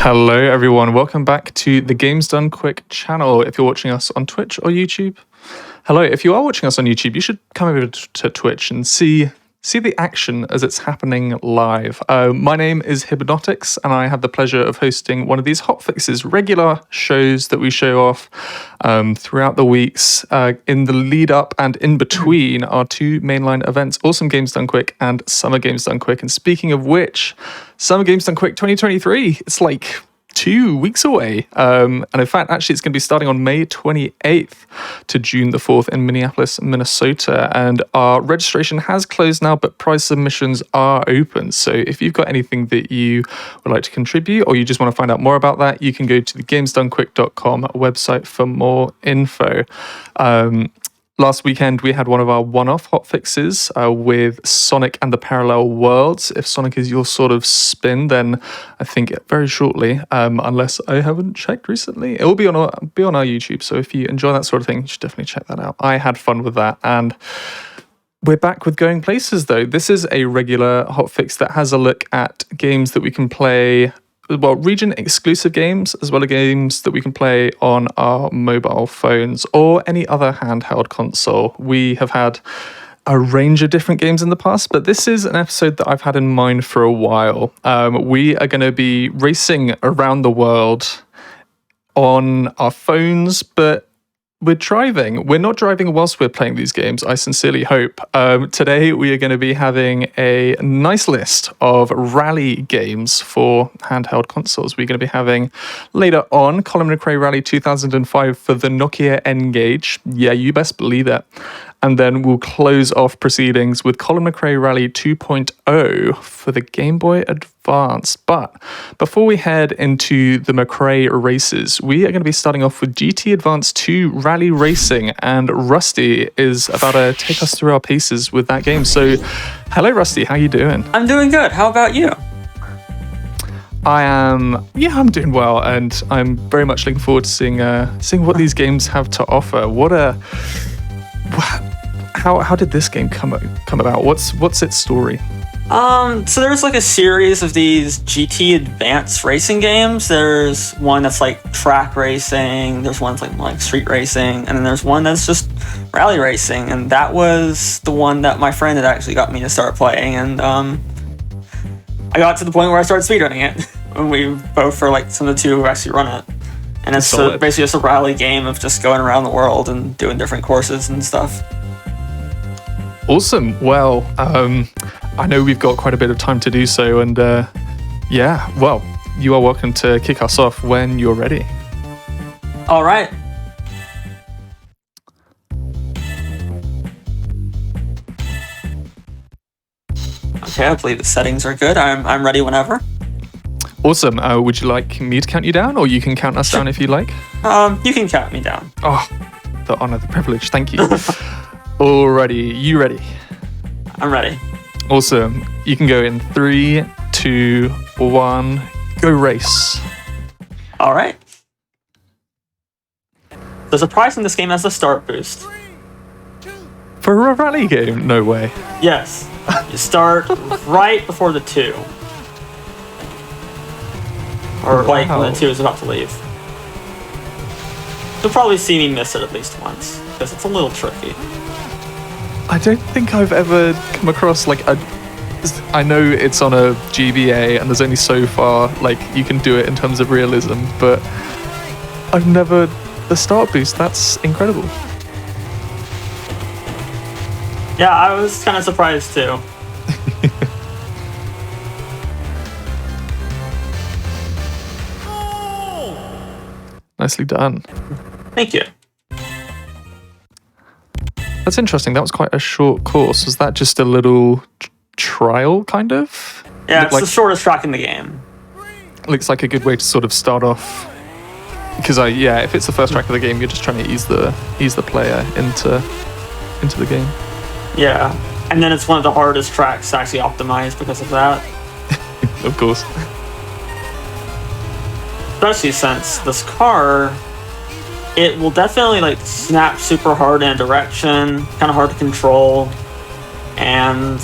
Hello everyone, welcome back to the Games Done Quick channel. If you're watching us on Twitch or YouTube, hello. If you are watching us on YouTube, you should come over to Twitch and see the action as it's happening live. My name is Hypnotics, and I have the pleasure of hosting one of these hotfixes, regular shows that we show off throughout the weeks in the lead up and in between our two mainline events, Awesome Games Done Quick and Summer Games Done Quick. And speaking of which, Summer Games Done Quick 2023, it's like 2 weeks away. And in fact, actually, it's going to be starting on May 28th to June the 4th in Minneapolis, Minnesota. And our registration has closed now, but prize submissions are open. So if you've got anything that you would like to contribute or you just want to find out more about that, you can go to the gamesdonequick.com website for more info. Last weekend, we had one of our one-off hotfixes with Sonic and the Parallel Worlds. If Sonic is your sort of spin, then I think very shortly, unless I haven't checked recently, it will be on our YouTube. So if you enjoy that sort of thing, you should definitely check that out. I had fun with that. And we're back with Going Places, though. This is a regular hotfix that has a look at games that we can play, well, region-exclusive games, as well as games that we can play on our mobile phones or any other handheld console. We have had a range of different games in the past, but this is an episode that I've had in mind for a while. We are going to be racing around the world on our phones, but we're driving. We're not driving whilst we're playing these games, I sincerely hope. Today, we are going to be having a nice list of rally games for handheld consoles. We're going to be having, later on, Colin McRae Rally 2005 for the Nokia N-Gage. Yeah, you best believe it. And then we'll close off proceedings with Colin McRae Rally 2.0 for the Game Boy Advance. But before we head into the McRae races, we are going to be starting off with GT Advance 2 Rally Racing, and Rusty is about to take us through our paces with that game. So, hello Rusty, how you doing? I'm doing good. How about you? I'm doing well, and I'm very much looking forward to seeing what these games have to offer. How did this game come about? What's its story? So there's like a series of these GT Advanced racing games. There's one that's like track racing, there's one that's like street racing, and then there's one that's just rally racing. And that was the one that my friend had actually got me to start playing. And I got to the point where I started speedrunning it. And we both were like some of the two who actually run it. And it's basically just a rally game of just going around the world and doing different courses and stuff. Awesome. Well, I know we've got quite a bit of time to do so, and you are welcome to kick us off when you're ready. All right. Okay, I believe the settings are good. I'm ready whenever. Awesome. Would you like me to count you down, or you can count us down if you like? You can count me down. Oh, the honor, the privilege. Thank you. Alrighty, you ready? I'm ready. Awesome. You can go in 3, 2, 1, go race. All right. There's a prize in this game as a start boost. For a rally game? No way. Yes. You start right before the 2. Or like when the 2 is about to leave. You'll probably see me miss it at least once, because it's a little tricky. I don't think I've ever come across I know it's on a GBA and there's only so far you can do it in terms of realism, but I've never, the start boost, that's incredible. Yeah, I was kind of surprised too. Nicely done. Thank you. That's interesting. That was quite a short course. Was that just a little trial, kind of? Yeah, it's the shortest track in the game. Looks like a good way to sort of start off. Because if it's the first track of the game, you're just trying to ease the player into the game. Yeah, and then it's one of the hardest tracks to actually optimize because of that. Of course. Especially since this car, it will definitely snap super hard in a direction, kind of hard to control, and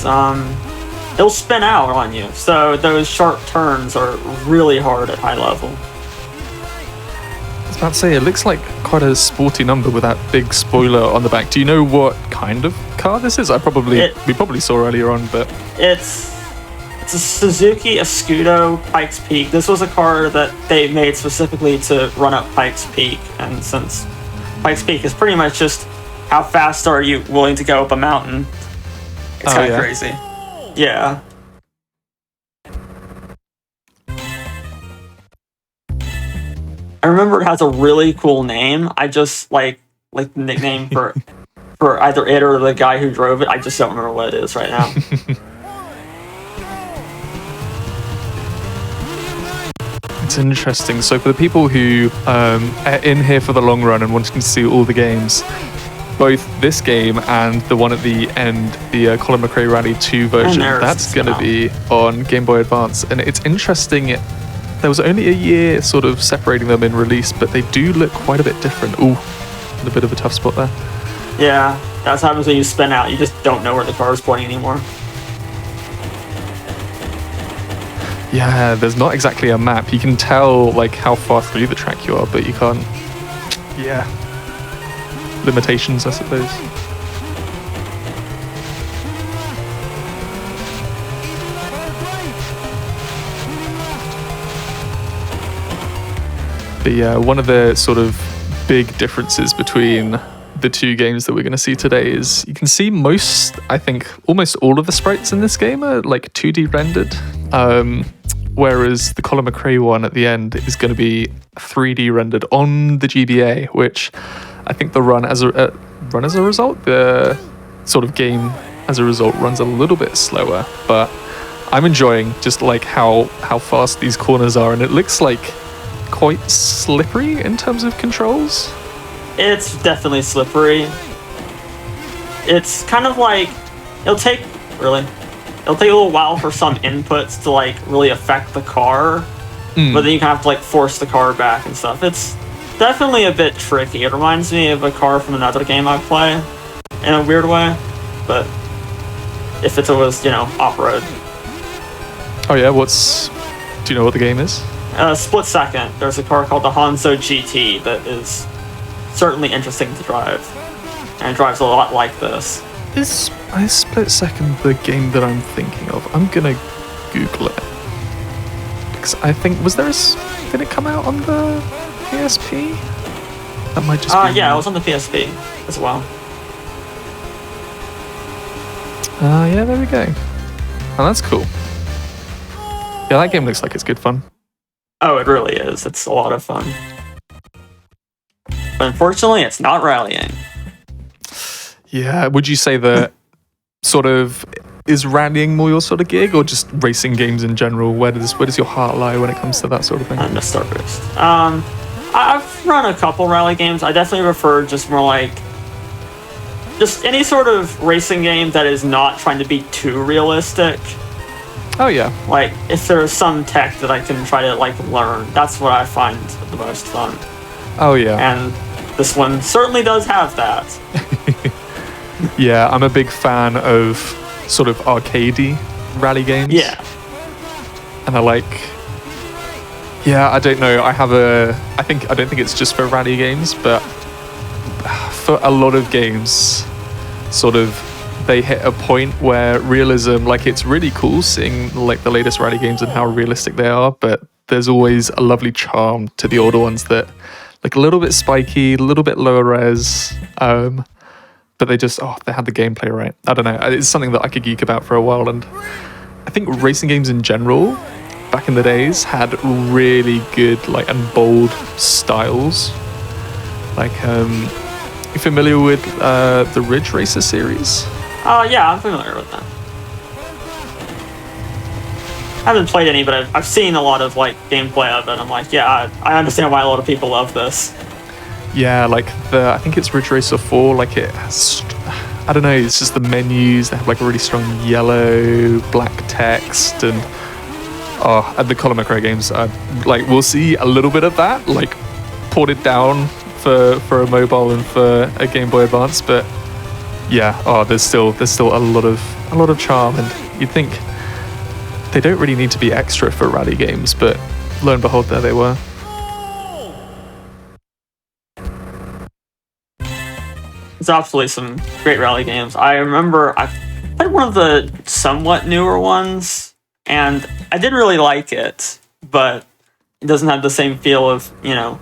it'll spin out on you. So those sharp turns are really hard at high level. I was about to say, it looks like quite a sporty number with that big spoiler on the back. Do you know what kind of car this is? We probably saw earlier on, but it's a Suzuki Escudo Pikes Peak. This was a car that they made specifically to run up Pikes Peak, and since Pikes Peak is pretty much just how fast are you willing to go up a mountain, it's kind of crazy. Yeah. I remember it has a really cool name. I just like the nickname for either it or the guy who drove it. I just don't remember what it is right now. It's interesting. So for the people who are in here for the long run and wanting to see all the games, both this game and the one at the end, the Colin McRae Rally 2 version, that's going to be on Game Boy Advance. And it's interesting, there was only a year sort of separating them in release, but they do look quite a bit different. Ooh, a bit of a tough spot there. Yeah, that's what happens when you spin out. You just don't know where the car is pointing anymore. Yeah, there's not exactly a map. You can tell like how far through the track you are, but you can't. Yeah. Limitations, I suppose. But yeah, one of the sort of big differences between the two games that we're going to see today is you can see almost all of the sprites in this game are like 2D rendered, whereas the Colin McRae one at the end is going to be 3D rendered on the GBA, which I think the run as a result, the sort of game as a result runs a little bit slower, but I'm enjoying just like how fast these corners are, and it looks like quite slippery in terms of controls. It's definitely slippery. It's kind of like it'll take a little while for some inputs to like really affect the car, but then you kind of have to like force the car back and stuff. It's definitely a bit tricky. It reminds me of a car from another game I play in a weird way, but if it was, off-road. Oh yeah, do you know what the game is? Split second. There's a car called the Hanzo GT that is certainly interesting to drive, and it drives a lot like this. Is Split Second the game that I'm thinking of? I'm gonna Google it, because I think did it come out on the PSP? That might just be yeah, it was on the PSP as well. Yeah, there we go. Oh, that's cool. Yeah, that game looks like it's good fun. Oh, it really is. It's a lot of fun. But unfortunately, it's not rallying. Yeah, would you say that sort of is rallying more your sort of gig, or just racing games in general? Where does your heart lie when it comes to that sort of thing? I'm just start raced. I've run a couple rally games. I definitely prefer just more like just any sort of racing game that is not trying to be too realistic. Oh yeah. Like if there's some tech that I can try to like learn, that's what I find the most fun. Oh yeah. And this one certainly does have that. Yeah, I'm a big fan of sort of arcadey rally games. Yeah. And I don't know. I don't think it's just for rally games, but for a lot of games, sort of they hit a point where realism, like it's really cool seeing like the latest rally games and how realistic they are, but there's always a lovely charm to the older ones that like a little bit spiky, a little bit lower res, but they had the gameplay right. I don't know. It's something that I could geek about for a while, and I think racing games in general, back in the days, had really good like and bold styles. Like, you familiar with the Ridge Racer series? Yeah, I'm familiar with them. I haven't played any, but I've seen a lot of like gameplay of it. I'm like, yeah, I understand why a lot of people love this. Yeah, like I think it's Ridge Racer 4. Like it has, I don't know. It's just the menus. They have like a really strong yellow, black text, and the Colin McRae games. Like we'll see a little bit of that, like ported down for a mobile and for a Game Boy Advance. But yeah, there's still a lot of charm, and you'd think they don't really need to be extra for rally games, but lo and behold, there they were. It's absolutely some great rally games. I remember I played one of the somewhat newer ones, and I did really like it, but it doesn't have the same feel of, you know,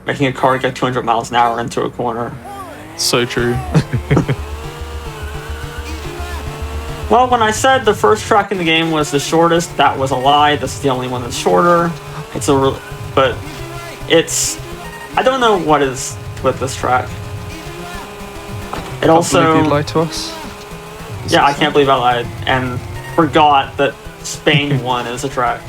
making a car get 200 miles an hour into a corner. So true. Well, when I said the first track in the game was the shortest, that was a lie. This is the only one that's shorter. But it's, I don't know what is with this track. It also, can't believe you lied to us. yeah, I can't believe I lied and forgot that Spain won as a track.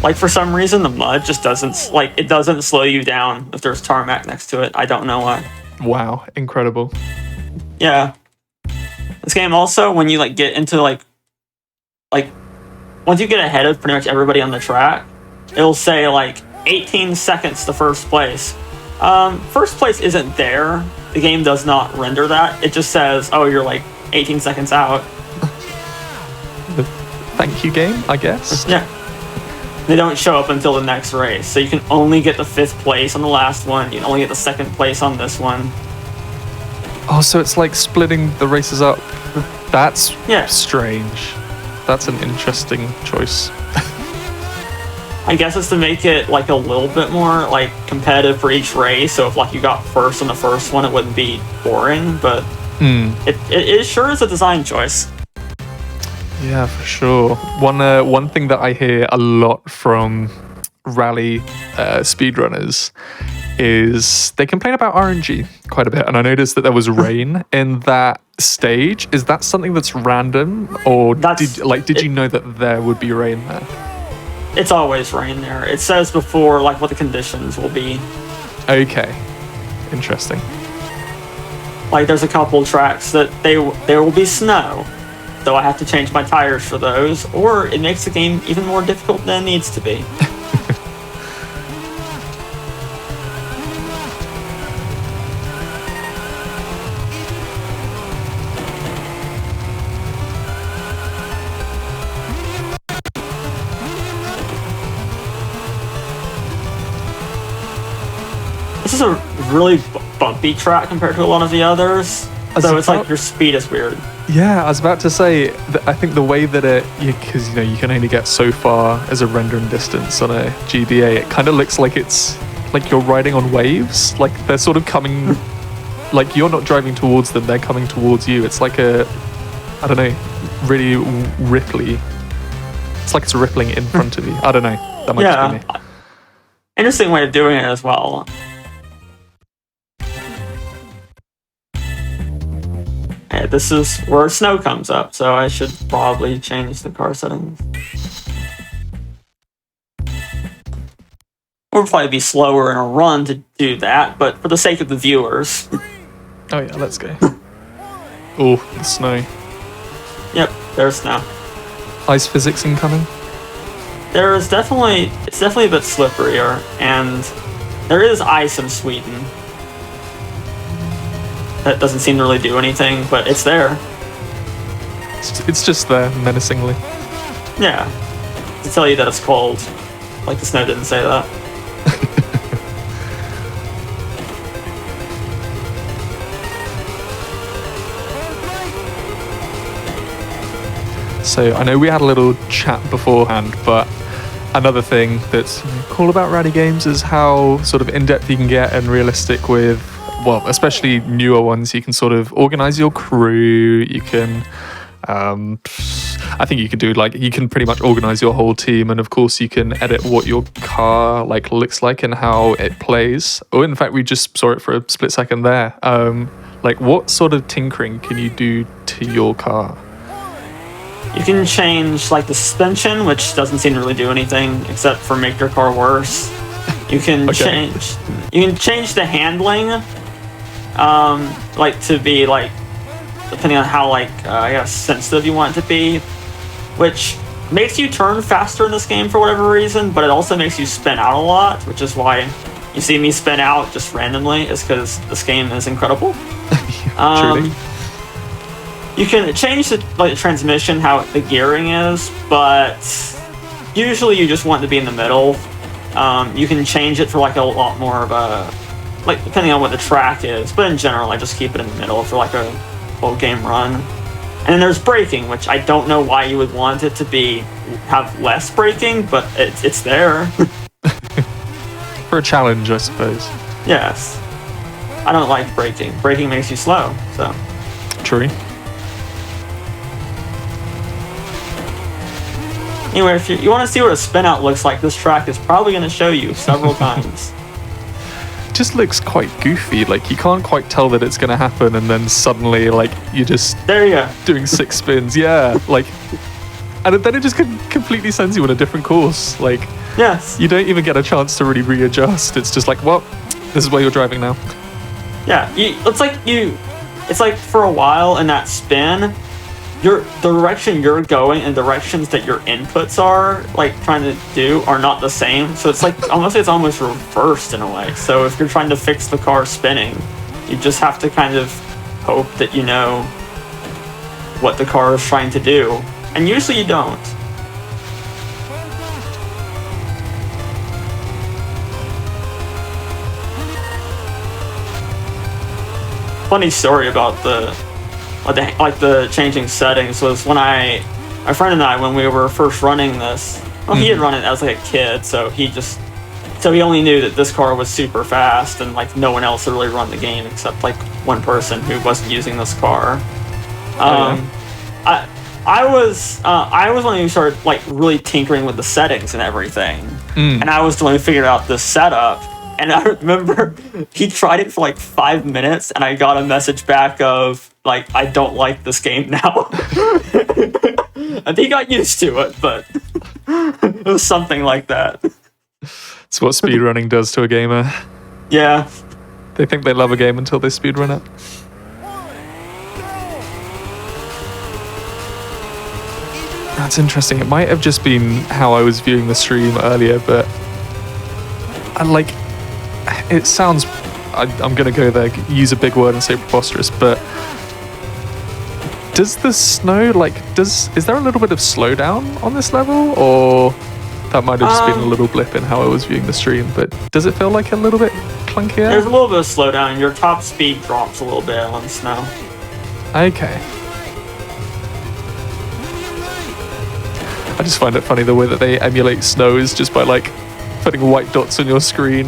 Like, for some reason, the mud just doesn't, like, it doesn't slow you down if there's tarmac next to it. I don't know why. Wow, incredible. Yeah. This game also, when you, like, get into, like, once you get ahead of pretty much everybody on the track, it'll say, like, 18 seconds to first place. First place isn't there. The game does not render that. It just says, oh, you're, like, 18 seconds out. Thank you, game, I guess. Yeah. They don't show up until the next race. So you can only get the 5th place on the last one. You can only get the 2nd place on this one. Oh, so it's like splitting the races up. That's Yeah. strange. That's an interesting choice. I guess it's to make it like a little bit more like competitive for each race. So if like you got first on the first one, it wouldn't be boring. But it sure is a design choice. Yeah, for sure. One thing that I hear a lot from rally speedrunners is they complain about RNG quite a bit, and I noticed that there was rain in that stage. Is that something that's random, or did you know that there would be rain there? It's always rain there. It says before like what the conditions will be. Okay, interesting. Like there's a couple tracks that there will be snow, so I have to change my tires for those, or it makes the game even more difficult than it needs to be. This is a really bumpy track compared to a lot of the others, so it's like your speed is weird. Yeah, I was about to say that I think the way that because you can only get so far as a rendering distance on a GBA, it kind of looks like it's like you're riding on waves. Like they're sort of coming, like you're not driving towards them, they're coming towards you. It's like I don't know, really ripply. It's like it's rippling in front of you. I don't know. That might just be me. Interesting way of doing it as well. Okay, this is where snow comes up, so I should probably change the car settings. We'll probably be slower in a run to do that, but for the sake of the viewers. Oh yeah, let's go. Oh, the snow. Yep, there's snow. Ice physics incoming. It's definitely a bit slipperier, and there is ice in Sweden. That doesn't seem to really do anything, but it's there. It's just there, menacingly. Yeah, to tell you that it's cold. Like the snow didn't say that. So I know we had a little chat beforehand, but another thing that's cool about rally games is how sort of in-depth you can get and realistic with, well, especially newer ones. You can sort of organize your crew. You can, I think you can do you can pretty much organize your whole team, and of course you can edit what your car looks like and how it plays. Oh, in fact, we just saw it for a split second there. What sort of tinkering can you do to your car? You can change the suspension, which doesn't seem to really do anything except for make your car worse. You can change the handling, to be depending on how I guess sensitive you want it to be, which makes you turn faster in this game for whatever reason, but it also makes you spin out a lot, which is why you see me spin out just randomly is because this game is incredible. Truly. You can change the transmission, how the gearing is, but usually you just want to be in the middle. You can change it for like a lot more of a, like depending on what the track is, but in general I just keep it in the middle for like a full game run. And then there's braking, which I don't know why you would want it to have less braking, but it's there. For a challenge, I suppose. Yes. I don't like braking. Braking makes you slow, so. True. Anyway, if you want to see what a spin out looks like, this track is probably going to show you several times. Just looks quite goofy. Like you can't quite tell that it's going to happen, and then suddenly, like you're just there you go, doing 6 spins. Yeah, like, and then it just completely sends you on a different course. Like, yes, you don't even get a chance to really readjust. It's just like, well, this is where you're driving now. Yeah, it's like for a while in that spin, the direction you're going and directions that your inputs are like trying to do are not the same. So it's like it's almost reversed in a way. So if you're trying to fix the car spinning, you just have to kind of hope that you know what the car is trying to do. And usually you don't. Funny story about the changing settings was when my friend and I, when we were first running this, well, he had run it as like a kid, so he only knew that this car was super fast, and like no one else had really run the game except like one person who wasn't using this car. I was one who started like really tinkering with the settings and everything, and I was the one who figured out this setup. And I remember he tried it for like 5 minutes, and I got a message back of like, I don't like this game now. And he got used to it, but it was something like that. It's what speedrunning does to a gamer. Yeah. They think they love a game until they speedrun it. That's interesting. It might have just been how I was viewing the stream earlier, but it sounds, I'm going to go there, use a big word and say preposterous, but does the snow, is there a little bit of slowdown on this level? Or that might have just been a little blip in how I was viewing the stream, but does it feel like a little bit clunkier? There's a little bit of slowdown. Your top speed drops a little bit on snow. Okay. I just find it funny the way that they emulate snow is just by putting white dots on your screen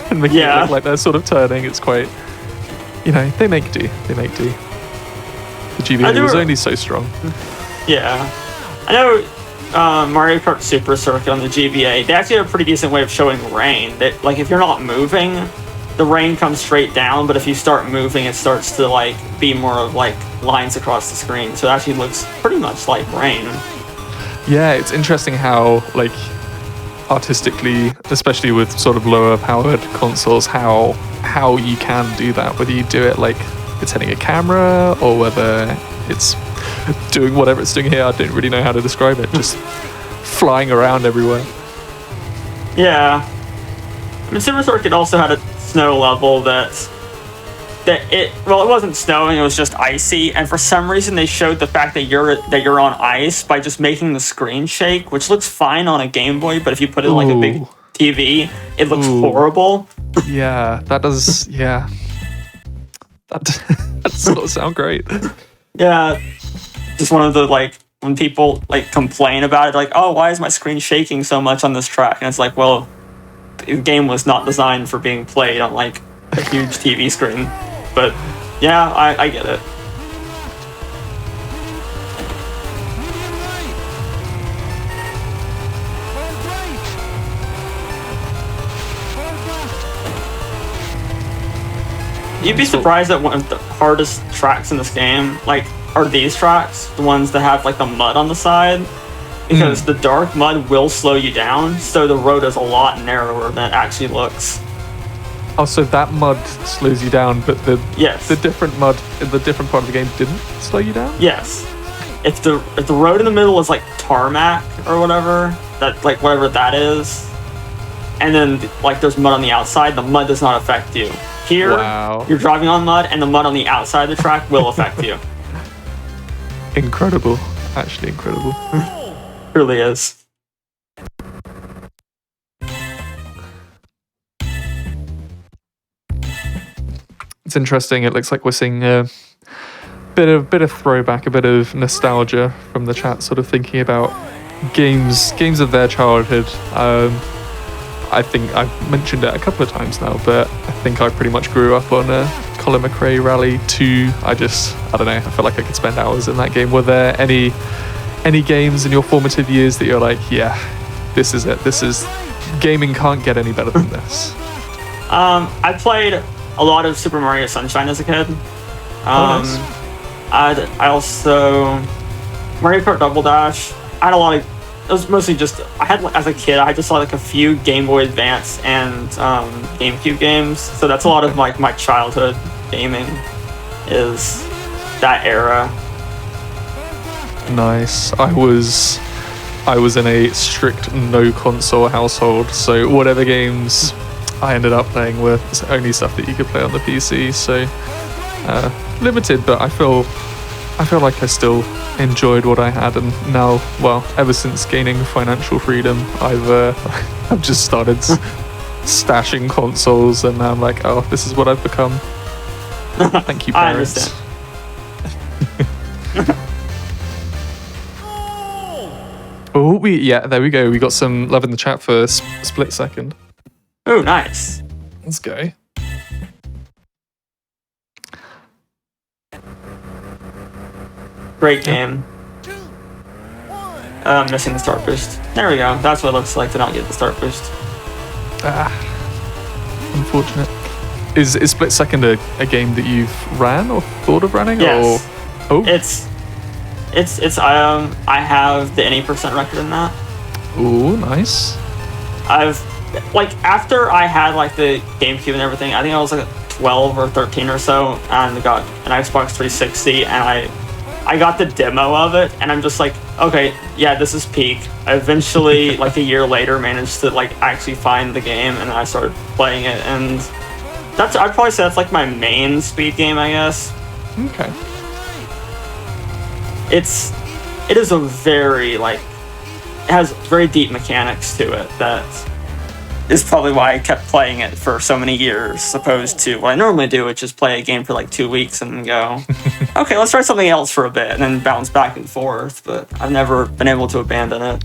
and making it look like they're sort of turning. It's quite, they make do. The GBA was only so strong. Yeah. I know Mario Kart Super Circuit on the GBA, they actually have a pretty decent way of showing rain. That, if you're not moving, the rain comes straight down, but if you start moving, it starts to, be more of, lines across the screen. So it actually looks pretty much like rain. Yeah, it's interesting how, artistically, especially with sort of lower powered consoles, how you can do that, whether you do it it's hitting a camera or whether it's doing whatever it's doing here. I don't really know how to describe it, just flying around everywhere. Yeah, I mean, Super Circuit also had a snow level it wasn't snowing, it was just icy, and for some reason they showed the fact that you're on ice by just making the screen shake, which looks fine on a Game Boy, but if you put it a big TV, it looks horrible. Yeah, that does. Yeah, that does not sound great. Yeah, just one of the when people complain about it, oh, why is my screen shaking so much on this track? And it's well, the game was not designed for being played on a huge TV screen. But yeah, I get it. You'd be surprised that one of the hardest tracks in this game, are these tracks, the ones that have the mud on the side, because the dark mud will slow you down, so the road is a lot narrower than it actually looks. Oh, so that mud slows you down, but the different mud in the different part of the game didn't slow you down? Yes. If the road in the middle was tarmac or whatever, that whatever that is, and then like there's mud on the outside, the mud does not affect you. Here, Wow. you're driving on mud, and the mud on the outside of the track will affect you. Incredible. Actually incredible. Truly is. It's interesting. It looks like we're seeing a bit of throwback, a bit of nostalgia from the chat, sort of thinking about games of their childhood. I think I've mentioned it a couple of times now, but I think I pretty much grew up on Colin McRae Rally 2. I don't know, I felt like I could spend hours in that game. Were there any games in your formative years that you're like, yeah, this is it, gaming can't get any better than this? I played a lot of Super Mario Sunshine as a kid. Nice. I also Mario Kart Double Dash. I had a lot of. It was mostly just as a kid. I just saw like a few Game Boy Advance and GameCube games. So that's a lot of like my childhood gaming is that era. Nice. I was in a strict no console household, so whatever games I ended up playing were only stuff that you could play on the PC. So limited, but I feel like I still enjoyed what I had, and now, well, ever since gaining financial freedom, I've just started stashing consoles, and now I'm like, oh, this is what I've become. Thank you, parents. I understand. Oh, there we go. We got some love in the chat for Split Second. Oh, nice. Let's go. Great game. I'm missing the start boost. There we go. That's what it looks like to not get the start boost. Unfortunate. Is Split Second a game that you've ran or thought of running? Yes. Or I have the any percent record in that. Ooh, nice. I've after I had like the GameCube and everything, I think I was like 12 or 13 or so, and got an Xbox 360, and I got the demo of it, and I'm just like, okay, yeah, this is peak. I eventually, like a year later, managed to like actually find the game, and I started playing it, and I'd probably say that's like my main speed game, I guess. Okay. It is a very it has very deep mechanics to it that is probably why I kept playing it for so many years, opposed to what I normally do, which is play a game for like 2 weeks and go, okay, let's try something else for a bit, and then bounce back and forth, but I've never been able to abandon it.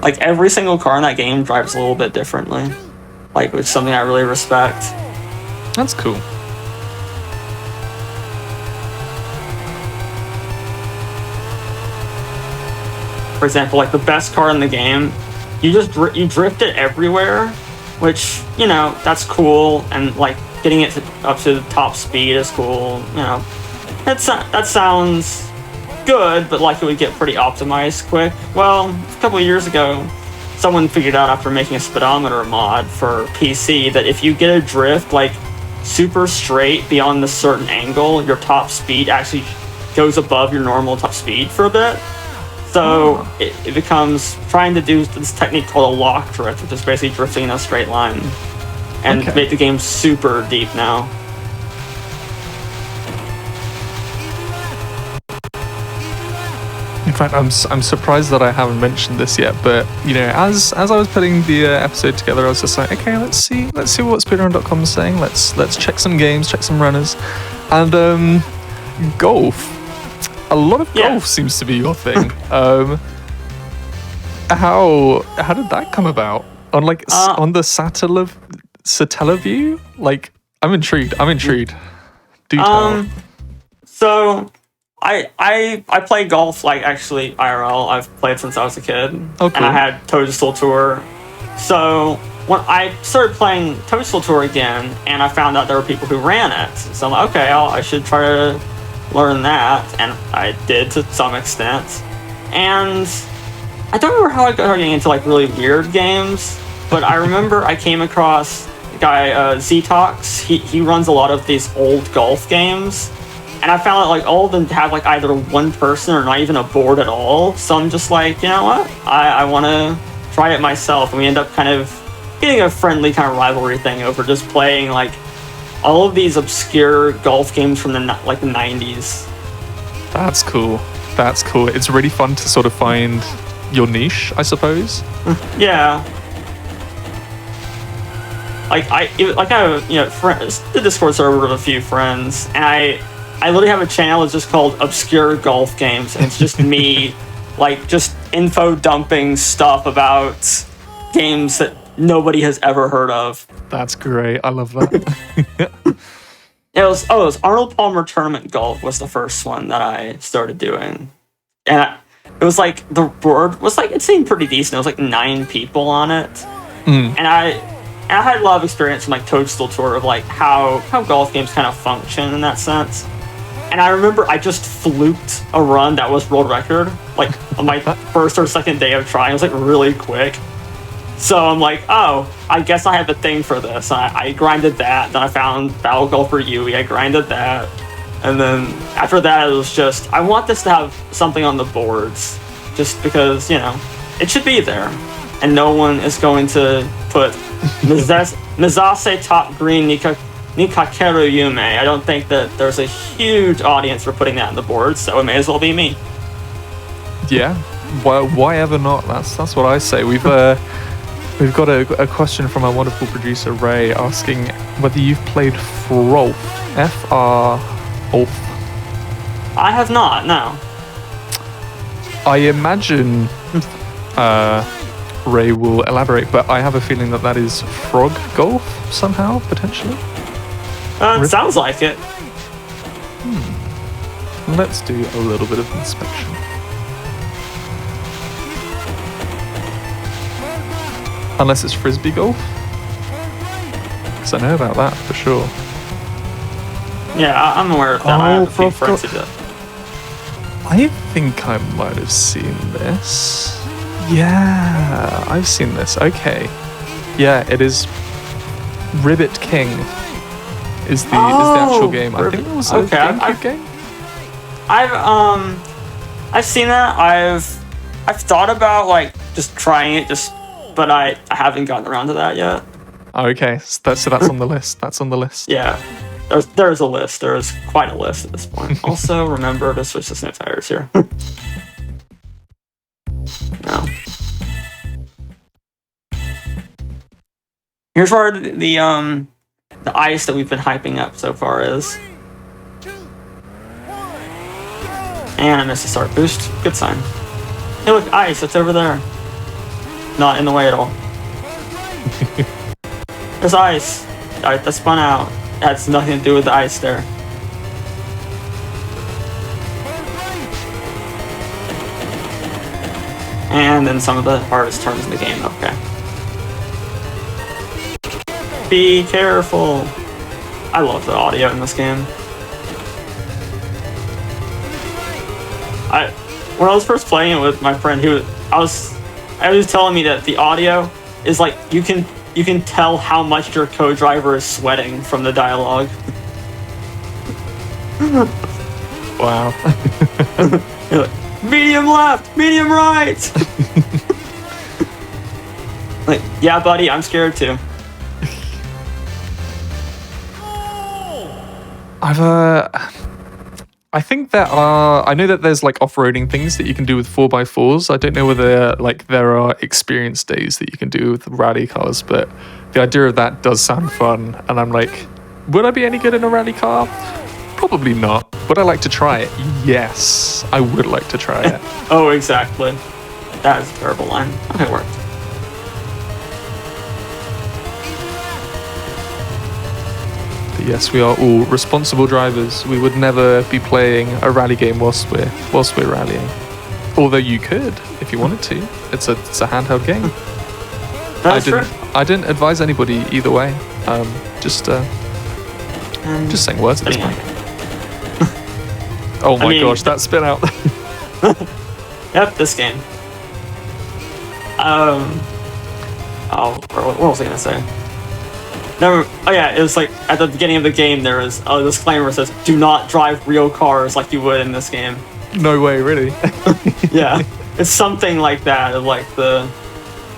Like, every single car in that game drives a little bit differently, which is something I really respect. That's cool. For example, like the best car in the game, you drift it everywhere, which, you know, that's cool, and like getting it up to the top speed is cool. You know, that sounds good, but like it would get pretty optimized quick. Well, a couple of years ago, someone figured out after making a speedometer mod for PC that if you get a drift like super straight beyond a certain angle, your top speed actually goes above your normal top speed for a bit. So it becomes trying to do this technique called a lock drift, which is basically drifting in a straight line, and make the game super deep now. In fact, I'm surprised that I haven't mentioned this yet, but you know, as I was putting the episode together, I was just like, okay, let's see what speedrun.com is saying. Let's check some games, check some runners, and golf. A lot of golf seems to be your thing. How did that come about? On on the Satellaview? Like, I'm intrigued. Do tell. So I play golf actually IRL. I've played since I was a kid. Oh, cool. And I had Toadstool Tour. So when I started playing Toadstool Tour again, and I found out there were people who ran it, so I'm like, okay, I should try to learn that, and I did to some extent. And I don't remember how I got getting into really weird games, but I remember I came across the guy Z-Tox. He runs a lot of these old golf games, And I found that like all of them have like either one person or not even a board at all. So I'm just like, you know what? I want to try it myself. And we end up kind of getting a friendly kind of rivalry thing over just playing like all of these obscure golf games from the 90s. That's cool. That's cool. It's really fun to sort of find your niche, I suppose. Yeah. Like I have, you know, friends, the Discord server with a few friends, and I literally have a channel that's just called Obscure Golf Games, and it's just me, like, just info dumping stuff about games that nobody has ever heard of. That's great. I love that. It was Arnold Palmer Tournament Golf was the first one that I started doing, and it was like the board was like it seemed pretty decent. It was like 9 people on it, and I had a lot of experience in like Toadstool Tour of like how golf games kind of function in that sense. And I remember I just fluked a run that was world record, like on my first or second day of trying. It was like really quick. So I'm like, oh, I guess I have a thing for this. I grinded that. Then I found Battle Golf for Yui. I grinded that. And then after that, it was just, I want this to have something on the boards. Just because, you know, it should be there. And no one is going to put Mizase Top Green Nikakeru Yume. I don't think that there's a huge audience for putting that on the board, so it may as well be me. Yeah, why ever not? That's what I say. We've got a question from our wonderful producer Ray asking whether you've played Frolf. F-R-Olf. I have not, no. I imagine Ray will elaborate, but I have a feeling that is frog golf somehow, potentially. It sounds like it. Let's do a little bit of inspection. Unless it's frisbee golf, because I know about that for sure. Yeah, I'm aware of that. I have a few friends who do. I think I might have seen this. Yeah, I've seen this. Okay. Yeah, it is Ribbit King is the actual game. I think it was a GameCube game. I've seen that. I've thought about like just trying it, but I haven't gotten around to that yet. Okay, so that's on the list. That's on the list. Yeah. There's a list. There's quite a list at this point. Also, remember to switch the snow tires here. No. Here's where the ice that we've been hyping up so far is. And I missed a start boost. Good sign. Hey, look, ice. It's over there. Not in the way at all. There's ice. Alright, that spun out. That's nothing to do with the ice there. And then some of the hardest turns in the game. Okay. Be careful. I love the audio in this game. When I was first playing it with my friend, I was telling me that the audio is like you can tell how much your co-driver is sweating from the dialogue. Wow. You're like, medium left, medium right. Like, yeah, buddy, I'm scared too. I think I know that there's like off-roading things that you can do with 4x4s. I don't know whether like there are experience days that you can do with rally cars, but the idea of that does sound fun. And I'm like, would I be any good in a rally car? Probably not. Would I like to try it? Yes, I would like to try it. Oh, exactly. That is a terrible line. Okay, it worked. But yes, we are all responsible drivers. We would never be playing a rally game whilst we're rallying. Although you could, if you wanted to. It's a handheld game. That's true. I didn't advise anybody either way. Just saying words at this point. Oh my gosh, that spit out. Yep, this game. What was I gonna say? No, oh yeah, it was like at the beginning of the game there was a disclaimer that says, "Do not drive real cars like you would in this game." No way, really. Yeah, it's something like that. Of like the,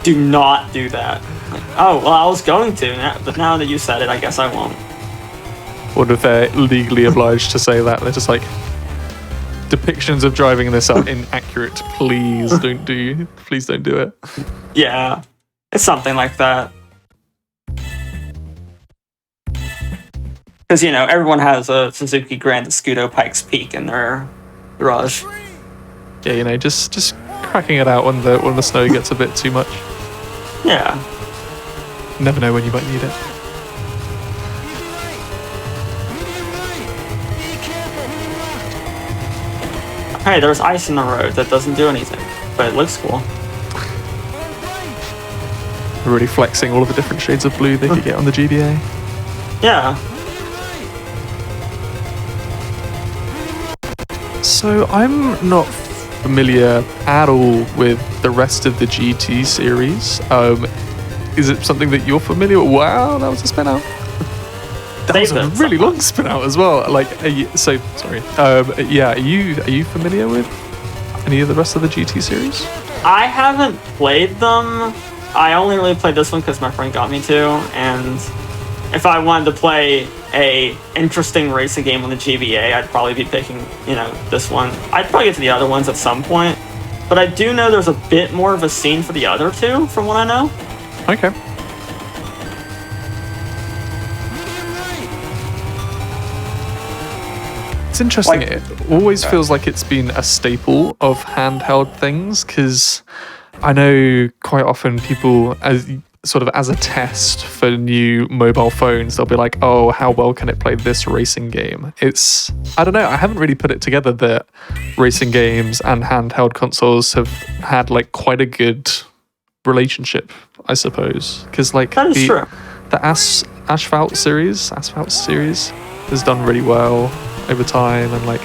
do not do that. Like, oh well, I was going to, but now that you said it, I guess I won't. What if they're legally obliged to say that? They're just like, depictions of driving this are inaccurate. Please don't do it. Yeah, it's something like that. Because, everyone has a Suzuki Grand Escudo Pikes Peak in their garage. Yeah, just cracking it out when the snow gets a bit too much. Yeah. Never know when you might need it. Hey, there's ice in the road that doesn't do anything, but it looks cool. We're really flexing all of the different shades of blue they could get on the GBA. Yeah. So I'm not familiar at all with the rest of the GT series. Is it something that you're familiar with? Wow, that was a spin out. That was a really long spin out as well. Like, sorry. Yeah, are you familiar with any of the rest of the GT series? I haven't played them. I only really played this one because my friend got me to, and if I wanted to play a interesting racing game on the GBA, I'd probably be picking, this one. I'd probably get to the other ones at some point, but I do know there's a bit more of a scene for the other two, from what I know. Okay. It's interesting. It always feels like it's been a staple of handheld things, because I know quite often people, as a test for new mobile phones, they'll be like, oh, how well can it play this racing game? I don't know, I haven't really put it together that racing games and handheld consoles have had like quite a good relationship, I suppose. Because like that is true. The Asphalt series has done really well over time, and like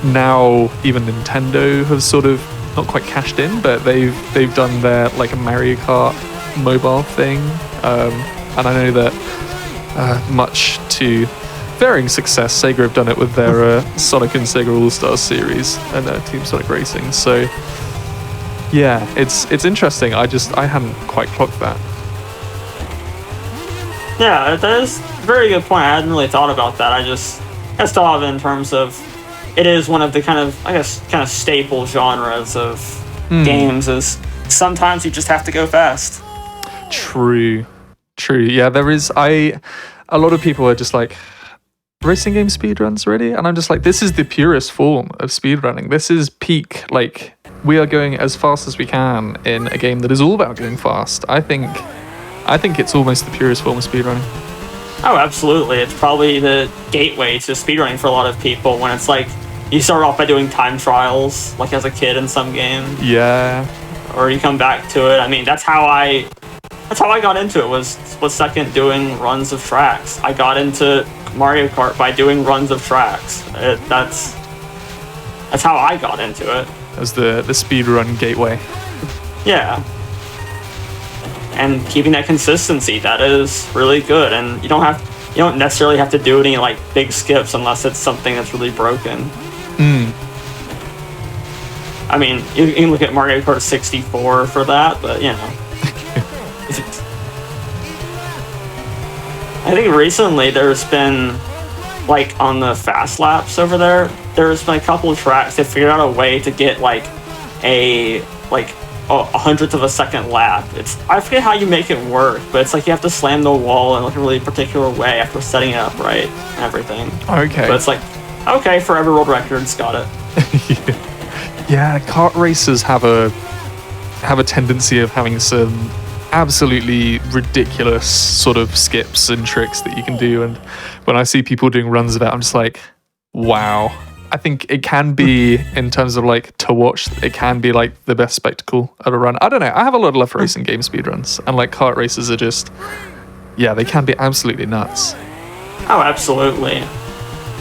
now even Nintendo have sort of not quite cashed in, but they've done their like a Mario Kart mobile thing, and I know that much to varying success, Sega have done it with their Sonic and Sega All-Stars series and Team Sonic Racing. So yeah, it's interesting. I hadn't quite clocked that. Yeah, that is a very good point. I hadn't really thought about that. I just thought of it in terms of, it is one of the kind of staple genres of games, is sometimes you just have to go fast. True. Yeah, there is. A lot of people are just like, racing game speedruns, really? And I'm just like, this is the purest form of speedrunning. This is peak, like, we are going as fast as we can in a game that is all about going fast. I think it's almost the purest form of speedrunning. Oh, absolutely. It's probably the gateway to speedrunning for a lot of people, when it's like, you start off by doing time trials, like as a kid in some game. Yeah. Or you come back to it. I mean, that's how I got into it, was split second doing runs of tracks. I got into Mario Kart by doing runs of tracks. That's how I got into it. As the speedrun gateway. Yeah. And keeping that consistency, that is really good. And you don't necessarily have to do any like big skips unless it's something that's really broken. I mean, you can look at Mario Kart 64 for that, but I think recently there's been, like, on the fast laps over there's been a couple of tracks that figured out a way to get like a hundredth of a second lap. I forget how you make it work, but it's like you have to slam the wall in like a really particular way after setting it up right and everything. Okay. But it's like, okay, forever world records, got it. Yeah, kart racers have a tendency of having some absolutely ridiculous sort of skips and tricks that you can do, and when I see people doing runs of it, I'm just like, wow. I think it can be, in terms of like to watch, it can be like the best spectacle of a run. I don't know, I have a lot of love for racing game speedruns, and like kart races are just, yeah, they can be absolutely nuts. Oh, absolutely.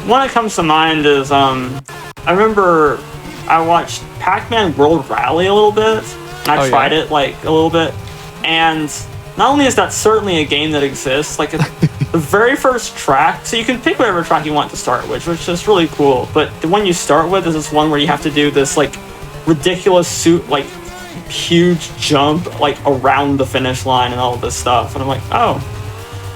One that comes to mind is I remember I watched Pac-Man World Rally a little bit. I tried it like a little bit, and not only is that certainly a game that exists, like the very first track, so you can pick whatever track you want to start with, which is really cool. But the one you start with is this one where you have to do this like ridiculous like huge jump like around the finish line and all of this stuff. And I'm like, oh,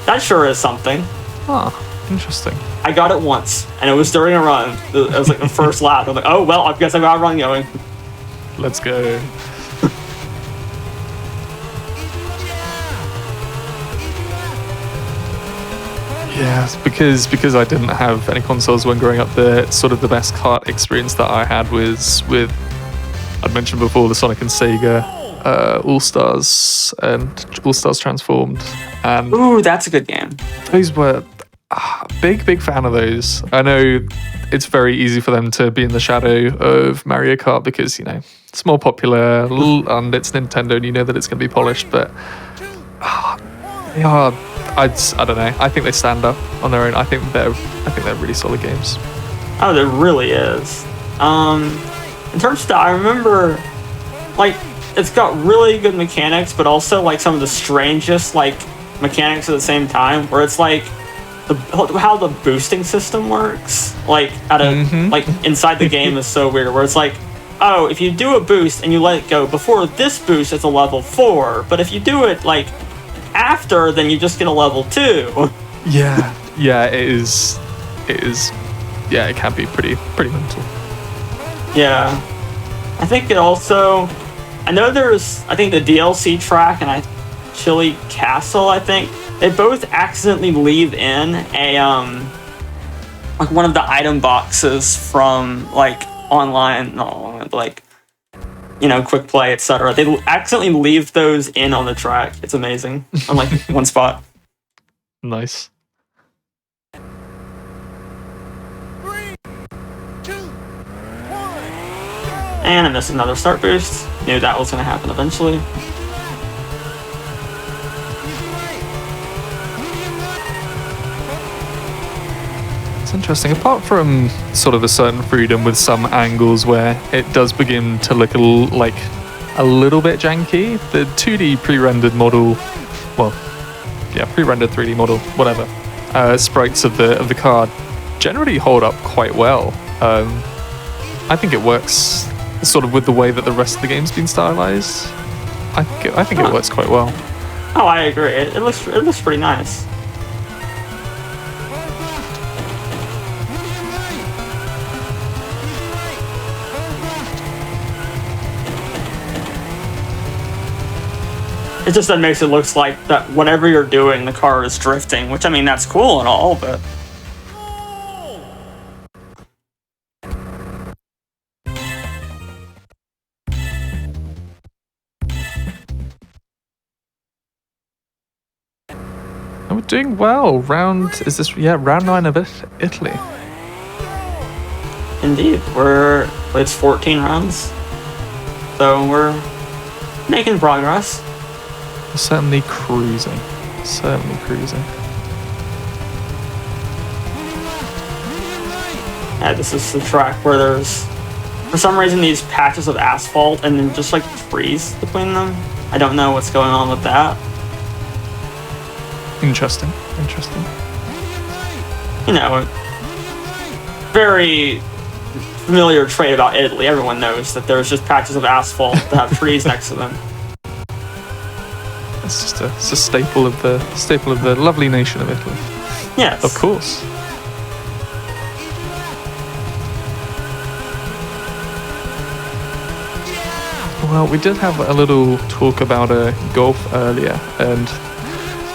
that sure is something. Ah, interesting. I got it once, and it was during a run. It was like the first lap. I'm like, oh well, I guess I got a run going. Let's go. Yeah, because I didn't have any consoles when growing up, the best kart experience that I had was with, I'd mentioned before, the Sonic and Sega All-Stars and All-Stars Transformed. And ooh, that's a good game. Those were big fan of those. I know it's very easy for them to be in the shadow of Mario Kart because, you know, it's more popular and it's Nintendo and you know that it's going to be polished, but they are, I don't know. I think they stand up on their own. I think they're really solid games. Oh, there really is. In terms of that, I remember, like, it's got really good mechanics, but also like some of the strangest like mechanics at the same time. Where it's like how the boosting system works, like like inside the game is so weird. Where it's like, oh, if you do a boost and you let it go before this boost, it's a level 4. But if you do it like after, then you just get a level 2. Yeah, it is. Yeah, it can be pretty mental. Yeah, I think it also. I know I think the DLC track and Chili Castle. I think they both accidentally leave in a like one of the item boxes from like online, like, you know, quick play, etc. They accidentally leave those in on the track. It's amazing. On like one spot. Nice. 3, 2, 1. And I missed another start boost. Knew that was going to happen eventually. It's interesting. Apart from sort of a certain freedom with some angles where it does begin to look a little bit janky, the 2D pre-rendered model, well, yeah, pre-rendered 3D model, whatever, sprites of the card generally hold up quite well. I think it works sort of with the way that the rest of the game's been stylized. I think it works quite well. Oh, I agree. It looks pretty nice. It just then makes it look like that whatever you're doing, the car is drifting, which I mean that's cool and all, but. And we're doing well. Round 9 of Italy. Indeed, it's 14 rounds, so we're making progress. We're certainly cruising. Yeah, this is the track where there's, for some reason, these patches of asphalt and then just like trees between them. I don't know what's going on with that. Interesting. You know, very familiar trait about Italy. Everyone knows that there's just patches of asphalt that have trees next to them. It's a staple of the lovely nation of Italy. Yes. Of course. Well, we did have a little talk about golf earlier, and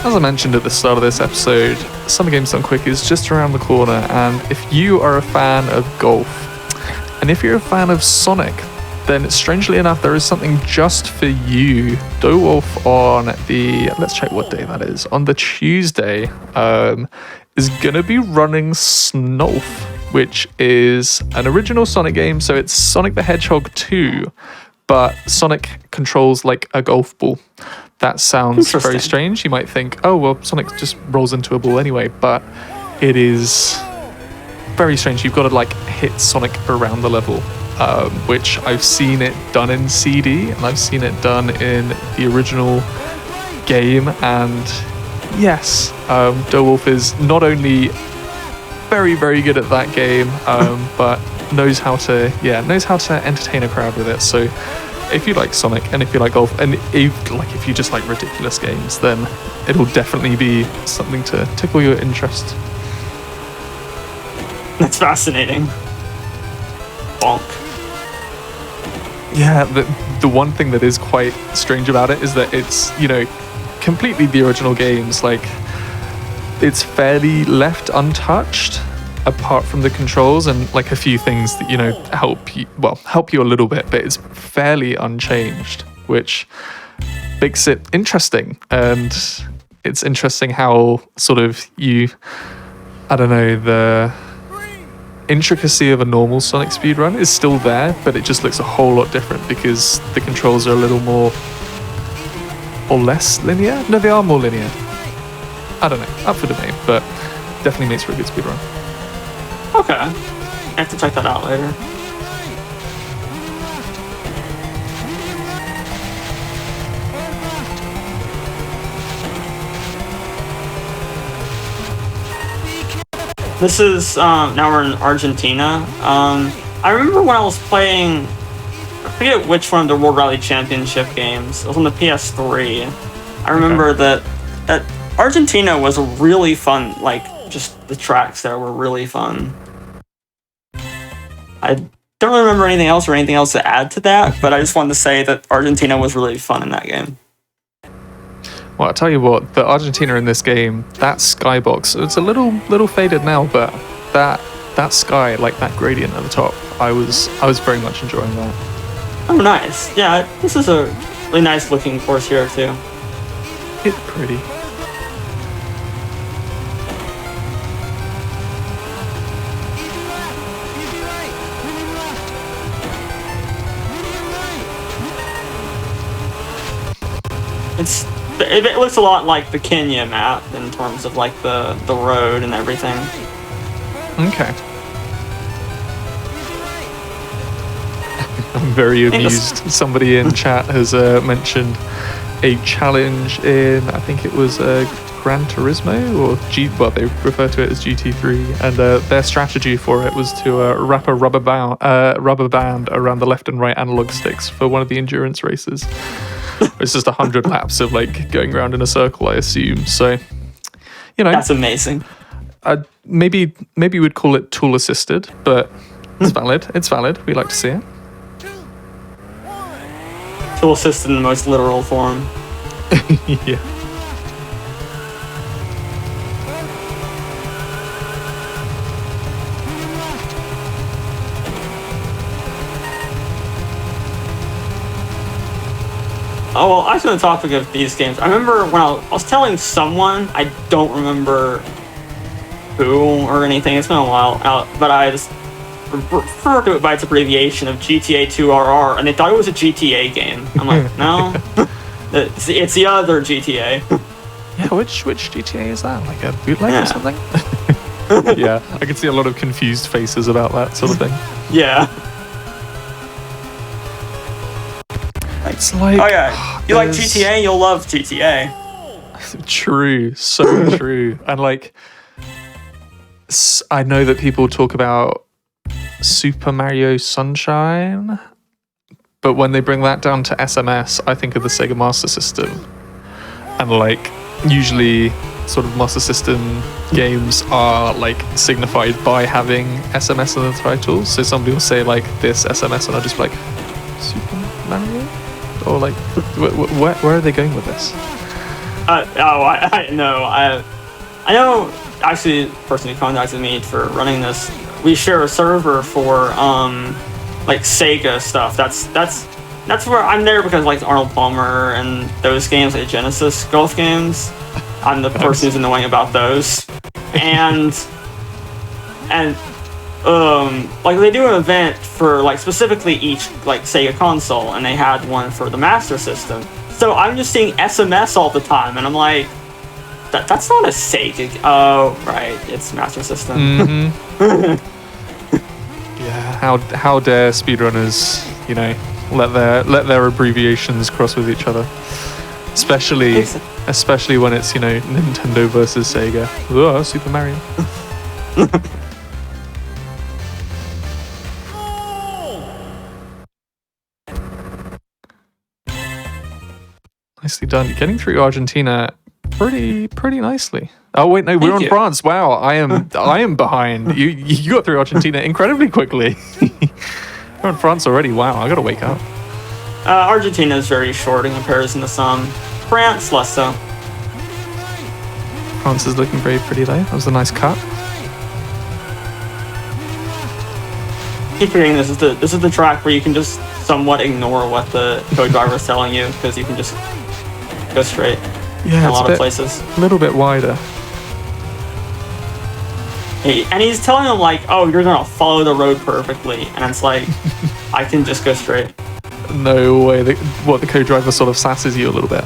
as I mentioned at the start of this episode, Summer Games Done Quick is just around the corner, and if you are a fan of golf, and if you're a fan of Sonic, then strangely enough, there is something just for you. DoWolf on let's check what day that is, on the Tuesday, is gonna be running Snolf, which is an original Sonic game, so it's Sonic the Hedgehog 2, but Sonic controls like a golf ball. That sounds very strange. You might think, oh, well, Sonic just rolls into a ball anyway, but it is very strange. You've got to like hit Sonic around the level, which I've seen it done in CD, and I've seen it done in the original game, and yes, DeWolf is not only very, very good at that game, but knows how to entertain a crowd with it. So if you like Sonic and if you like golf and if you just like ridiculous games, then it'll definitely be something to tickle your interest. That's fascinating. Bonk. Yeah, the one thing that is quite strange about it is that it's, completely the original games. Like, it's fairly left untouched apart from the controls and like a few things that, help you a little bit, but it's fairly unchanged, which makes it interesting. And it's interesting how sort of the intricacy of a normal Sonic speedrun is still there, but it just looks a whole lot different because the controls are a little more or less linear. No, they are more linear. I don't know, up for debate, but definitely makes for a good speedrun. Okay, I have to check that out later. This is, now we're in Argentina. I remember when I was playing, I forget which one of the World Rally Championship games. It was on the PS3. I remember that Argentina was a really fun, just the tracks there were really fun. I don't really remember anything else to add to that, but I just wanted to say that Argentina was really fun in that game. Well, I'll tell you what, the Argentina in this game, that skybox, it's a little faded now, but that sky, like that gradient at the top, I was very much enjoying that. Oh, nice. Yeah, this is a really nice looking course here too. It's pretty. It looks a lot like the Kenya map in terms of like the road and everything. Okay. I'm very amused. Somebody in chat has mentioned a challenge in, I think it was Gran Turismo or they refer to it as GT3, and their strategy for it was to wrap a rubber band around the left and right analog sticks for one of the endurance races. It's just 100 laps of like going around in a circle, I assume. So, that's amazing. Maybe we'd call it tool assisted, but it's valid. It's valid. We like to see it. Tool assisted in the most literal form. Yeah. Oh, well, actually on the topic of these games, I remember when I was telling someone, I don't remember who or anything, it's been a while, but I just referred to it by its abbreviation of GTA 2RR, and they thought it was a GTA game. I'm like, no, it's the other GTA. Yeah, which GTA is that? Like a bootleg or something? Yeah, I can see a lot of confused faces about that sort of thing. Yeah. It's like, oh yeah, you like GTA, you'll love GTA. True, so true. And like, I know that people talk about Super Mario Sunshine, but when they bring that down to SMS, I think of the Sega Master System. And like, usually sort of Master System games are like signified by having SMS in the title. So somebody will say like this SMS and I'll just be like, Super Mario? Or like, where are they going with this? I know. Actually, the person who contacted me for running this, we share a server for like Sega stuff. That's where I'm there because like Arnold Palmer and those games, like Genesis golf games. I'm the person who's annoying about those, and like they do an event for like specifically each like Sega console, and they had one for the Master System. So I'm just seeing SMS all the time, and I'm like, that's not a Sega. Oh right, it's Master System. Mm-hmm. Yeah, how dare speedrunners, let their abbreviations cross with each other. especially when it's, you know, Nintendo versus Sega. Oh, Super Mario. Nicely done. Getting through Argentina pretty nicely. Oh wait, no, we're on France. Wow, I am behind. You got through Argentina incredibly quickly. We're on France already. Wow, I gotta wake up. Argentina is very short in comparison to some. France, less so. France is looking very pretty though. That was a nice cut. Keep forgetting this is the track where you can just somewhat ignore what the co-driver is telling you, because you can just go straight. Yeah, in a lot of places. A little bit wider. And he's telling them like, "Oh, you're gonna follow the road perfectly," and it's like, I can just go straight. No way. The co-driver sort of sasses you a little bit.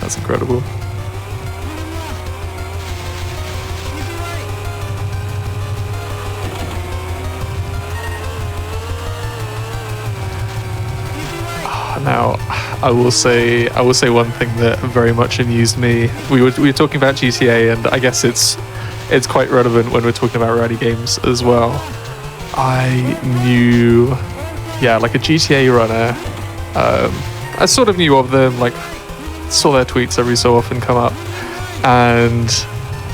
That's incredible. Now, I will say one thing that very much amused me. We were talking about GTA, and I guess it's quite relevant when we're talking about rally games as well. I knew, like a GTA runner. I sort of knew of them, like saw their tweets every so often come up, and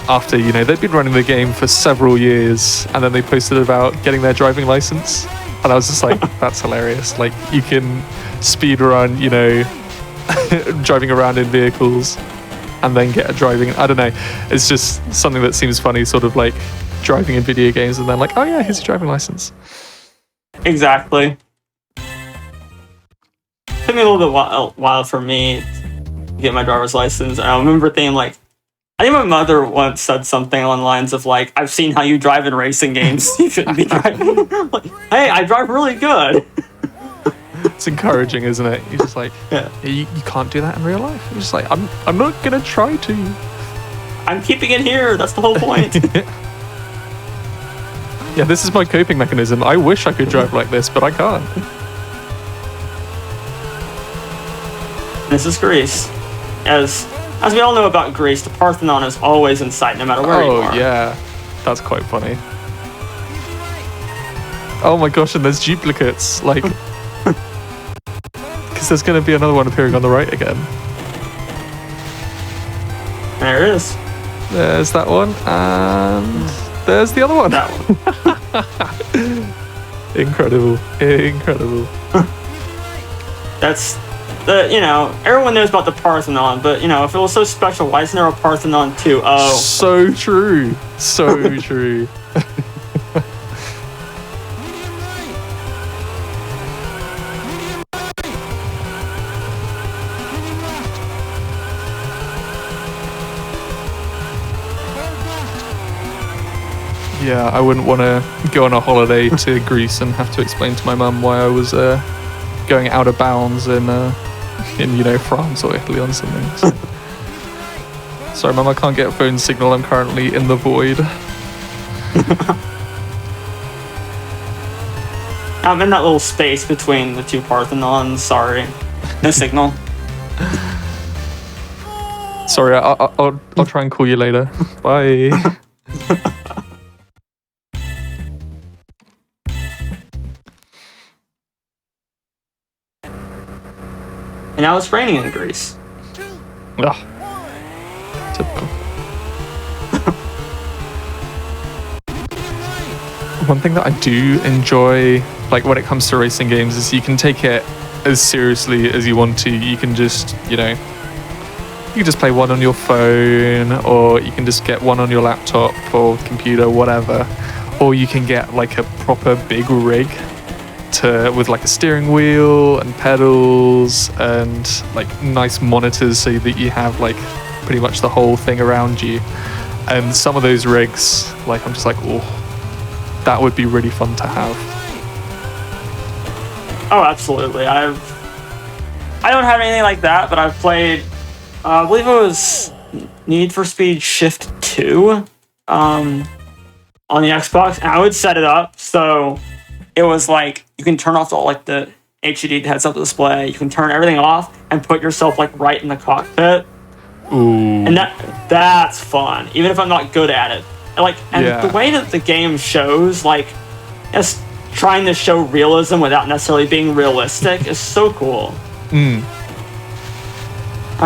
after, you know, they'd been running the game for several years, and then they posted about getting their driving license, and I was just like, that's hilarious. Like, you can speedrun, you know, driving around in vehicles and then get a driving, I don't know, it's just something that seems funny, sort of like driving in video games and then like, oh yeah, here's your driving license. Exactly. Took me a little bit while for me to get my driver's license. And I remember thinking like, I think my mother once said something along the lines of like, I've seen how you drive in racing games, you shouldn't be driving. Like, hey, I drive really good. It's encouraging, isn't it? You're just like, you can't do that in real life. You're just like, I'm not gonna try to. I'm keeping it here. That's the whole point. Yeah, this is my coping mechanism. I wish I could drive like this, but I can't. This is Greece. As we all know about Greece, the Parthenon is always in sight, no matter where you are. Oh yeah, that's quite funny. Oh my gosh, and there's duplicates, like. Because there's going to be another one appearing on the right again. There it is. There's that one, and there's the other one. That one. Incredible. That's the, you know, everyone knows about the Parthenon, but you know, if it was so special, why isn't there a Parthenon 2? Oh, so true. So true. Yeah, I wouldn't want to go on a holiday to Greece and have to explain to my mum why I was going out of bounds in you know, France or Italy on something. So. Sorry, Mum, I can't get a phone signal. I'm currently in the void. I'm in that little space between the two Parthenons. Sorry, no signal. Sorry, I'll try and call you later. Bye. And now it's raining in Greece. Ugh. Typical. One thing that I do enjoy, like when it comes to racing games, is you can take it as seriously as you want to. You can just, you know, you can just play one on your phone, or you can just get one on your laptop or computer, whatever. Or you can get like a proper big rig with like a steering wheel and pedals and like nice monitors so that you have like pretty much the whole thing around you. And some of those rigs, like I'm just like, oh, that would be really fun to have. Oh, absolutely. I don't have anything like that, but I've played, I believe it was Need for Speed Shift 2 on the Xbox, and I would set it up so it was like you can turn off all like the HUD heads-up display. You can turn everything off and put yourself like right in the cockpit. Ooh. And that's fun, even if I'm not good at it. And the way that the game shows, like, it's trying to show realism without necessarily being realistic is so cool. Alright,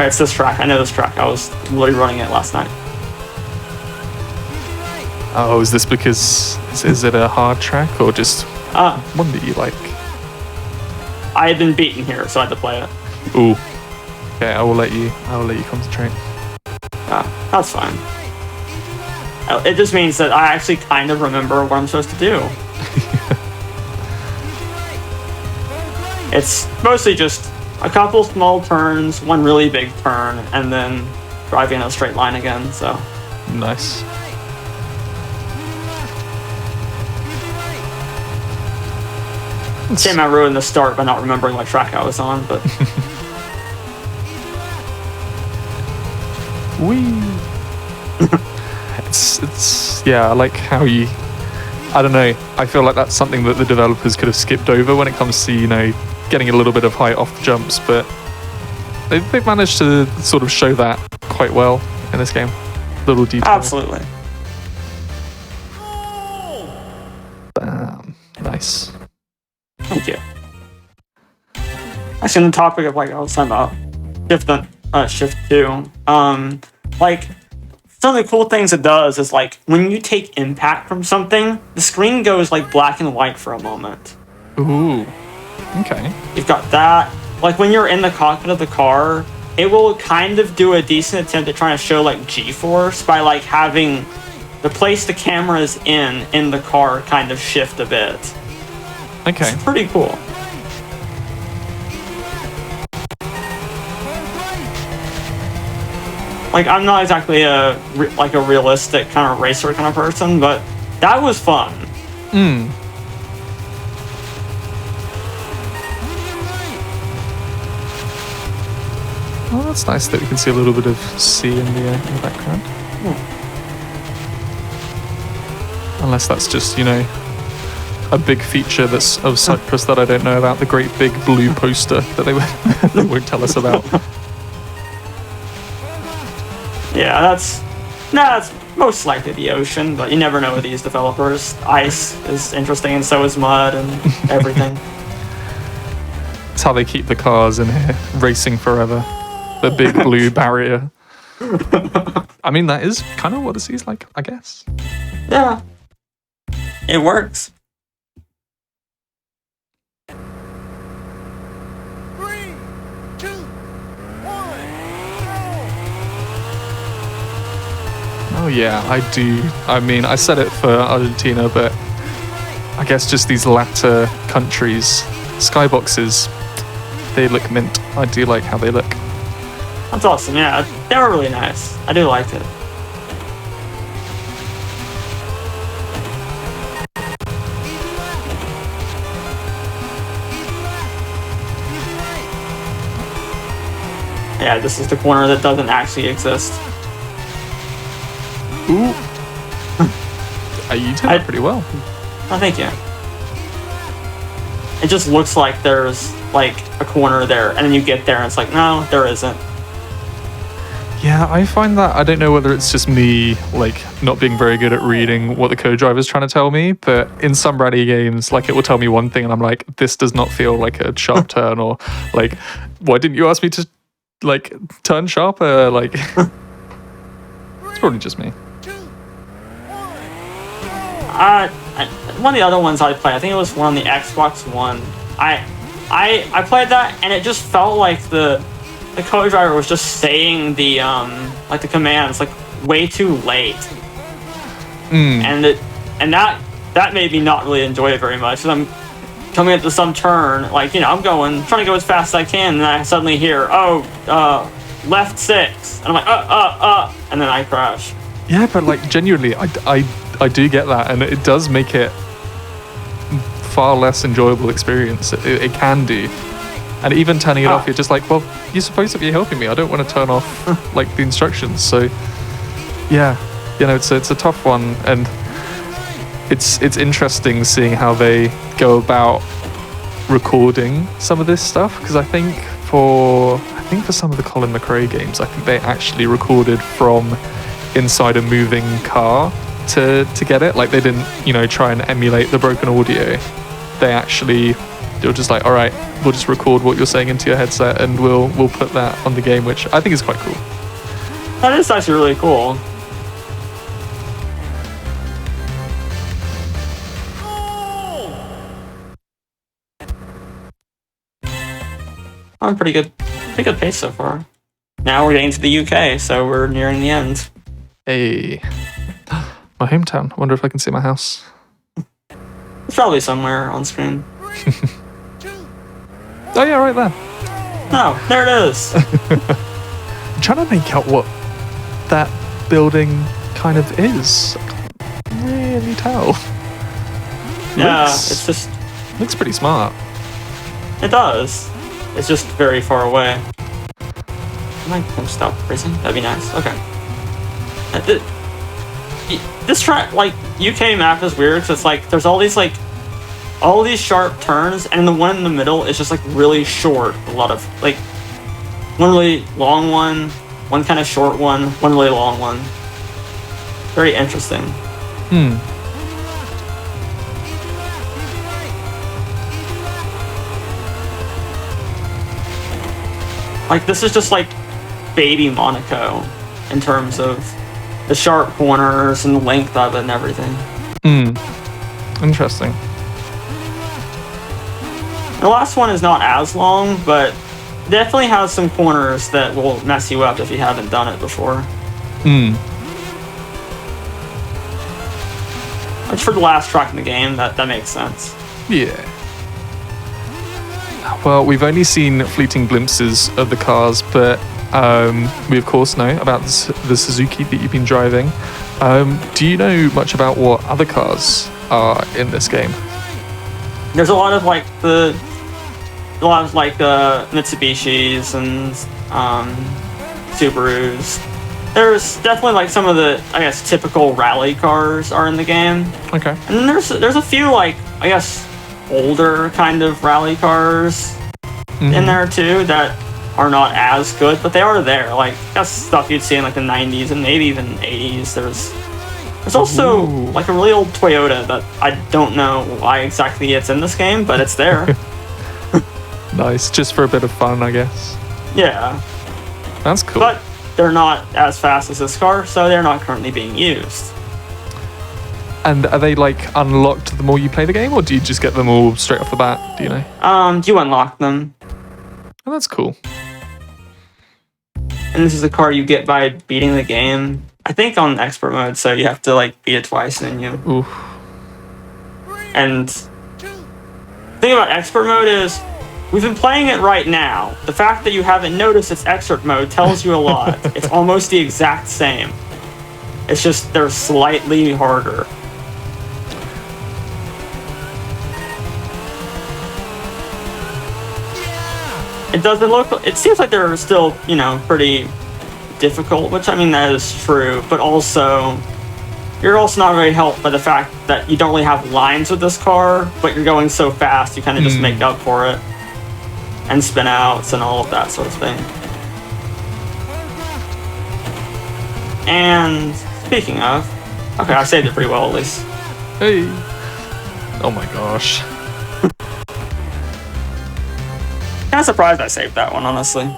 it's this track. I know this track. I was literally running it last night. Oh, is this because is it a hard track or just one that you like? I had been beaten here, so I had to play it. Ooh. Okay, I will let you concentrate. That's fine. It just means that I actually kind of remember what I'm supposed to do. It's mostly just a couple small turns, one really big turn, and then driving in a straight line again, so. Nice. Shame I ruined the start by not remembering what track I was on, but... Whee! It's yeah, I like how you... I don't know, I feel like that's something that the developers could have skipped over when it comes to, you know, getting a little bit of height off the jumps, but they've managed to sort of show that quite well in this game. Little detail. Absolutely. Bam. Nice. Thank you. Actually, on the topic of, like, I was talking about Shift 2, like, some of the cool things it does is, like, when you take impact from something, the screen goes, like, black and white for a moment. Ooh. Okay. You've got that. Like, when you're in the cockpit of the car, it will kind of do a decent attempt at trying to show, like, G-force by, like, having the place the camera is in the car kind of shift a bit. Okay. It's pretty cool. Like, I'm not exactly a realistic kind of racer kind of person, but that was fun. Well, that's nice that we can see a little bit of sea in the background. Unless that's just, you know, a big feature that's of Cyprus that I don't know about, the great big blue poster that they won't tell us about. Yeah, that's most likely the ocean, but you never know with these developers. Ice is interesting, and so is mud and everything. It's how they keep the cars in here racing forever. The big blue barrier. I mean, that is kind of what the sea's like, I guess. Yeah. It works. 3, 2, 1, Oh yeah, I do. I mean, I said it for Argentina, but I guess just these latter countries, skyboxes, they look mint. I do like how they look. That's awesome, yeah. They were really nice. I do like it. Yeah, this is the corner that doesn't actually exist. Ooh. You did that pretty well. Oh, thank you. It just looks like there's, like, a corner there, and then you get there and it's like, no, there isn't. Yeah, I find that, I don't know whether it's just me, like, not being very good at reading what the co-driver's trying to tell me, but in some rally games, like, it will tell me one thing and I'm like, this does not feel like a sharp turn, or, like, why didn't you ask me to, like, turn sharper? Like, it's probably just me. 2, 1. One of the other ones I played, I think it was one on the Xbox One. I played that, and it just felt like the co-driver was just saying the like the commands like way too late, and that made me not really enjoy it very much. Cause I'm coming into some turn, like, you know, I'm trying to go as fast as I can, and I suddenly hear, left 6, and I'm like, and then I crash. Yeah, but like genuinely, I do get that, and it does make it far less enjoyable experience. It can do. And even turning it off, you're just like, well, you're supposed to be helping me. I don't want to turn off like the instructions. So yeah, you know, it's a tough one, and it's interesting seeing how they go about recording some of this stuff, because I think for some of the Colin McRae games, I think they actually recorded from inside a moving car to get it. Like they didn't, try and emulate the broken audio. They were just like, all right, we'll just record what you're saying into your headset and we'll put that on the game, which I think is quite cool. That is actually really cool. Oh, pretty good pace so far. Now we're getting to the UK, so we're nearing the end. Hey, my hometown. I wonder if I can see my house. It's probably somewhere on screen. Oh yeah, right there. Oh, there it is. I'm trying to make out what that building kind of is. I can't really tell. Yeah, it's just... Looks pretty smart. It does. It's just very far away. Can I stop racing? That'd be nice. Okay. This track, like, UK map is weird because it's like, there's all these sharp turns, and the one in the middle is just like really short. A lot of, like, one really long one kind of short one really long one. Very interesting. Like, this is just like baby Monaco in terms of the sharp corners and the length of it and everything. Interesting. The last one is not as long, but definitely has some corners that will mess you up if you haven't done it before. Which for the last track in the game, that makes sense. Yeah. Well, we've only seen fleeting glimpses of the cars, but we of course know about the Suzuki that you've been driving. Do you know much about what other cars are in this game? There's a lot of the Mitsubishis and Subarus. There's definitely like some of the, I guess, typical rally cars are in the game. Okay. And then there's a few like, I guess, older kind of rally cars in there too that are not as good, but they are there. Like, that's stuff you'd see in like the 90s and maybe even 80s. There's also like a really old Toyota that I don't know why exactly it's in this game, but it's there. Nice, just for a bit of fun, I guess. Yeah. That's cool. But they're not as fast as this car, so they're not currently being used. And are they like unlocked the more you play the game, or do you just get them all straight off the bat? Do you know? You unlock them. Oh, that's cool. And this is a car you get by beating the game. I think on expert mode, so you have to like beat it twice and then you... Oof. And the thing about expert mode is, we've been playing it right now. The fact that you haven't noticed it's expert mode tells you a lot. It's almost the exact same. It's just they're slightly harder. It doesn't look... It seems like they're still, pretty difficult, which, I mean, that is true, but also... You're also not very helped by the fact that you don't really have lines with this car, but you're going so fast, you kind of just make up for it. And spin outs and all of that sort of thing. And speaking of... Okay, I saved it pretty well, at least. Hey. Oh my gosh. Kind of surprised I saved that one, honestly.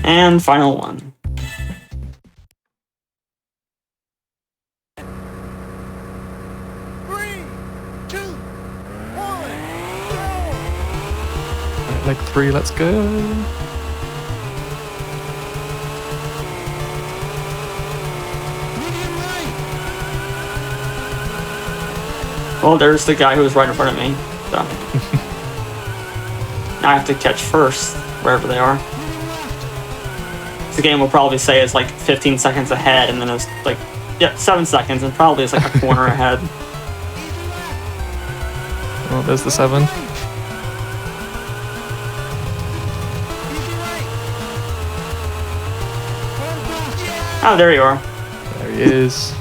And final one. Leg 3, let's go. Well, there's the guy who was right in front of me. So. Now I have to catch first, wherever they are. The game will probably say it's like 15 seconds ahead, and then it's like, 7 seconds, and probably it's like a corner ahead. Oh, there's the 7. Oh, there you are. There he is.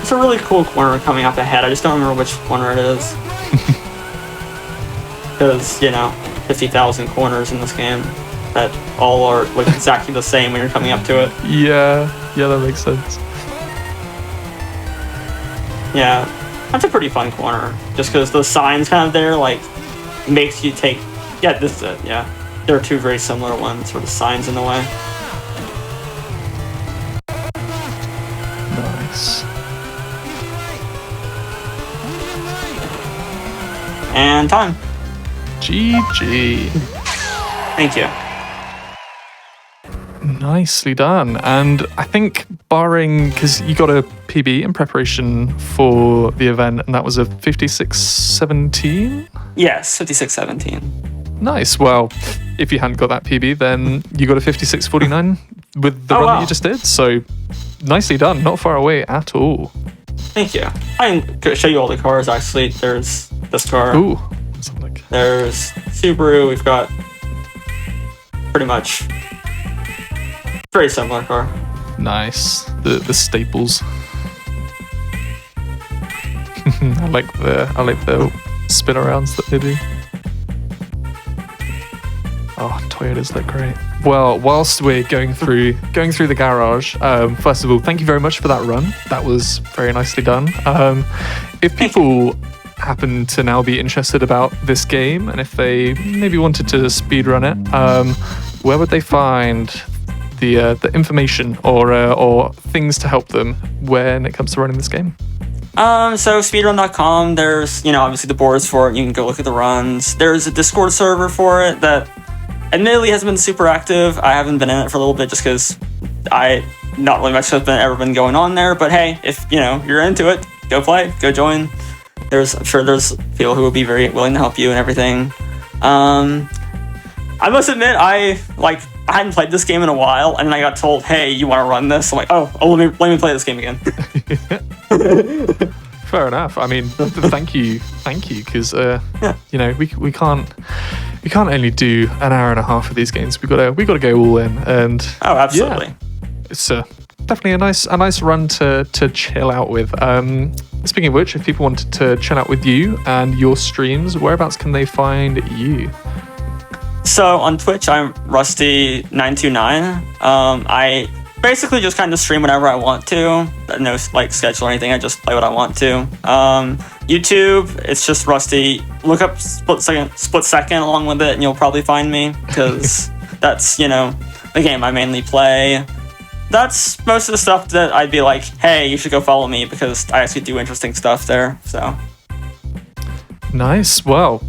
It's a really cool corner coming up ahead. I just don't remember which corner it is. Because, 50,000 corners in this game that all are like exactly the same when you're coming up to it. Yeah, that makes sense. Yeah, that's a pretty fun corner. Just because the sign's kind of there, like, makes you take... Yeah, this is it, yeah. There are two very similar ones, sort of signs in the way. Nice. And time. GG. Thank you. Nicely done. And I think barring, because you got a PB in preparation for the event, and that was a 56.17? Yes, 56.17. Nice. Well, if you hadn't got that PB, then you got a 56.49 with the run that you just did. So nicely done. Not far away at all. Thank you. I can show you all the cars, actually. There's this car. Ooh. What's that like? There's Subaru. We've got pretty much very similar car. Nice. The staples. I like the spin arounds that they do. Oh, Toyotas look great. Well, whilst we're going through the garage, first of all, thank you very much for that run. That was very nicely done. If people happen to now be interested about this game, and if they maybe wanted to speedrun it, where would they find the information or things to help them when it comes to running this game? So speedrun.com, there's, obviously the boards for it. You can go look at the runs. There's a Discord server for it that admittedly hasn't been super active. I haven't been in it for a little bit just because not really much has ever been going on there. But hey, if, you're into it, go play, go join. I'm sure there's people who will be very willing to help you and everything. I must admit, I hadn't played this game in a while, and then I got told, "Hey, you want to run this?" I'm like, "Oh, let me play this game again." Fair enough. I mean, thank you, because we can't only do an hour and a half of these games. We gotta go all in, and absolutely, yeah, it's definitely a nice run to chill out with. Speaking of which, if people wanted to chill out with you and your streams, whereabouts can they find you? So on Twitch, I'm Rusty929. I basically just kind of stream whenever I want to. No schedule or anything. I just play what I want to. YouTube, it's just Rusty. Look up split second along with it, and you'll probably find me because that's the game I mainly play. That's most of the stuff that I'd be like, hey, you should go follow me because I actually do interesting stuff there. So nice. Well,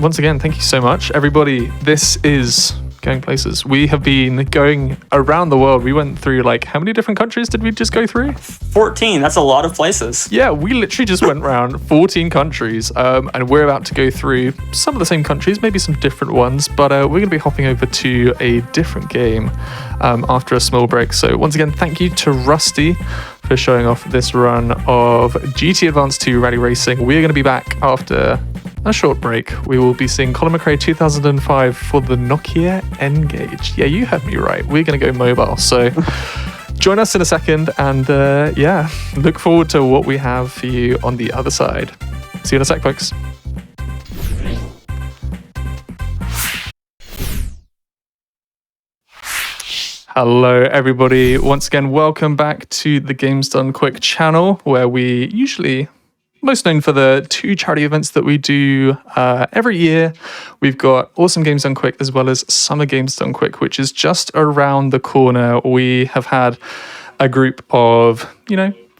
once again, thank you so much, everybody. This is Going Places. We have been going around the world. We went through how many different countries did we just go through? 14. That's a lot of places. Yeah, we literally just went around 14 countries, and we're about to go through some of the same countries, maybe some different ones, but we're going to be hopping over to a different game after a small break. So once again, thank you to Rusty for showing off this run of GT Advanced 2 Rally Racing. We're going to be back after a short break. We will be seeing Colin McRae 2005 for the Nokia N-Gage. Yeah, you heard me right. We're going to go mobile. So join us in a second, and look forward to what we have for you on the other side. See you in a sec, folks. Hello, everybody. Once again, welcome back to the Games Done Quick channel, where we usually most known for the 2 charity events that we do every year. We've got Awesome Games Done Quick as well as Summer Games Done Quick, which is just around the corner. We have had a group of,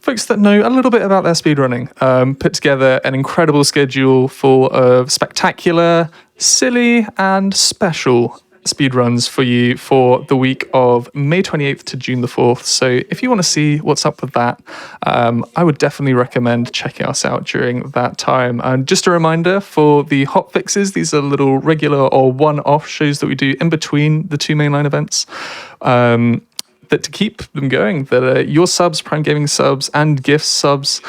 folks that know a little bit about their speedrunning, put together an incredible schedule full of spectacular, silly, and special speedruns for you for the week of May 28th to June the 4th. So if you want to see what's up with that, I would definitely recommend checking us out during that time. And just a reminder for the hot fixes, these are little regular or one-off shows that we do in between the 2 mainline events. That to keep them going, that your subs, Prime Gaming subs, and gift subs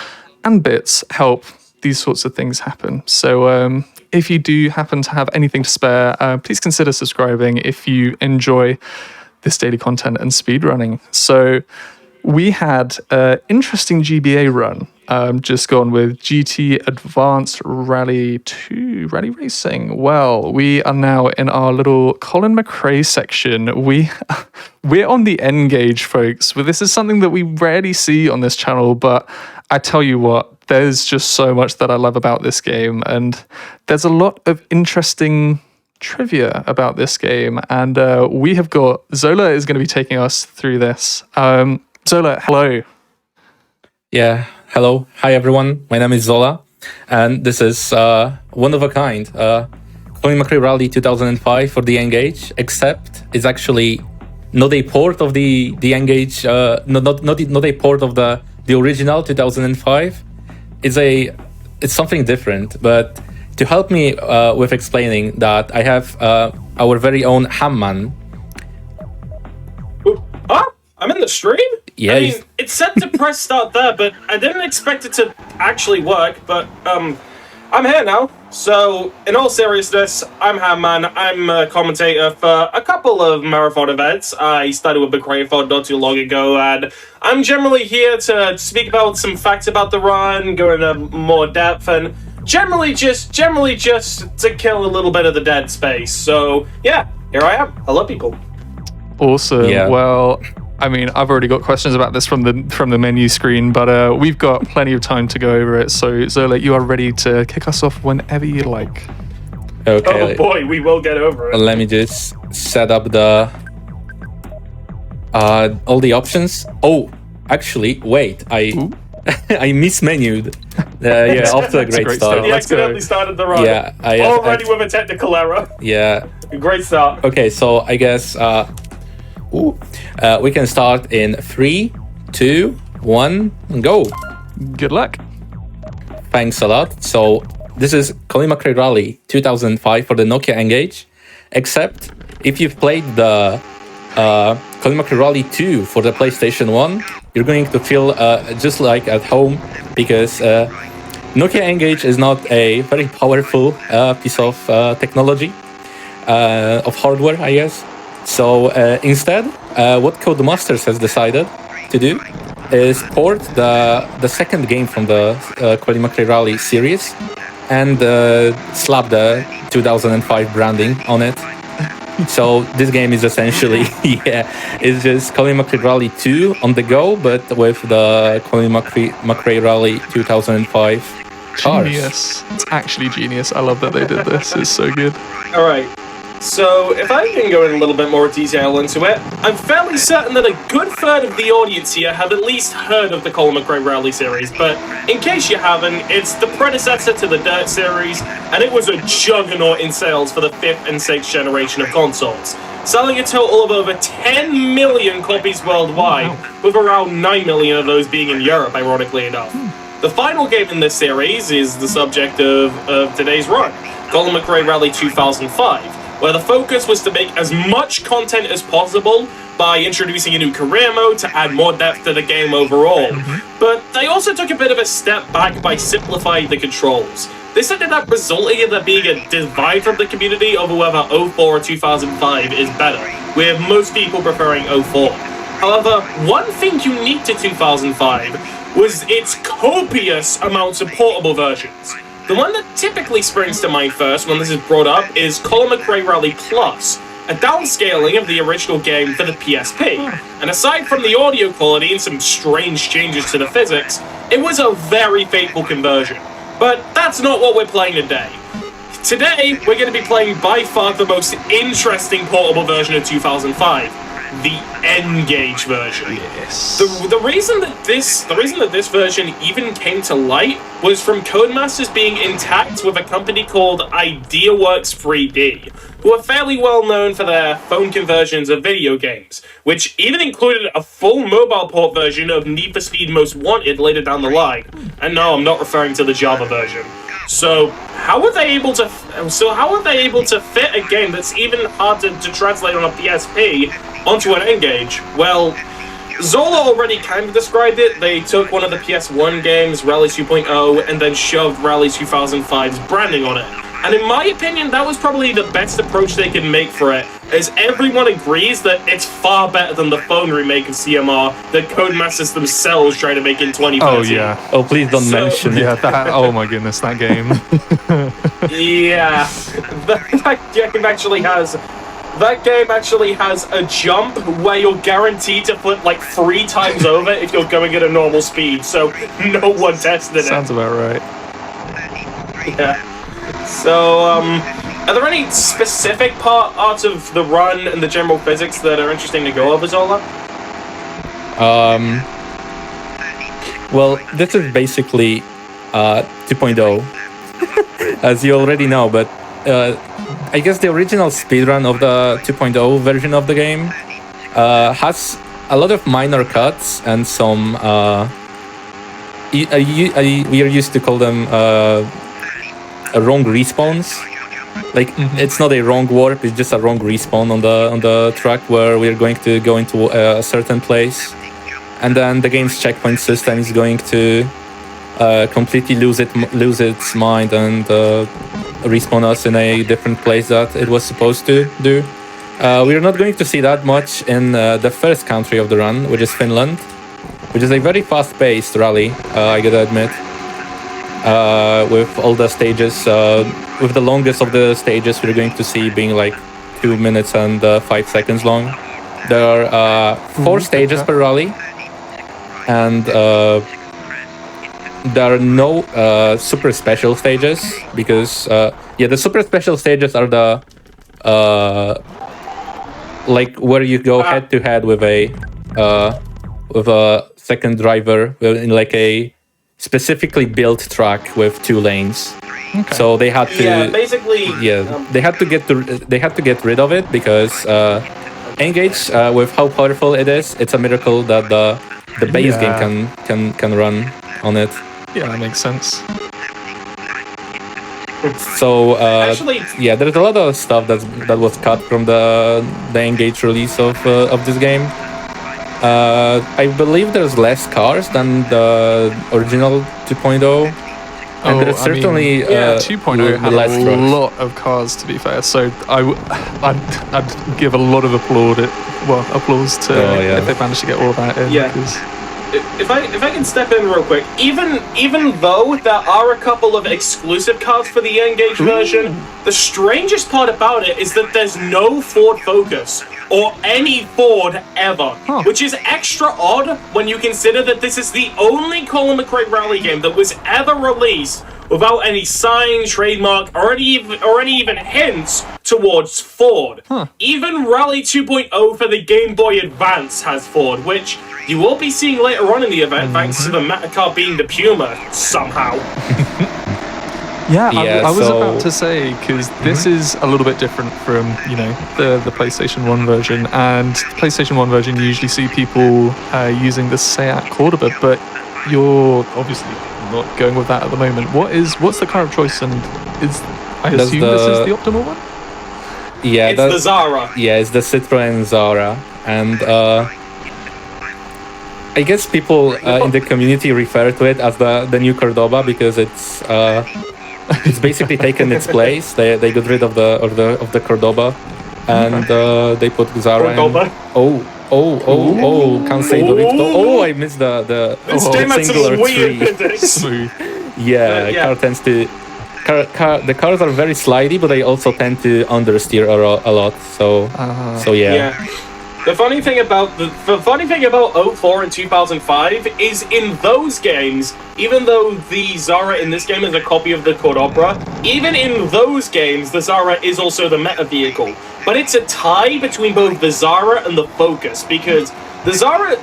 and bits help these sorts of things happen. So if you do happen to have anything to spare, please consider subscribing if you enjoy this daily content and speedrunning. So we had an interesting GBA run just gone with GT Advanced Rally 2 Rally Racing. Well, we are now in our little Colin McRae section. We're on the N gauge, folks. But this is something that we rarely see on this channel, but I tell you what, there's just so much that I love about this game, and there's a lot of interesting trivia about this game, and we have got Zola is going to be taking us through this. Zola, hello. Yeah, hello. Hi, everyone. My name is Zola, and this is one of a kind. Colin McRae Rally 2005 for the N-Gage, except it's actually not a port of the N-Gage, not a port of the original 2005. It's something different, but to help me with explaining that, I have our very own Hamman. I'm in the stream? Yeah, I mean, it said to press start there, but I didn't expect it to actually work, but I'm here now. So, in all seriousness, I'm Hamman. I'm a commentator for a couple of marathon events. I started with McRae not too long ago, and I'm generally here to speak about some facts about the run, go into more depth, and generally just to kill a little bit of the dead space. So, yeah, here I am. Hello, people. Awesome. Yeah. Well, I mean, I've already got questions about this from the menu screen, but we've got plenty of time to go over it. So, Zola, you are ready to kick us off whenever you like. Okay. Oh boy, we will get over it. Let me just set up the all the options. Oh, actually, wait, I mismenued. Yeah, off to a great start. He Let's go. accidentally started the run. Yeah, Already with a technical error. Yeah. Great start. Okay, so I guess we can start in 3, 2, 1, and go. Good luck. Thanks a lot. So this is Colin McRae Rally 2005 for the Nokia N-Gage, except if you've played the Colin McRae Rally 2 for the PlayStation 1, you're going to feel just like at home, because Nokia N-Gage is not a very powerful piece of technology, of hardware, I guess. So instead, what Codemasters has decided to do is port the second game from the Colin McRae Rally series and slap the 2005 branding on it. So this game is essentially, it's just Colin McRae Rally 2 on the go, but with the Colin McRae Rally 2005 cars. Genius. It's actually genius. I love that they did this. It's so good. All right. So, if I can go in a little bit more detail into it, I'm fairly certain that a good third of the audience here have at least heard of the Colin McRae Rally series, but in case you haven't, it's the predecessor to the Dirt series, and it was a juggernaut in sales for the 5th and 6th generation of consoles, selling a total of over 10 million copies worldwide, with around 9 million of those being in Europe, ironically enough. The final game in this series is the subject of today's run, Colin McRae Rally 2005, where the focus was to make as much content as possible by introducing a new career mode to add more depth to the game overall. But they also took a bit of a step back by simplifying the controls. This ended up resulting in there being a divide from the community over whether 04 or 2005 is better, with most people preferring 04. However, one thing unique to 2005 was its copious amounts of portable versions. The one that typically springs to mind first when this is brought up is Colin McRae Rally Plus, a downscaling of the original game for the PSP. And aside from the audio quality and some strange changes to the physics, it was a very faithful conversion. But that's not what we're playing today. Today, we're going to be playing by far the most interesting portable version of 2005. The N-Gage version. Yes. The reason that this version even came to light was from Codemasters being intact with a company called IdeaWorks 3D, who are fairly well known for their phone conversions of video games, which even included a full mobile port version of Need for Speed Most Wanted later down the line. And no, I'm not referring to the Java version. So how are they able to fit a game that's even hard to translate on a PSP onto an N-Gage? Well, Zola already kind of described it. They took one of the PS1 games, Rally 2.0, and then shoved Rally 2005's branding on it. And in my opinion, that was probably the best approach they could make for it, as everyone agrees that it's far better than the phone remake of CMR that Codemasters themselves tried to make in 2013. Oh yeah. Oh, please don't mention it. Yeah, that, oh my goodness, that game. Yeah, that game actually has a jump where you're guaranteed to flip like 3 times over if you're going at a normal speed, so no one tested it. Sounds about right. Yeah. So, are there any specific parts of the run and the general physics that are interesting to go over, Zola? Well, this is basically 2.0, as you already know, but I guess the original speedrun of the 2.0 version of the game has a lot of minor cuts and some we are used to call them wrong respawns. Like it's not a wrong warp, it's just a wrong respawn on the track where we're going to go into a certain place, and then the game's checkpoint system is going to completely lose its mind and respawn us in a different place that it was supposed to do. We're not going to see that much in the first country of the run, which is Finland, which is a very fast-paced rally, I gotta admit. With all the stages, with the longest of the stages we're going to see being like 2 minutes and 5 seconds long. There are 4 stages per rally, and there are no super special stages because the super special stages are the like where you go head to head with a second driver in like a specifically built track with 2 lanes. Okay. So they had to they had to get rid of it because Engage, with how powerful it is, it's a miracle that the base game can run on it. Yeah, that makes sense. So Actually, there's a lot of stuff that was cut from the Engage release of this game. I believe there's less cars than the original 2.0. And there's certainly 2.0 had less a trucks. lot of cars, to be fair. So I'd give a lot of applause to if they managed to get all of that in. Yeah. 'Cause if I can step in real quick, even though there are a couple of exclusive cars for the Engage version, the strangest part about it is that there's no Ford Focus or any Ford ever, which is extra odd when you consider that this is the only Colin McRae Rally game that was ever released without any sign, trademark, or any even hints towards Ford. Even Rally 2.0 for the Game Boy Advance has Ford, which you will be seeing later on in the event thanks to the Metacar being the Puma somehow. I was about to say, because this is a little bit different from, the PlayStation 1 version, and the PlayStation 1 version you usually see people using the Seat Cordoba, but you're obviously not going with that at the moment. What's the car of choice, and I assume this is the optimal one? Yeah, it's the Zara. Yeah, it's the Citroën Zara, and I guess people in the community refer to it as the new Cordoba because it's basically taken its place. They got rid of the Cordoba, and they put Zara in. Can't say Dorito. Oh, I missed the singular tree. Smooth. Car tends to. The cars are very slidey, but they also tend to understeer a lot. So yeah. The funny thing about 04 and 2005 is in those games, even though the Zara in this game is a copy of the Cordoba, even in those games the Zara is also the meta vehicle. But it's a tie between both the Zara and the Focus because the Zara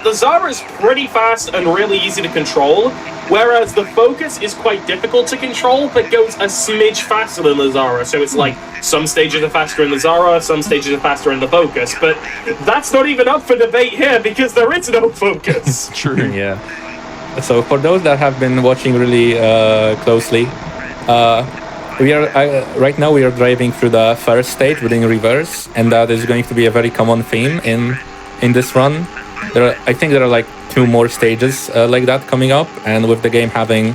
is pretty fast and really easy to control, whereas the Focus is quite difficult to control but goes a smidge faster than the Zara. So it's like some stages are faster in the Zara, some stages are faster in the Focus. But that's not even up for debate here because there is no Focus. True. Yeah. So for those that have been watching really closely, right now we are driving through the first stage within reverse, and that is going to be a very common theme in this run. I think there are like 2 more stages like that coming up, and with the game having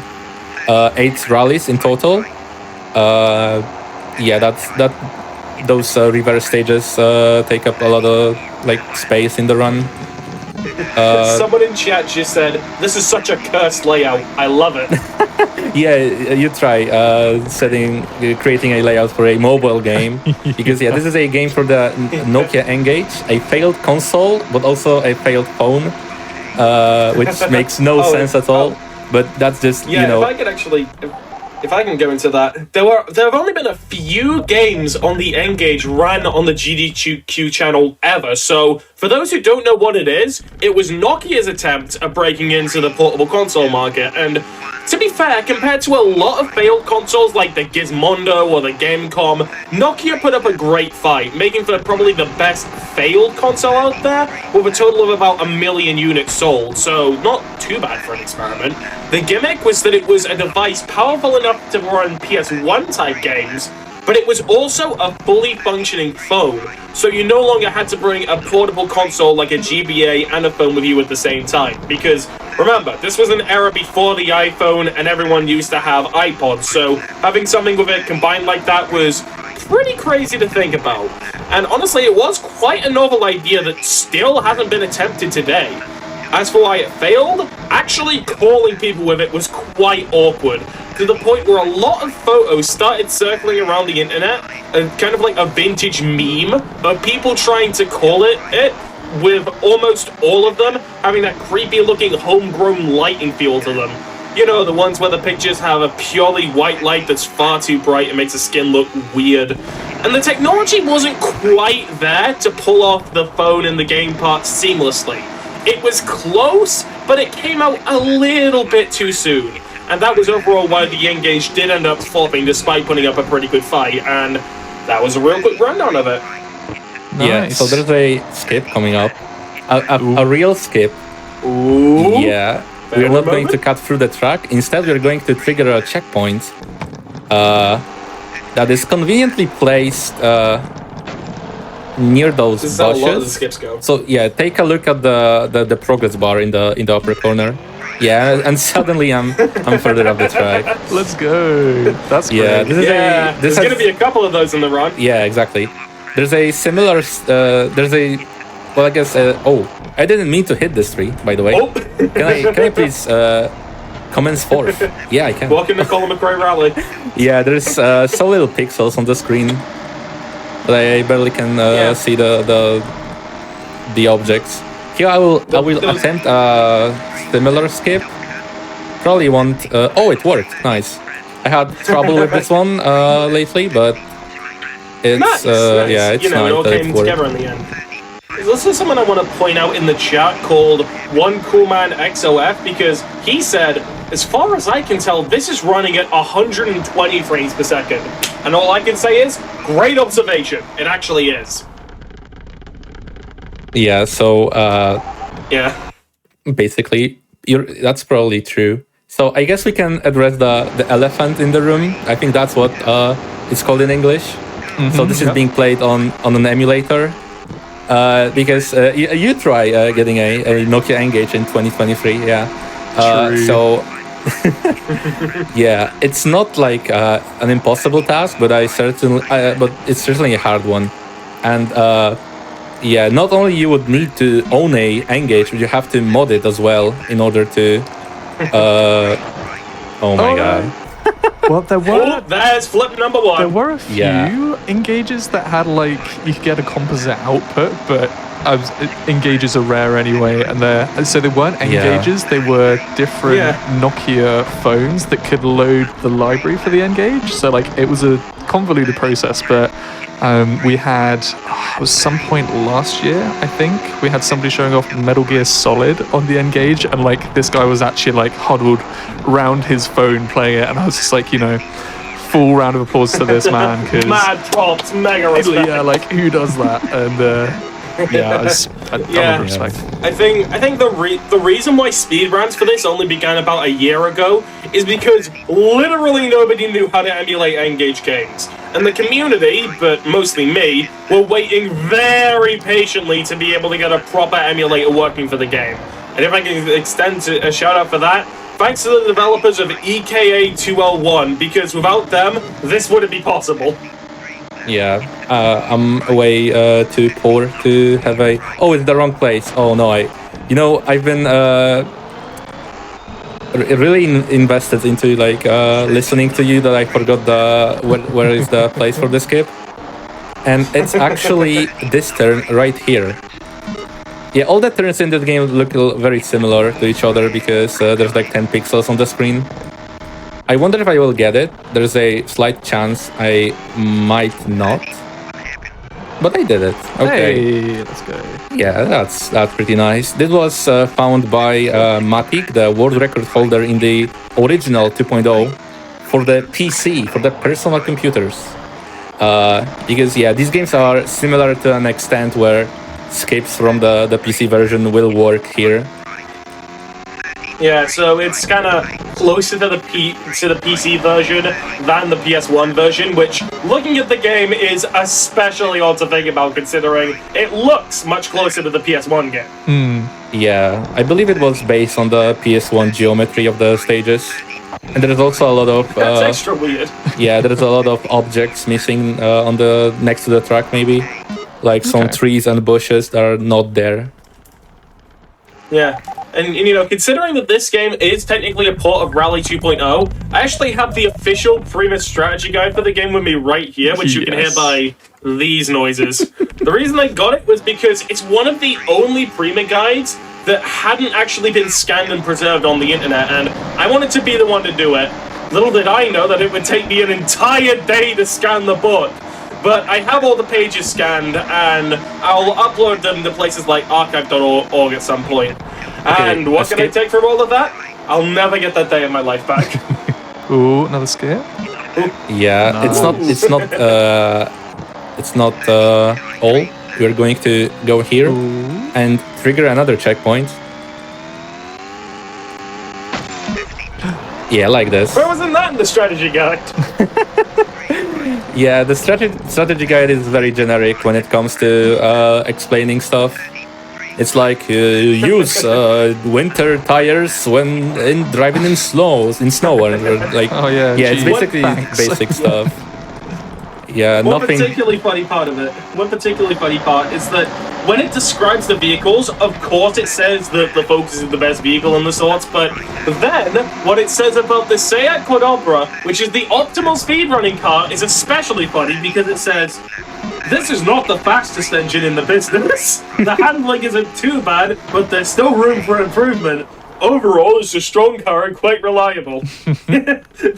8 rallies in total, yeah, those reverse stages take up a lot of like space in the run. Someone in chat just said, "This is such a cursed layout. I love it." Yeah, you try creating a layout for a mobile game because this is a game for the Nokia N-Gage, a failed console, but also a failed phone, which makes no sense at all. But that's just Yeah, if I could actually, if I can go into that, there have only been a few games on the N-Gage run on the GDQ channel ever. So for those who don't know what it is, it was Nokia's attempt at breaking into the portable console market. And to be fair, compared to a lot of failed consoles like the Gizmondo or the Gamecom, Nokia put up a great fight, making for probably the best failed console out there, with a total of about 1 million units sold, so not too bad for an experiment. The gimmick was that it was a device powerful enough to run PS1 type games, but it was also a fully functioning phone, so you no longer had to bring a portable console like a GBA and a phone with you at the same time. Because remember, this was an era before the iPhone and everyone used to have iPods, so having something with it combined like that was pretty crazy to think about. And honestly, it was quite a novel idea that still hasn't been attempted today. As for why it failed, actually calling people with it was quite awkward, to the point where a lot of photos started circling around the internet, kind of like a vintage meme of people trying to call it, with almost all of them having that creepy looking homegrown lighting feel to them. You know, the ones where the pictures have a purely white light that's far too bright and makes the skin look weird. And the technology wasn't quite there to pull off the phone and the game parts seamlessly. It was close, but it came out a little bit too soon. And that was overall why the N-Gage did end up flopping despite putting up a pretty good fight, and that was a real quick rundown of it. Yeah, Nice. so there's a skip coming up. A real skip. Ooh. Yeah. We're not going to cut through the track. Instead, we're going to trigger a checkpoint that is conveniently placed near those This is how a lot of the bushes. skips go. So yeah, take a look at the progress bar in the upper corner. Yeah, and suddenly I'm further up the track. Let's go. That's great. Yeah, this is Yeah, this there's has- going to be a couple of those in the run. Yeah, exactly. There's a similar. Well, I guess. I didn't mean to hit this tree, by the way. Oh. Can I please commence fourth? Yeah, I can. Welcome to Colin McRae Rally. Yeah, there's so little pixels on the screen that I barely can see the objects. Here I will attempt a similar skip. Probably won't. Oh, it worked. Nice. I had trouble with this one lately, but it's Nice. yeah, it's you know, nice it all that came it worked. together in the end. There's also someone I want to point out in the chat called One Cool Man XOF, because he said, as far as I can tell, this is running at 120 frames per second. And all I can say is, great observation. It actually is. Yeah. So Yeah. basically, that's probably true. So I guess we can address the elephant in the room. I think that's what it's called in English. So this is being played on an emulator. Because you try getting a Nokia N-Gage in 2023, yeah. True. So, yeah, it's not like an impossible task, but but it's certainly a hard one. And yeah, not only you would need to own a N-Gage, but you have to mod it as well in order to. Oh my god. Well, there Oh, were there's flip number one. there were a few Yeah. engages that had like you could get a composite output, but engages are rare anyway, and they weren't engages. They were different Nokia phones that could load the library for the N-Gage. So like it was a convoluted process, but we had it was some point last year, I think, we had somebody showing off Metal Gear Solid on the N-Gage, and like this guy was actually like huddled round his phone playing it, and I was just like, full round of applause to this man, because Mad props, mega respect. yeah, like who does that? And yeah, a ton of respect. I think the reason why speedruns for this only began about a year ago is because literally nobody knew how to emulate N-Gage games. And the community, but mostly me, were waiting very patiently to be able to get a proper emulator working for the game. And if I can extend a shout out for that, thanks to the developers of EKA 2L1, because without them, this wouldn't be possible. Yeah, I'm way too poor to have a. Oh, it's the wrong place. Oh no, I've been really invested into like listening to you that I forgot where is the place for the skip, and it's actually this turn right here. Yeah, all the turns in this game look very similar to each other because there's like 10 pixels on the screen. I wonder if I will get it. There's a slight chance I might not. But I did it. Okay. Hey, let's go. Yeah, that's pretty nice. This was found by Matic, the world record holder in the original 2.0 for the PC, for the personal computers. Because yeah, these games are similar to an extent where skips from the PC version will work here. Yeah, so it's kind of closer to the PC version than the PS1 version, which, looking at the game, is especially odd to think about, considering it looks much closer to the PS1 game. Yeah, I believe it was based on the PS1 geometry of the stages. And there is also a lot of... That's extra weird. Yeah, there is a lot of objects missing on the next to the track, maybe. Like some trees and bushes that are not there. Yeah, and you know, considering that this game is technically a port of Rally 2.0, I actually have the official premise strategy guide for the game with me right here, which you can hear by these noises. The reason I got it was because it's one of the only Prima guides that hadn't actually been scanned and preserved on the internet, and I wanted to be the one to do it. Little did I know that it would take me an entire day to scan the book. But I have all the pages scanned, and I'll upload them to places like archive.org at some point. And what can I take from all of that? I'll never get that day in my life back. Ooh, another skip. Yeah, No. it's not all. We're going to go here and trigger another checkpoint. Yeah, like this. Where wasn't that in the strategy guide? Yeah, the strategy guide is very generic when it comes to explaining stuff. It's like use winter tires when driving in snow, or like. Oh yeah. It's geez. basically Thanks. basic stuff. Yeah, One nothing. particularly funny part is that when it describes the vehicles, of course it says that the Focus is the best vehicle and the sorts, but then what it says about the Seat Quadobra, which is the optimal speedrunning car, is especially funny because it says, "This is not the fastest engine in the business. The handling isn't too bad, but there's still room for improvement. Overall, it's a strong car and quite reliable."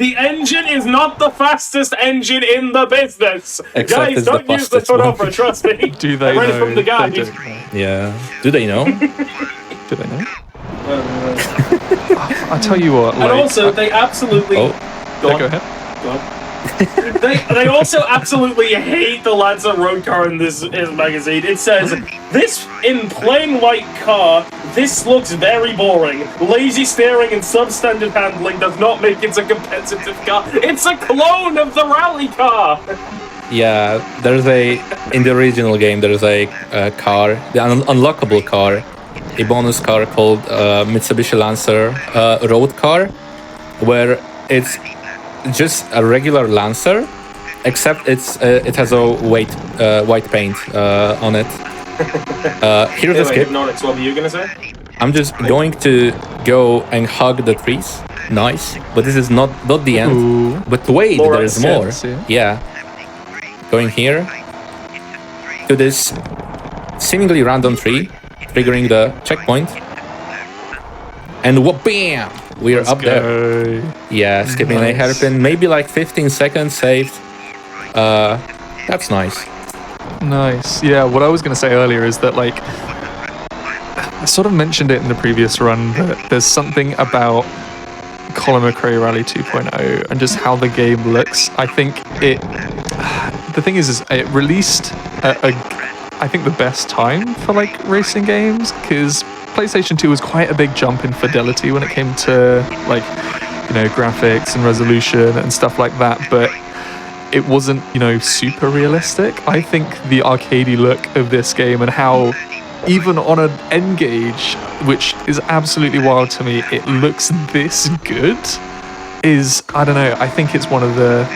The engine is not the fastest engine in the business. Except Guys, it's the don't use the fastest one. Quadobra, trust me. Do they I read it know? from the guide. They don't know. Yeah. Do they know? Do they know? I tell you what. And Like, also, they absolutely... Oh. Go on. go ahead. Go on. they also absolutely hate the Lancer road car in this magazine. It says, "This in plain white car, this looks very boring. Lazy steering and substandard handling does not make it a competitive car. It's a clone of the rally car." Yeah, in the original game there's a car, the unlockable car, a bonus car called Mitsubishi Lancer road car, where it's just a regular Lancer, except it has a white paint on it. Here's the skip. Hypnotics, what were you gonna say? I'm just going to go and hug the trees. Nice, but this is not the end. Ooh. But wait, More there is more. upstairs, Yeah. Going here to this seemingly random tree, triggering the checkpoint, and bam! We're up there. Yeah, skipping a Nice. hairpin, maybe like 15 seconds saved. That's nice. Nice. Yeah, what I was going to say earlier is that, like, I sort of mentioned it in the previous run, but there's something about Colin McRae Rally 2.0 and just how the game looks. I think the thing is it released I think the best time for, like, racing games, because PlayStation 2 was quite a big jump in fidelity when it came to, like, you know, graphics and resolution and stuff like that, but it wasn't, you know, super realistic. I think the arcadey look of this game and how even on an N gauge, which is absolutely wild to me, it looks this good is, I don't know, I think it's one of the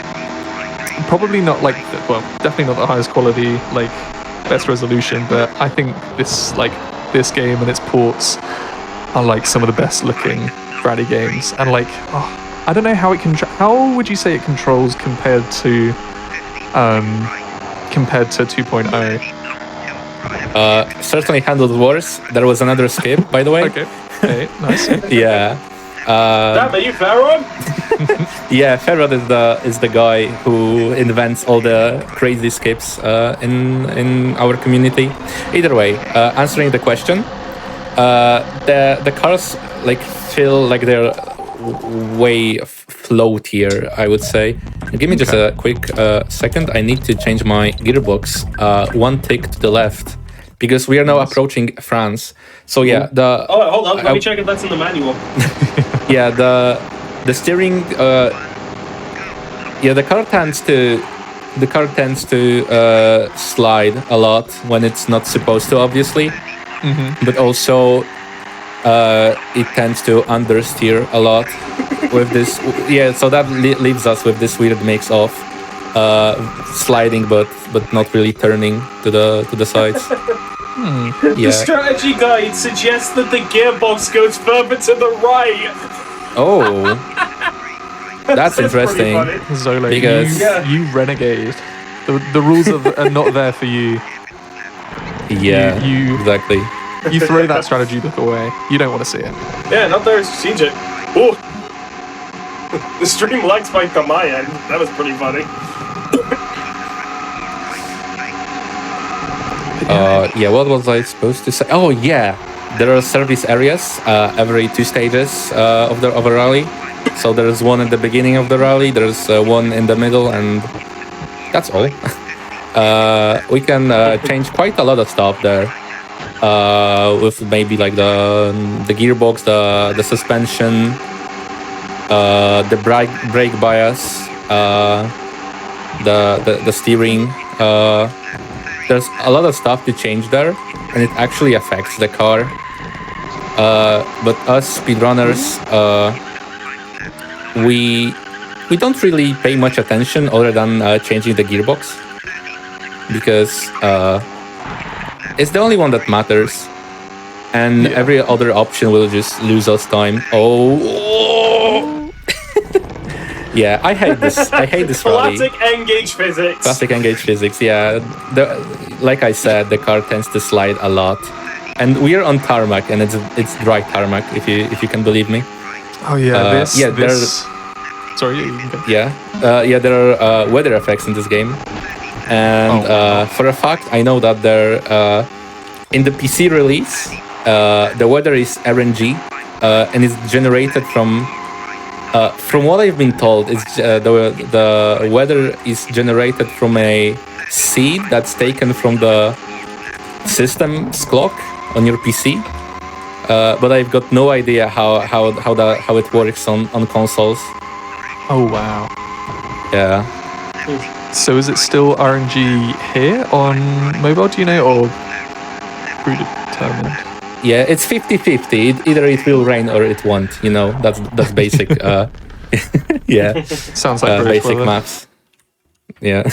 probably not like, well, definitely not the highest quality, like best resolution, but I think this game and its ports are like some of the best looking rally games. And like, I don't know how it how would you say it controls compared to 2.0? Certainly handled worse. There was another skip, by the way. Okay, nice. Yeah. Damn, are you Farron? Yeah, Ferrod is the guy who invents all the crazy skips in our community. Either way, answering the question, the cars like feel like they're way floatier, I would say. Give me just a quick second. I need to change my gearbox one tick to the left because we are now approaching France. So yeah, Oh, hold on. Let me check if that's in the manual. yeah, the steering. Yeah, the car tends to slide a lot when it's not supposed to, obviously. But also it tends to understeer a lot with this. Yeah, so that leaves us with this weird mix of sliding but not really turning to the sides. The Yeah. strategy guide suggests that the gearbox goes further to the right. Oh, that's pretty interesting. funny. Zolo, Because- you renegade. The rules are not there for you. Yeah, You- exactly. You throw that strategy book away. You don't want to see it. Yeah, not very strategic. Ooh. The stream lag spiked on my end. That was pretty funny. Yeah, what was I supposed to say? Oh yeah, there are service areas every 2 stages of a rally. So there's one at the beginning of the rally, there's one in the middle, and that's all. We can change quite a lot of stuff there. With maybe like the gearbox, the suspension, the brake bias, the steering. There's a lot of stuff to change there, and it actually affects the car. But us speedrunners, we don't really pay much attention other than changing the gearbox, because it's the only one that matters, and every other option will just lose us time. Yeah, I hate this. I hate this rally. Classic N-gauge physics. Classic N-gauge physics. Yeah, like I said, the car tends to slide a lot, and we are on tarmac, and it's dry tarmac. If you can believe me. Oh yeah, yeah, Sorry, you can go. Yeah, there are weather effects in this game, and for a fact, I know that there in the PC release, the weather is RNG, and it's generated from. From what I've been told, it's the weather is generated from a seed that's taken from the system's clock on your PC. But I've got no idea how it works on consoles. Oh wow. Yeah. So is it still RNG here on mobile? Do you know, or predetermined? Yeah, it's 50-50. Either it will rain or it won't. You know, that's basic. Yeah, Sounds like British basic weather. maths. Yeah,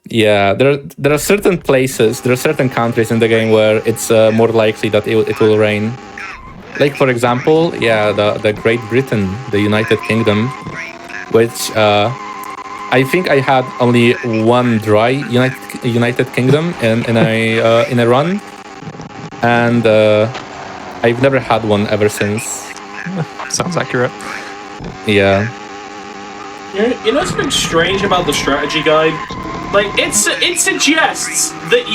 yeah. There are certain places, there are certain countries in the game where it's more likely that it will rain. Like for example, yeah, the Great Britain, the United Kingdom, which I think I had only one dry United Kingdom in a run. And I've never had one ever since. Sounds accurate. Yeah. You know what's been strange about the strategy guide? Like it suggests that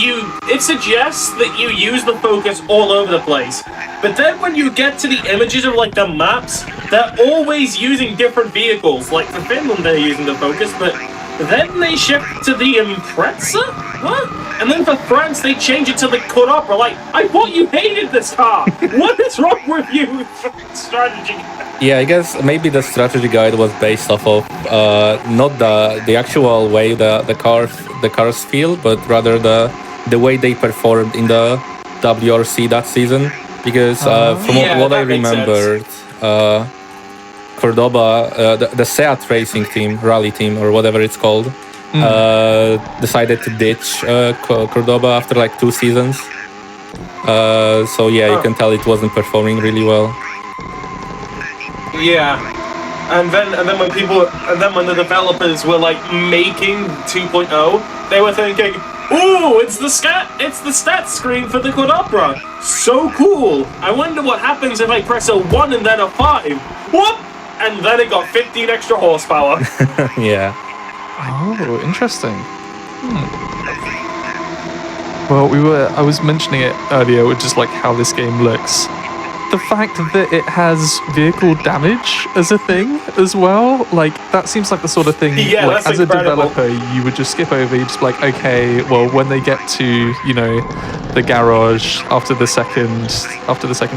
you use the focus all over the place. But then when you get to the images of like the maps, they're always using different vehicles. Like for Finland they're using the focus, but then they shift to the Impreza? What? And then for France they change it to the Cupra. Like, I thought you hated this car! What is wrong with you? Strategy. Yeah, I guess maybe the strategy guide was based off of not the actual way the cars feel, but rather the way they performed in the WRC that season. Because from Yeah, what I that makes remembered, Cordoba, the Seat racing team, rally team, or whatever it's called, decided to ditch Cordoba after like 2 seasons. So yeah, you can tell it wasn't performing really well. Yeah. And then when the developers were like making 2.0, they were thinking, "Ooh, it's the stat screen for the Cordoba. So cool. I wonder what happens if I press a 1 and then a 5. Whoop!" And then it got 15 extra horsepower. Yeah. Oh, interesting. Well, I was mentioning it earlier with just like how this game looks. The fact that it has vehicle damage as a thing as well, like that seems like the sort of thing, Yeah, like, that's as incredible. a developer, you would just skip over. You'd just be like, okay, well, when they get to, you know, the garage after the second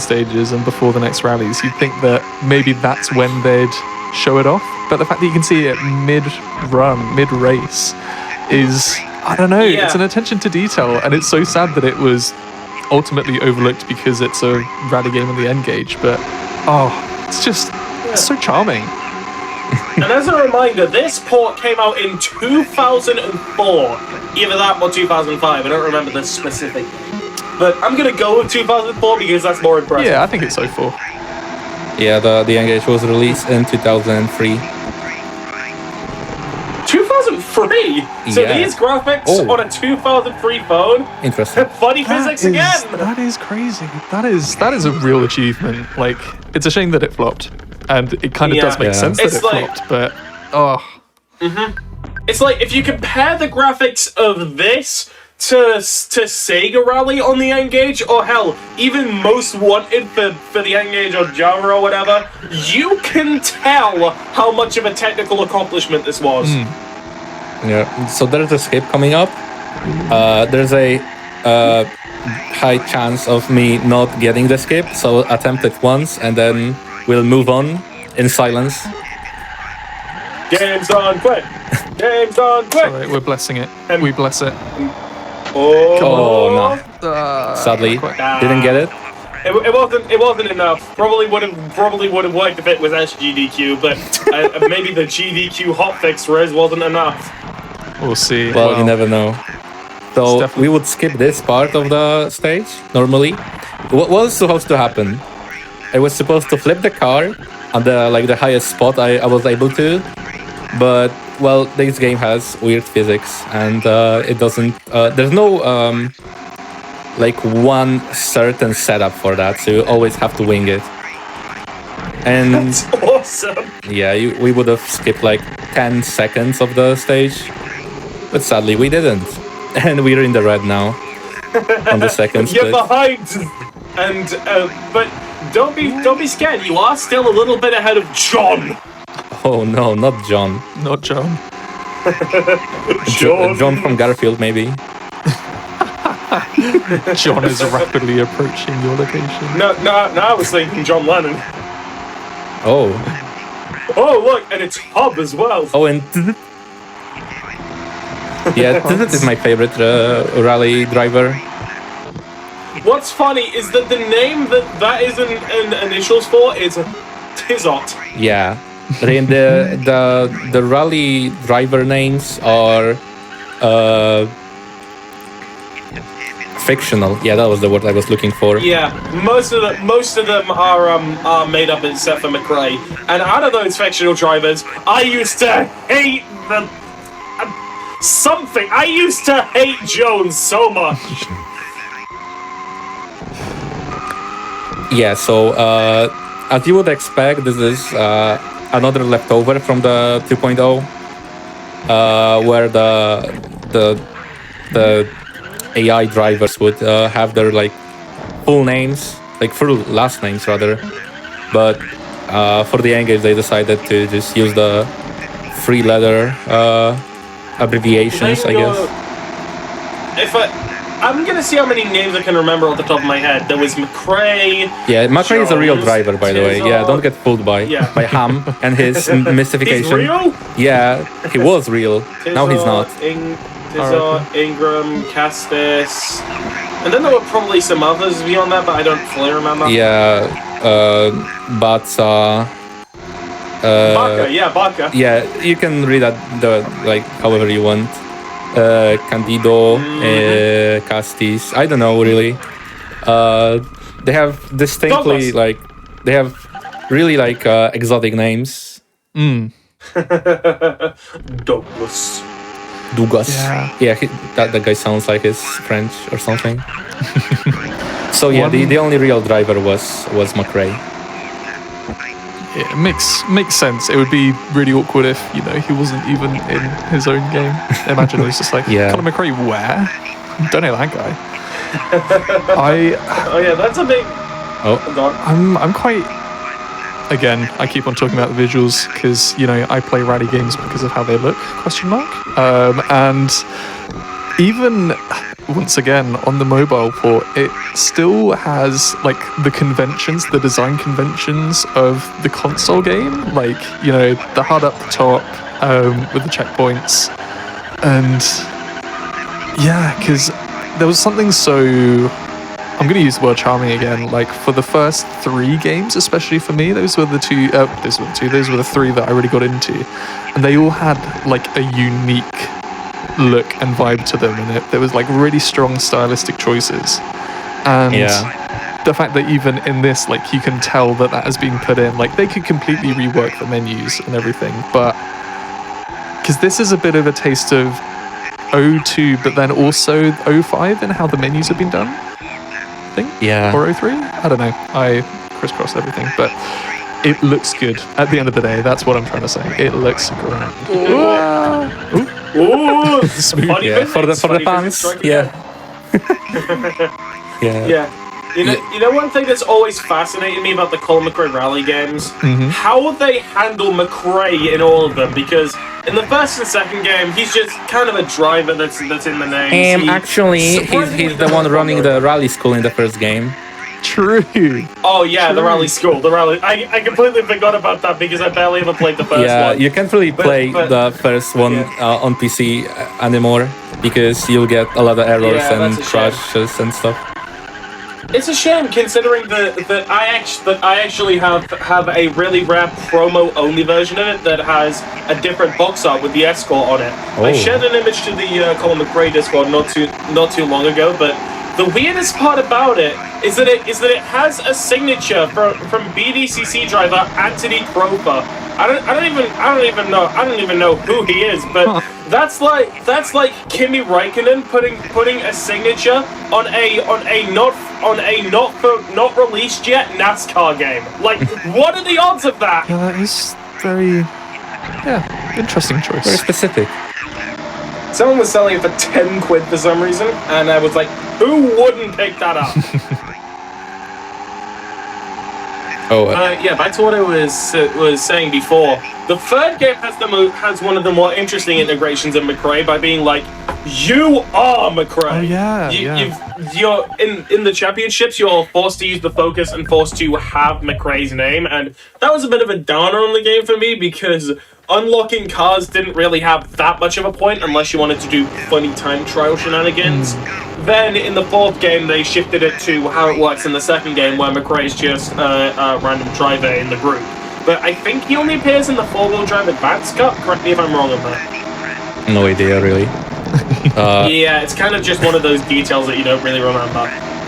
stages and before the next rallies, you'd think that maybe that's when they'd show it off. But the fact that you can see it mid-run, mid-race is, I don't know, Yeah. it's an attention to detail, and it's so sad that it was ultimately overlooked because it's a rally game on the N gauge, but it's so charming. And as a reminder, this port came out in 2004. Either that or 2005. I don't remember the specific. But I'm gonna go with 2004 because that's more impressive. Yeah, I think it's so full. Yeah, the N-Gage was released in 2003. 2003. So Yeah. these graphics on a 2003 phone. Interesting. Funny physics again. That is crazy. That is a real achievement. Like, it's a shame that it flopped, and it kind of does make Yeah. sense that It's it like- flopped. But It's like if you compare the graphics of this to Sega Rally on the N-Gage, or hell, even Most Wanted for the N-Gage or Java or whatever, you can tell how much of a technical accomplishment this was. Yeah. So there's a skip coming up. There's a high chance of me not getting the skip, so attempt it once and then we'll move on in silence. Game's on quick! Game's on quick! alright, we're blessing it. We bless it. Oh no! Sadly, quite. didn't get it. It wasn't enough. Probably would have worked if it was SGDQ, but maybe the GDQ hotfix res wasn't enough. We'll see. Well, you never know. It's So definitely- we would skip this part of the stage normally. What was supposed to happen? I was supposed to flip the car on the highest spot I was able to, but well, this game has weird physics and it doesn't. There's no like one certain setup for that, so you always have to wing it. And It's awesome. yeah, we would have skipped like 10 seconds of the stage, but sadly we didn't, and we're in the red now on the second You're split. behind, and but don't be scared. You are still a little bit ahead of John. Oh no, not John. Not John. John from Garfield, maybe. John is rapidly approaching your location. No, I was thinking John Lennon. Oh, Oh look, and it's Hub as well. oh, and yeah, this is my favorite rally driver. What's funny is that the name that is an initials for is Tizot. Yeah, then the rally driver names are fictional. Yeah, that was the word I was looking for. Yeah, most of them are made up except for McRae. And out of those fictional drivers, I used to hate the something. I used to hate Jones so much. Yeah, so as you would expect, this is another leftover from the 2.0, where the AI drivers would have their like full names, like full last names rather, but for the N-Gage they decided to just use the three-letter abbreviations, I guess. I'm gonna see how many names I can remember off the top of my head. There was McRae. Yeah, McRae is a real Jones, driver, by the way. Yeah, don't get fooled by Ham and his mystification. He's real? Yeah, he was real. Now he's not. Tizot, Ingram, Castis, and then there were probably some others beyond that, but I don't fully remember. Yeah, but Baka, yeah, Baka. Yeah, you can read that like however you want. Candido, Castis. I don't know really. They have distinctly Douglas. they have really exotic names. Douglas. Dugas. Yeah. That guy sounds like he's French or something. So yeah, the only real driver was McRae. Yeah, it makes sense. It would be really awkward if, he wasn't even in his own game. Imagine it was just like, Yeah. Colin McRae, where? Don't know that guy. Oh yeah, that's a big. Oh, Go on. I'm quite. Again, I keep on talking about the visuals because I play rally games because of how they look. ? And even once again on the mobile port, it still has like the conventions, the design conventions of the console game, like the HUD up the top with the checkpoints, and yeah, because there was something so. I'm going to use the word charming again. Like for the first 3 games, especially for me, those were the 3 that I really got into, and they all had like a unique look and vibe to them, and there was like really strong stylistic choices. And the fact that even in this, like you can tell that has been put in. Like they could completely rework the menus and everything, but because this is a bit of a taste of 02, but then also 05 and how the menus have been done. yeah. Or 03? I don't know. I crisscross everything, but it looks good. At the end of the day, that's what I'm trying to say. It looks great. Ooh, Smooth. funny Yeah, for the physics, funny fans. physics, Yeah. Yeah. Yeah. You know one thing that's always fascinated me about the Colin McRae Rally games? How they handle McRae in all of them, because in the first and second game, he's just kind of a driver that's in the name. Actually, he's the one running the rally school in the first game. True. Oh yeah, the rally school, the rally. I completely forgot about that because I barely ever played the first Yeah, one. you can't really play but- the first one on PC anymore because you'll get a lot of errors Yeah, and that's a shame. crashes and stuff. It's a shame considering that I actually have a really rare promo only version of it that has a different box art with the Escort on it. I Oh. shared an image to the Colin McRae Discord not too long ago, but the weirdest part about it is that it has a signature from BDCC driver Anthony Croper. I don't even know who he is, but that's like Kimi Räikkönen putting a signature on a not released yet NASCAR game. Like, what are the odds of that? Yeah, that is very, interesting Very choice. specific. Someone was selling it for 10 quid for some reason, and I was like, who wouldn't pick that up? Oh, Yeah, back to what I was saying before. The third game has one of the more interesting integrations of McRae by being like, you are McRae. Oh, yeah, You're in the championships. You're forced to use the focus and forced to have McRae's name, and that was a bit of a downer on the game for me because unlocking cars didn't really have that much of a point unless you wanted to do funny time trial shenanigans. Then in the fourth game, they shifted it to how it works in the second game, where McRae's just a random driver in the group. But I think he only appears in the four-wheel drive Advanced Cup. Correct me if I'm wrong on that. no idea really. Yeah, it's kind of just one of those details that you don't really remember.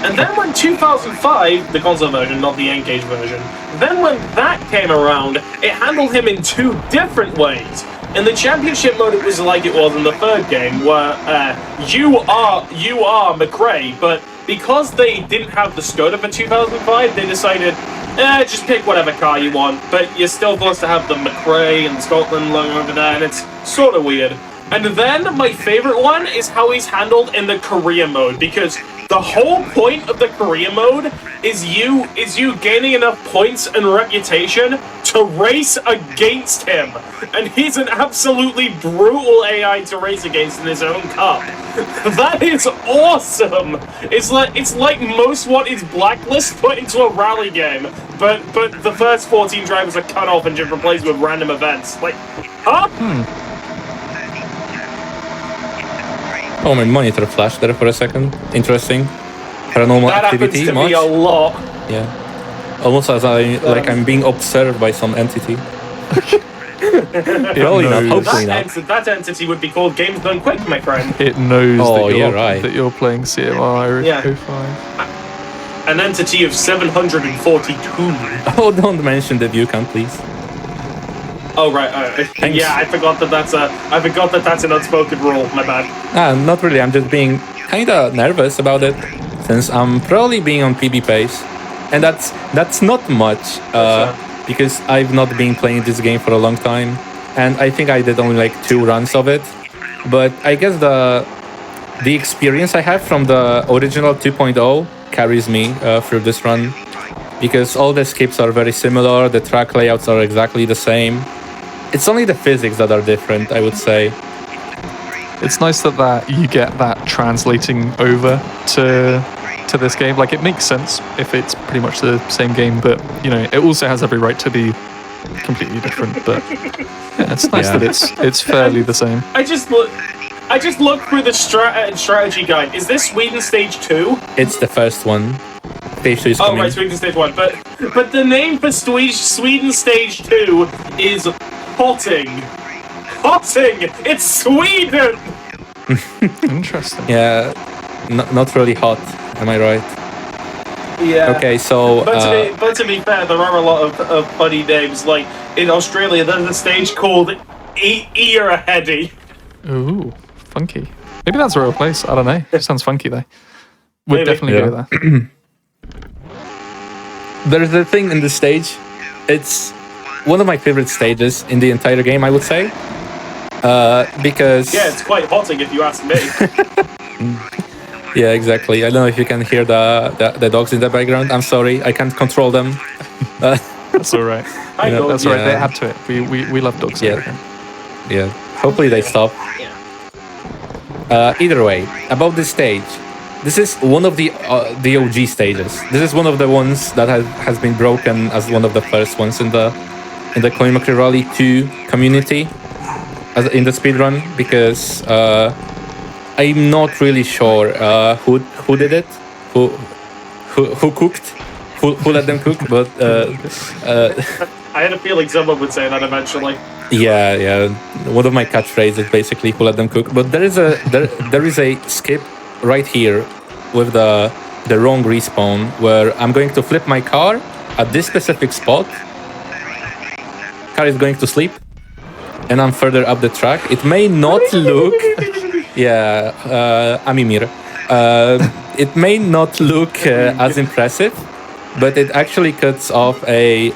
And then when 2005, the console version, not the N-Gage version, then when that came around, it handled him in 2 different ways. In the championship mode, it was like it was in the third game, where you are McRae, but because they didn't have the Skoda for 2005, they decided, just pick whatever car you want, but you're still forced to have the McRae and the Scotland logo over there, and it's sort of weird. And then my favorite one is how he's handled in the career mode, because the whole point of the career mode is you gaining enough points and reputation to race against him. And he's an absolutely brutal AI to race against in his own cup. That is awesome! It's like most what is Blacklist put into a rally game, but the first 14 drivers are cut off and just replaced with random events. Like, huh? Oh, my monitor flashed there for a second. Interesting. Paranormal That happens activity. to Much? me a lot. Yeah. Almost as I'm being observed by some entity. Probably not. knows. Hopefully not. That entity would be called Games Done Quick, my friend. It knows Oh, that, yeah, you're, right. that you're playing CMR Yeah. 05. An entity of 742. Oh, don't mention the view count, please. Oh right, Thanks. yeah, I forgot that that's an unspoken rule. My bad. Not really. I'm just being kind of nervous about it, since I'm probably being on PB pace, and that's not much, because I've not been playing this game for a long time, and I think I did only like 2 runs of it. But I guess the experience I have from the original 2.0 carries me through this run, because all the skips are very similar. The track layouts are exactly the same. It's only the physics that are different, I would say. It's nice that you get that translating over to this game. Like, it makes sense if it's pretty much the same game, but you know, it also has every right to be completely different. But yeah, it's nice that it's fairly the same. I just looked through the strategy guide. Is this Sweden Stage 2? It's the first one. Stage 2 is coming. Oh right, Sweden Stage 1. But the name for Sweden Stage 2 is Hotting. Hotting! It's Sweden! Interesting. Yeah, not really hot. Am I right? Yeah. Okay, so But to be fair, there are a lot of funny names. Like in Australia, there's a stage called Earheady. Ooh, funky. Maybe that's a real place. I don't know. It sounds funky though. Would Maybe. definitely go there. there's a thing in the stage. It's one of my favorite stages in the entire game, I would say. Because Yeah, it's quite hotting if you ask me. yeah, exactly. I don't know if you can hear the dogs in the background. I'm sorry, I can't control them. That's all right. I know. That's all right. They Yeah. add to it. We love dogs. Yeah. over here. Yeah, hopefully they stop. Either way, about this stage, this is one of the OG stages. This is one of the ones that has been broken as one of the first ones in the Colin McRae Rally 2 community, as in the speedrun, because I'm not really sure who did it, who cooked, who let them cook, but I had a feeling someone would say that eventually. yeah, one of my catchphrases basically who let them cook. But there is a skip right here with the wrong respawn where I'm going to flip my car at this specific spot. Car is going to sleep, and I'm further up the track. It may not look, Amimir. It may not look as impressive, but it actually cuts off a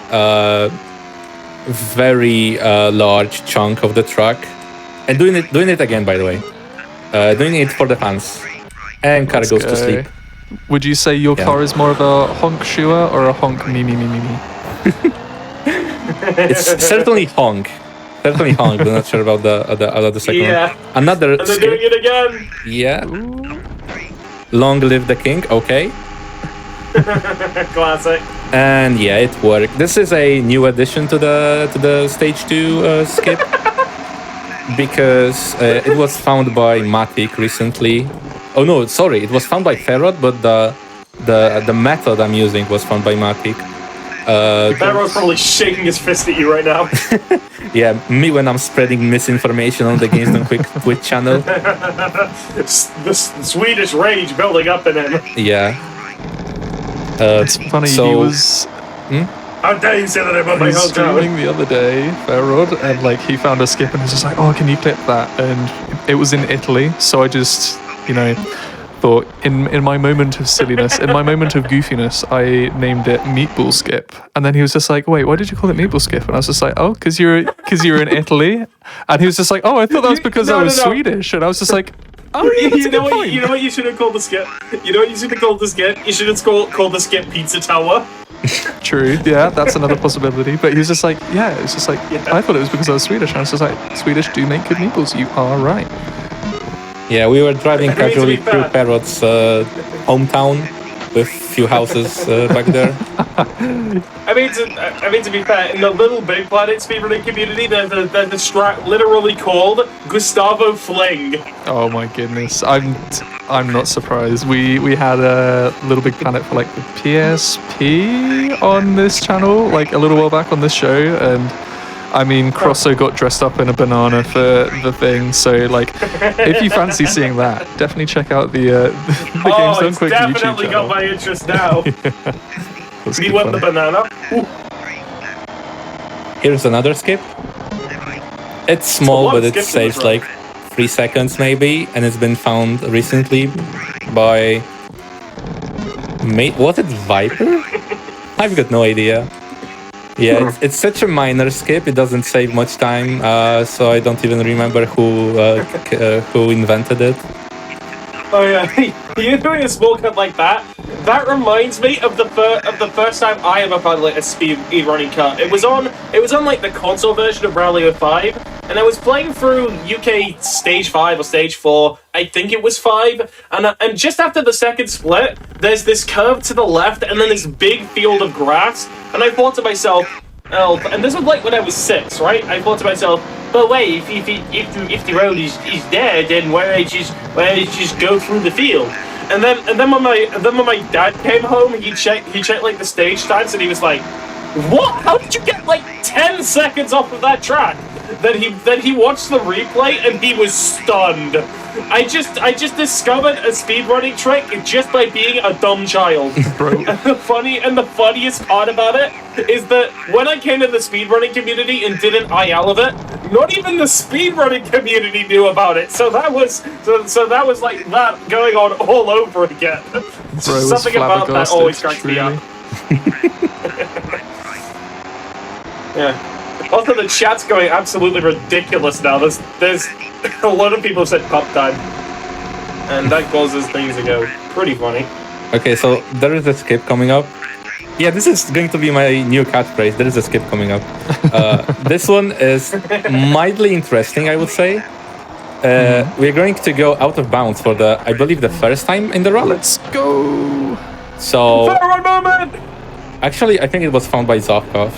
very large chunk of the track. And doing it again, by the way. Doing it for the fans. And car goes to sleep. Would you say your Yeah. car is more of a honk shua or a honk me? It's certainly honk. Certainly honk, but not sure about the second Yeah. one. Another And they're skip. doing it again. Yeah. Long live the king. Okay. Classic. And yeah, it worked. This is a new addition to the stage 2 skip because it was found by Matic recently. Oh no, sorry, it was found by Ferrod, but the method I'm using was found by Matic. Barrow's probably shaking his fist at you right now. Yeah, me when I'm spreading misinformation on the Games Done Quick Twitch channel. The Swedish rage building up in him. Yeah. It's funny. So- He was How dare you say that about my hometown? streaming the other day, Fairrod, and like he found a skip and was just like, "Oh, can you clip that?" And it was in Italy, so I just, thought in my moment of silliness, in my moment of goofiness, I named it Meatball Skip, and then he was just like, "Wait, why did you call it Meatball Skip?" And I was just like, "Oh, because you're in Italy," and he was just like, "Oh, I thought that was because I was No. Swedish," and I was just like, "Oh, yeah, that's a good point." You know what you should have called the skip? You know what you should have called the skip? You should have called the skip Pizza Tower. True, yeah, that's another possibility. But he was just like, yeah, it's just like, Yeah. I thought it was because I was Swedish. And I was just like, Swedish do make good meatballs. You are right. Yeah, we were driving I mean, to casually be through fair- Parrot's hometown with few houses back there. I mean, to be fair, in the Little Big Planet speedrunning community, there's a strat literally called Gustavo Fling. Oh my goodness, I'm not surprised. We had a Little Big Planet for like the PSP on this channel, like a little while back on this show, and I mean, Crosso got dressed up in a banana for the thing, so like, if you fancy seeing that, definitely check out the Games Done it's Quick YouTube definitely channel. got my interest now. That's He good won the fun. banana. Ooh. Here's another skip. It's small, lot but of it skips in this saves run. like 3 seconds maybe, and it's been found recently by... Was it Viper? I've got no idea. Yeah, it's such a minor skip. It doesn't save much time, so I don't even remember who invented it. Oh yeah, you're doing a small cut like that. That reminds me of the first time I ever found like a speed running cut. It was on like the console version of Rally 05, and I was playing through UK stage 5 or stage 4. I think it was 5, and just after the second split, there's this curve to the left, and then this big field of grass, and I thought to myself, oh, and this was like when I was 6, right? I thought to myself, but wait, if the road is there, then why don't you just go through the field? And then when my dad came home, he checked like the stage times, and he was like, "What? How did you get like 10 seconds off of that track?" Then he watched the replay and he was stunned. I just discovered a speedrunning trick just by being a dumb child. Bro. And the funniest part about it is that when I came to the speedrunning community and did an IL of it, not even the speedrunning community knew about it. So that was like that going on all over again. Bro was Something about that flabbergasted, always cracks me up. Yeah. Also, the chat's going absolutely ridiculous now. There's a lot of people have said pop time, and that causes things to go pretty funny. Okay, so there is a skip coming up. Yeah, this is going to be my new catchphrase. There is a skip coming up. This one is mildly interesting, I would say. We're going to go out of bounds for I believe, the first time in the run. Let's go. So, Forward moment! actually, I think it was found by Zavkov.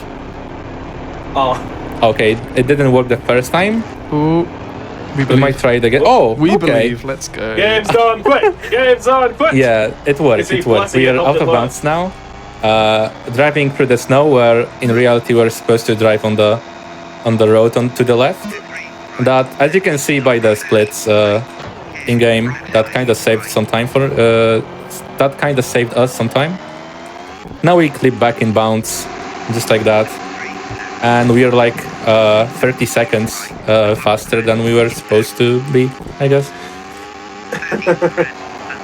Oh, Okay, it didn't work the first time. Ooh, we We might try it again. Oh, We okay. believe. Let's go. game's done, quick! Game's done, quick! Yeah, it worked. Is he It worked. blessing We it are off out the of bus? bounds now. Driving through the snow, where in reality we're supposed to drive on the road to the left. That, as you can see by the splits in game, that kind of saved some time that kind of saved us some time. Now we clip back in bounds, just like that, and we are like 30 seconds faster than we were supposed to be, I guess.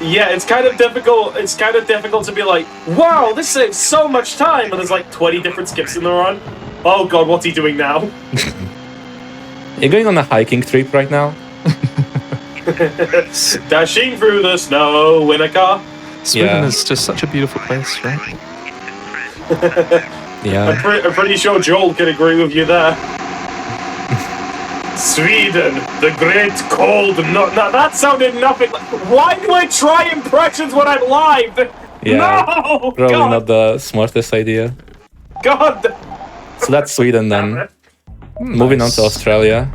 Yeah, it's kind of difficult. It's kind of difficult to be like, wow, this saves so much time, and there's like 20 different skips in the run. Oh god, what's he doing now? You're going on a hiking trip right now? Dashing through the snow in a car. Sweden Yeah. is just such a beautiful place, right? Yeah. I'm pretty sure Joel can agree with you there. Sweden, the great cold. No, that sounded nothing. Why do I try impressions when I'm live? Yeah. No, Probably God, not the smartest idea. God. So that's Sweden then. Moving on to Australia.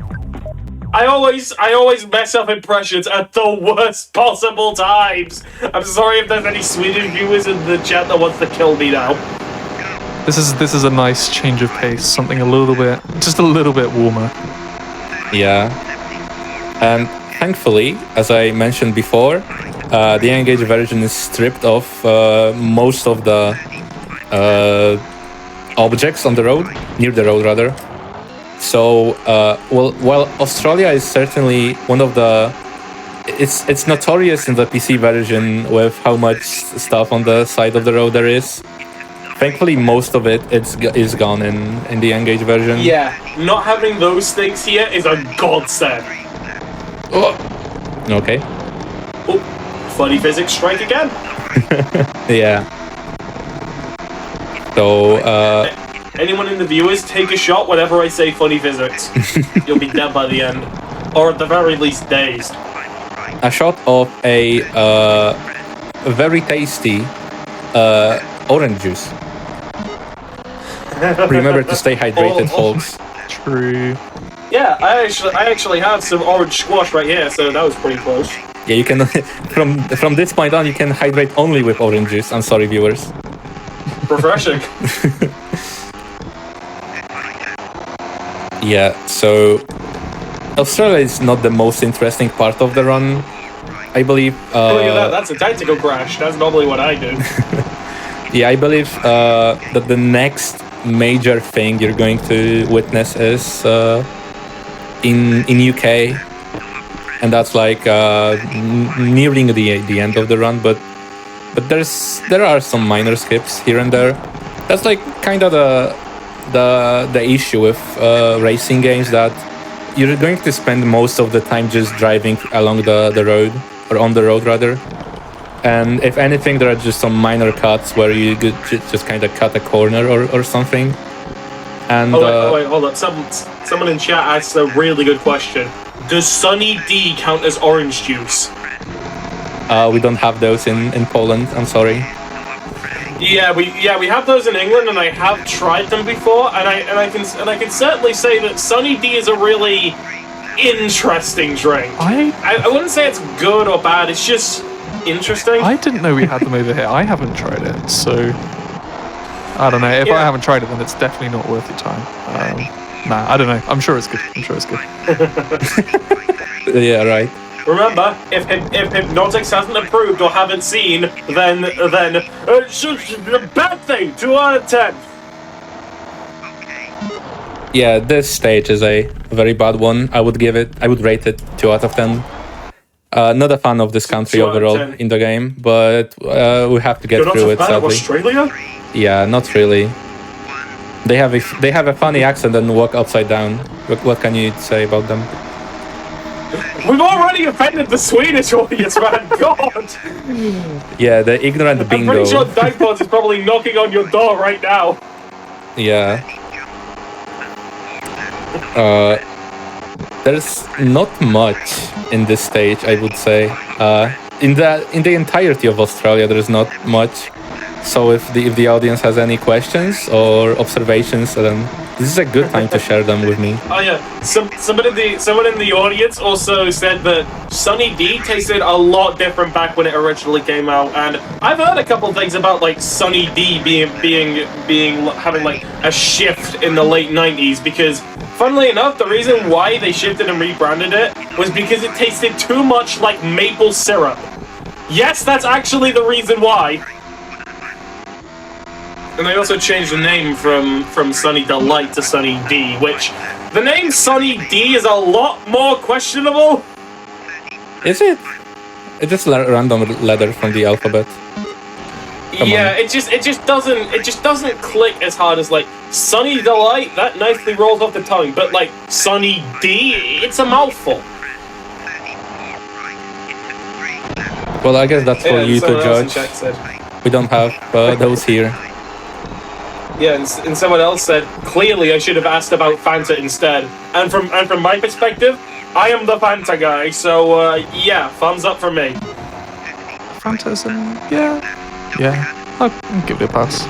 I always mess up impressions at the worst possible times. I'm sorry if there's any Swedish viewers in the chat that wants to kill me now. This is a nice change of pace. Something just a little bit warmer. Yeah. And thankfully, as I mentioned before, the Engage version is stripped of most of the objects on the road, near the road rather. So, while Australia is certainly one of the... It's notorious in the PC version with how much stuff on the side of the road there is. Thankfully, most of it is gone in the Engage version. Yeah, not having those things here is a godsend. Oh. Okay. Oh, funny physics strike again. Yeah. So, Anyone in the viewers, take a shot whenever I say funny physics. You'll be dead by the end. Or at the very least, dazed. a shot of a very tasty orange juice. Remember to stay hydrated, folks. True. Yeah, I actually have some orange squash right here, so that was pretty close. Yeah, you can from this point on you can hydrate only with orange juice. I'm sorry, viewers. Refreshing. Yeah, so Australia is not the most interesting part of the run, I believe. Look at that, that's a tactical crash. That's normally what I do. Yeah, I believe that the next major thing you're going to witness is in UK, and that's like nearing the end of the run. But there are some minor skips here and there. That's like kind of the issue with racing games, that you're going to spend most of the time just driving along the road, or on the road rather. And if anything, there are just some minor cuts where you could just kind of cut a corner or something. And wait, hold on. Someone in chat asked a really good question. Does Sunny D count as orange juice? we don't have those in Poland. I'm sorry. Yeah, we have those in England, and I have tried them before, and I can certainly say that Sunny D is a really interesting drink. I wouldn't say it's good or bad. It's just interesting. I didn't know we had them over here. I haven't tried it, so I don't know. If I haven't tried it, then it's definitely not worth your time. Nah, I don't know. I'm sure it's good. Yeah, right. Remember, if Hypnotics hasn't approved or haven't seen, then it's a bad thing. 2 out of 10. Yeah, this stage is a very bad one. I would rate it 2 out of 10. Not a fan of this country 2 out of overall 10. in the game, but we have to get You're not through a it, fan of sadly. Australia? Yeah, not really. They have a funny accent and walk upside down. What can you say about them? We've already offended the Swedish audience, man. God. Yeah, the ignorant bingo. I'm pretty sure Dagbots is probably knocking on your door right now. Yeah. There's not much in this stage, I would say. In the entirety of Australia, there is not much. So if the audience has any questions or observations, then this is a good time to share them with me. Oh yeah, someone in the audience also said that Sunny D tasted a lot different back when it originally came out, and I've heard a couple things about like Sunny D having like a shift in the late 90s, because funnily enough, the reason why they shifted and rebranded it was because it tasted too much like maple syrup. Yes, that's actually the reason why. And they also changed the name from Sunny Delight to Sunny D, which the name Sunny D is a lot more questionable. Is it? It's just a random letter from the alphabet. Come Yeah, on. it just doesn't click as hard as like Sunny Delight. That nicely rolls off the tongue, but like Sunny D, it's a mouthful. Well, I guess that's for you to someone else in judge. chat said. We don't have those here. Yeah, and someone else said, clearly I should have asked about Fanta instead. And from my perspective, I am the Fanta guy, so yeah, thumbs up for me. Phantasm, yeah. I'll give it a pass.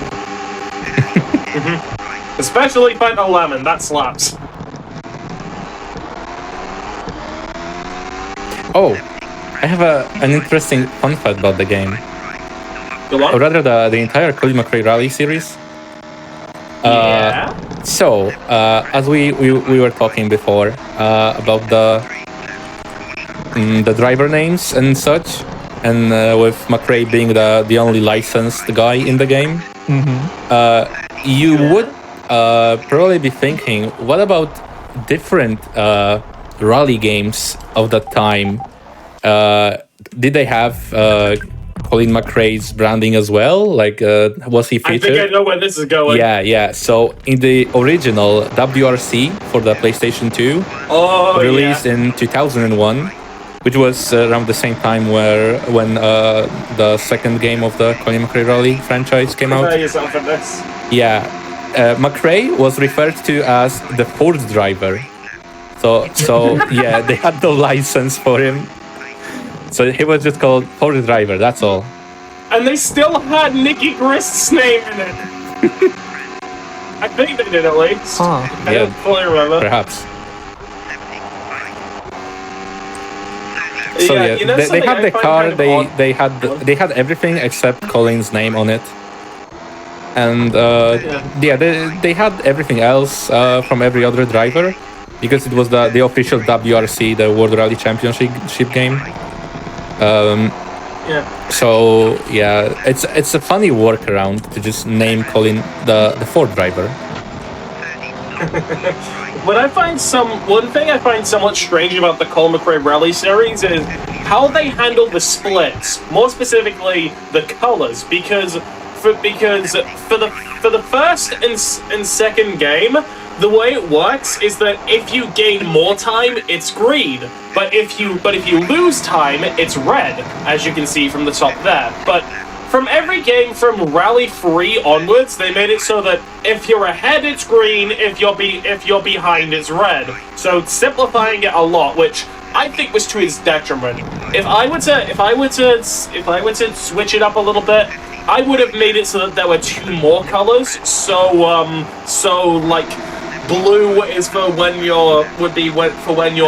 Especially Fanta Lemon, that slaps. Oh, I have an interesting fun fact about the game. Go Or on. rather, the entire Colin McRae Rally series. Yeah. So, as we were talking before about the driver names and such, and with McRae being the only licensed guy in the game, you would probably be thinking, what about different rally games of that time? Did they have Colin McRae's branding as well? Like, was he I featured? think I know where this is going. Yeah. So in the original WRC for the PlayStation 2, Oh, released yeah. in 2001, which was around the same time when the second game of the Colin McRae Rally franchise came out. Prepare yourself for this. Yeah, McRae was referred to as the Ford driver. So yeah, they had no license for him. So he was just called Ford driver, that's all. And they still had Nicky Grist's name in it. I think they did at least. Huh. I don't fully remember. Perhaps. So yeah, you know they something had I the find car, kind of odd? they had everything except Colin's name on it. And they had everything else from every other driver. because it was the official WRC, the World Rally Championship game. Yeah. So yeah, it's a funny workaround to just name Colin the Ford driver. One thing I find somewhat strange about the Colin McRae Rally series is how they handle the splits, more specifically the colors, because for the first and second game, the way it works is that if you gain more time, it's green, but if you lose time, it's red, as you can see from the top there. But from every game from Rally 3 onwards, they made it so that if you're ahead, it's green. If you're behind, it's red. So simplifying it a lot, which I think was to his detriment. If I were to switch it up a little bit, I would have made it so that there were 2 more colors. So like blue is for when you're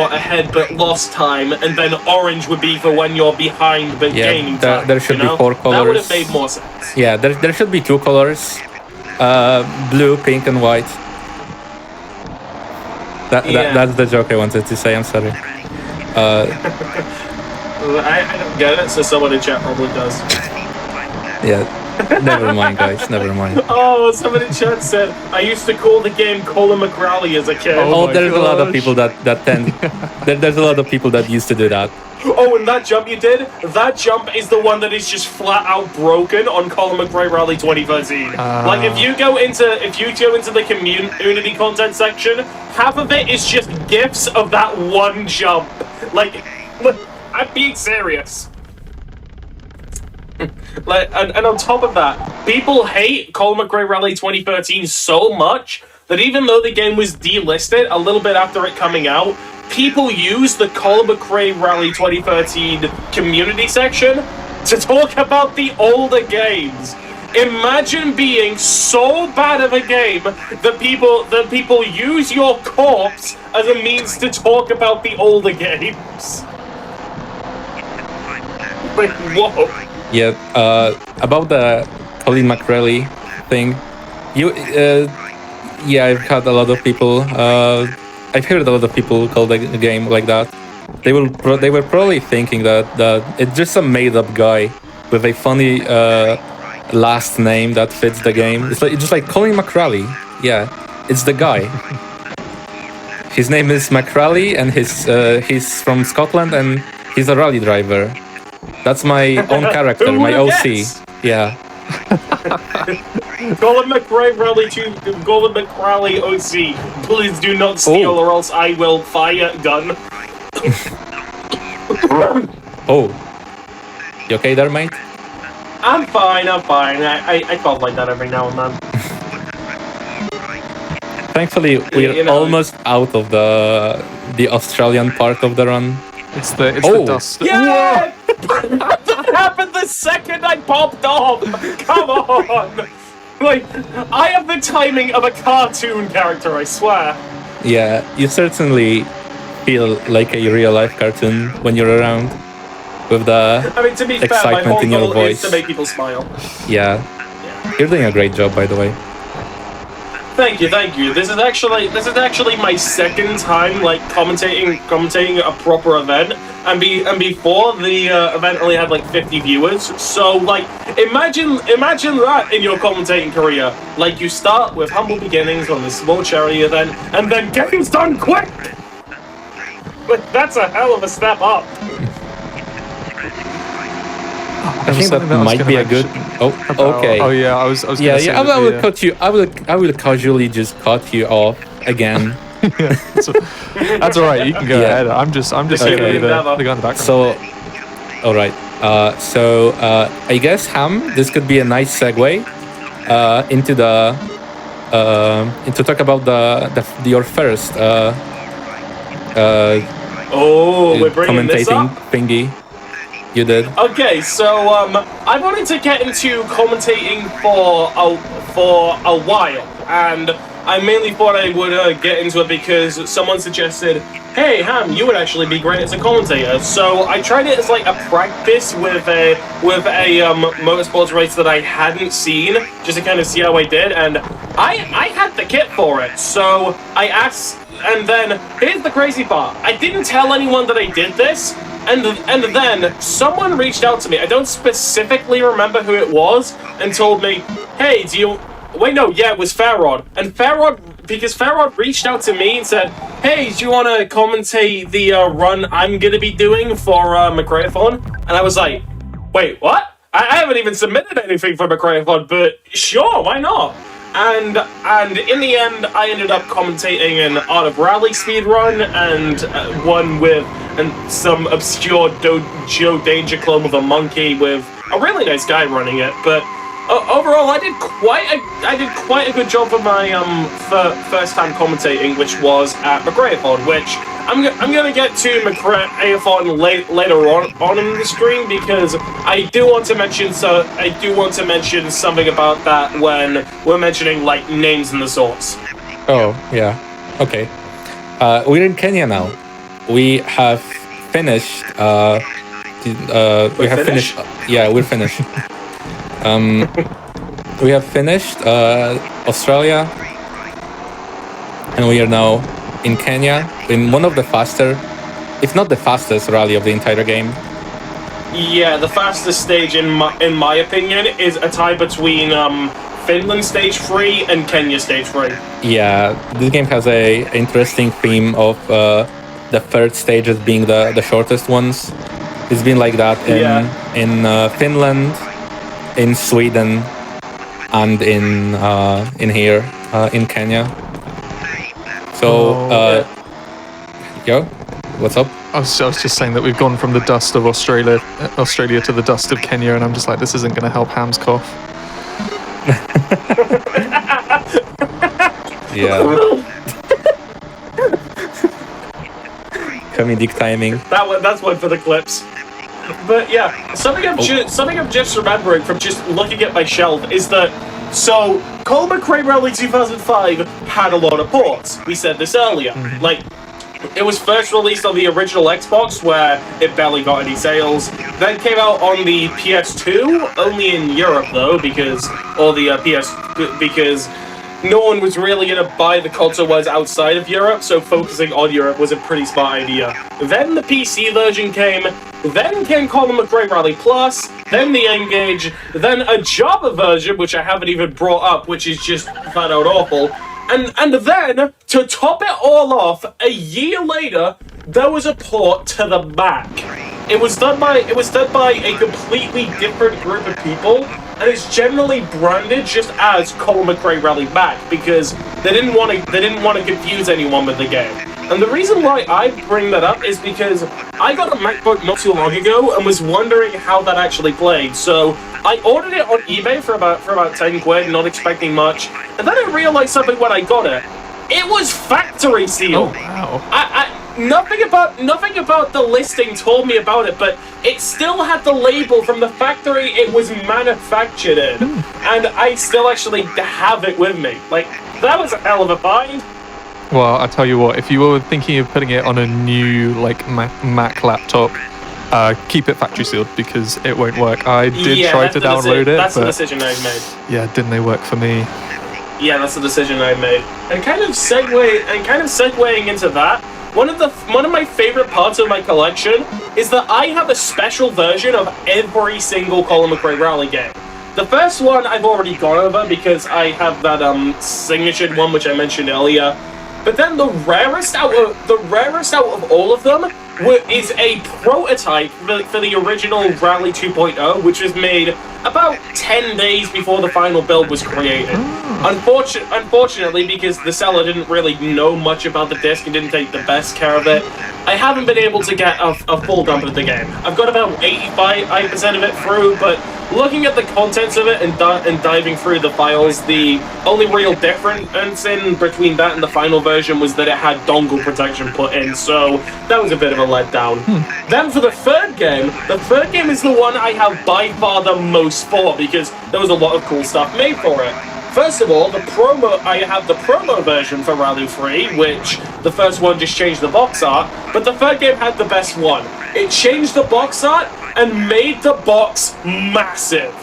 ahead but lost time, and then orange would be for when you're behind but gaining time. There should be 4 colors. That would have made more sense. Yeah, there should be 2 colors, blue, pink, and white. That's the joke I wanted to say. I'm sorry. I don't get it, so someone in chat probably does. Yeah. Never mind, guys. Never mind. Oh, someone in chat said, I used to call the game Colin McRae as a kid. Oh, there's a lot of people that tend. There's a lot of people that used to do that. Oh, and that jump you did? That jump is the one that is just flat out broken on Colin McRae Rally 2013. Like if you go into the community content section, half of it is just gifs of that one jump. Like, I'm being serious. And on top of that, people hate Colin McRae Rally 2013 so much that even though the game was delisted a little bit after it coming out, people use the Colin McRae Rally 2013 community section to talk about the older games. Imagine being so bad of a game that people use your corpse as a means to talk about the older games. Like, whoa. Yeah, about the Colin McRae thing, I've had a lot of people. I've heard a lot of people call the game like that. They were probably thinking that it's just a made-up guy with a funny last name that fits the game. It's just like Colin McRae. Yeah, it's the guy. His name is McRae, and he's from Scotland, and he's a rally driver. That's my own character, my OC. Guessed? Yeah. Colin McRae Rally 2, Colin McRae OC. Please do not steal, or else I will fire gun. Oh. You okay there, mate? I'm fine. I felt like that every now and then. Thankfully, we're almost out of the Australian part of the run. It's the dust. Yeah! That happened the second I popped off! Come on! Like, I have the timing of a cartoon character, I swear. Yeah, you certainly feel like a real-life cartoon when you're around, with the To be fair, my excitement whole in your goal is voice. to make people smile. Yeah. You're doing a great job, by the way. Thank you. This is actually my second time like commentating a proper event, and before the event only had like 50 viewers. So like imagine that in your commentating career. Like you start with humble beginnings on this small charity event, and then game's done quick. But that's a hell of a step up. I think that might be a good. Oh, okay. Oh yeah, I was. Yeah. I will cut you. I will casually just cut you off again. That's all right. You can go ahead. I'm just here to be the guy in the background. So, all right. I guess Ham. This could be a nice segue into talk about your first we're bringing this commentating up? thingy. You did. Okay, so I wanted to get into commentating for a while, and I mainly thought I would get into it because someone suggested, "Hey, Ham, you would actually be great as a commentator." So I tried it as like a practice with a motorsports race that I hadn't seen, just to kind of see how I did, and I had the kit for it. So I asked then here's the crazy part. I didn't tell anyone that I did this, and then someone reached out to me. I don't specifically remember who it was, and told me, "Hey, do you?" Wait, no, yeah, it was Farrod. And because Farrod reached out to me and said, "Hey, do you want to commentate the run I'm gonna be doing for McRaeathon?" And I was like, "Wait, what? I haven't even submitted anything for McRaeathon, but sure, why not?" And in the end, I ended up commentating an Art of Rally speedrun and one with some obscure Joe Danger clone with a monkey with a really nice guy running it. But overall, I did quite a good job for my first time commentating, which was at McRaeathon, which I'm gonna get to McRaeathon later on in the stream, because I do want to mention something about that when we're mentioning like names and the sorts. Oh yeah, okay. We're in Kenya now. We have finished. We have finished. Yeah, we're finished. We have finished Australia, and we are now in Kenya in one of the faster, if not the fastest, rally of the entire game. Yeah, the fastest stage in my opinion is a tie between Finland stage 3 and Kenya stage 3. Yeah, this game has a interesting theme of the third stages being the shortest ones. It's been like that in Finland, in Sweden, and in here in Kenya. So, yo, what's up? I was just saying that we've gone from the dust of Australia to the dust of Kenya, and I'm just like, this isn't going to help Ham's cough. Yeah. Comedic timing. That's one for the clips. But yeah, something I'm just remembering from just looking at my shelf is that, so Colin McRae Rally 2005 had a lot of ports. We said this earlier. Like, it was first released on the original Xbox, where it barely got any sales. Then came out on the PS2, only in Europe though, because no one was really gonna buy the console was outside of Europe, so focusing on Europe was a pretty smart idea. Then the PC version came, then came Colin McRae Rally Plus, then the N-Gage, then a Java version, which I haven't even brought up, which is just flat out awful. And then, to top it all off, a year later, there was a port to the Mac. It was done by a completely different group of people, and it's generally branded just as Colin McRae Rally Mac, because they didn't want to confuse anyone with the game. And the reason why I bring that up is because I got a MacBook not too long ago and was wondering how that actually played. So I ordered it on eBay for about 10 quid, not expecting much. And then I realized something when I got it. It was factory sealed. Oh wow. Nothing about the listing told me about it, but it still had the label from the factory it was manufactured in. And I still actually have it with me. Like, that was a hell of a find. Well, I tell you what, if you were thinking of putting it on a new Mac laptop, keep it factory sealed, because it won't work. I did try to download it, that's but the decision I made. yeah, didn't they work for me? Yeah, that's the decision I made. And kind of segueing into that, one of my favorite parts of my collection is that I have a special version of every single Colin McRae Rally game. The first one I've already gone over because I have that signature one which I mentioned earlier. But then the rarest out of all of them is a prototype for the original Rally 2.0, which was made about 10 days before the final build was created. Unfortunately, because the seller didn't really know much about the disc and didn't take the best care of it, I haven't been able to get a full dump of the game. I've got about 85% of it through, but looking at the contents of it and diving through the files, the only real difference in between that and the final version was that it had dongle protection put in, so that was a bit of a letdown. Then for the third game is the one I have by far the most for, because there was a lot of cool stuff made for it. First of all, I have the promo version for Rally 3, which the first one just changed the box art, but the third game had the best one. It changed the box art and made the box massive.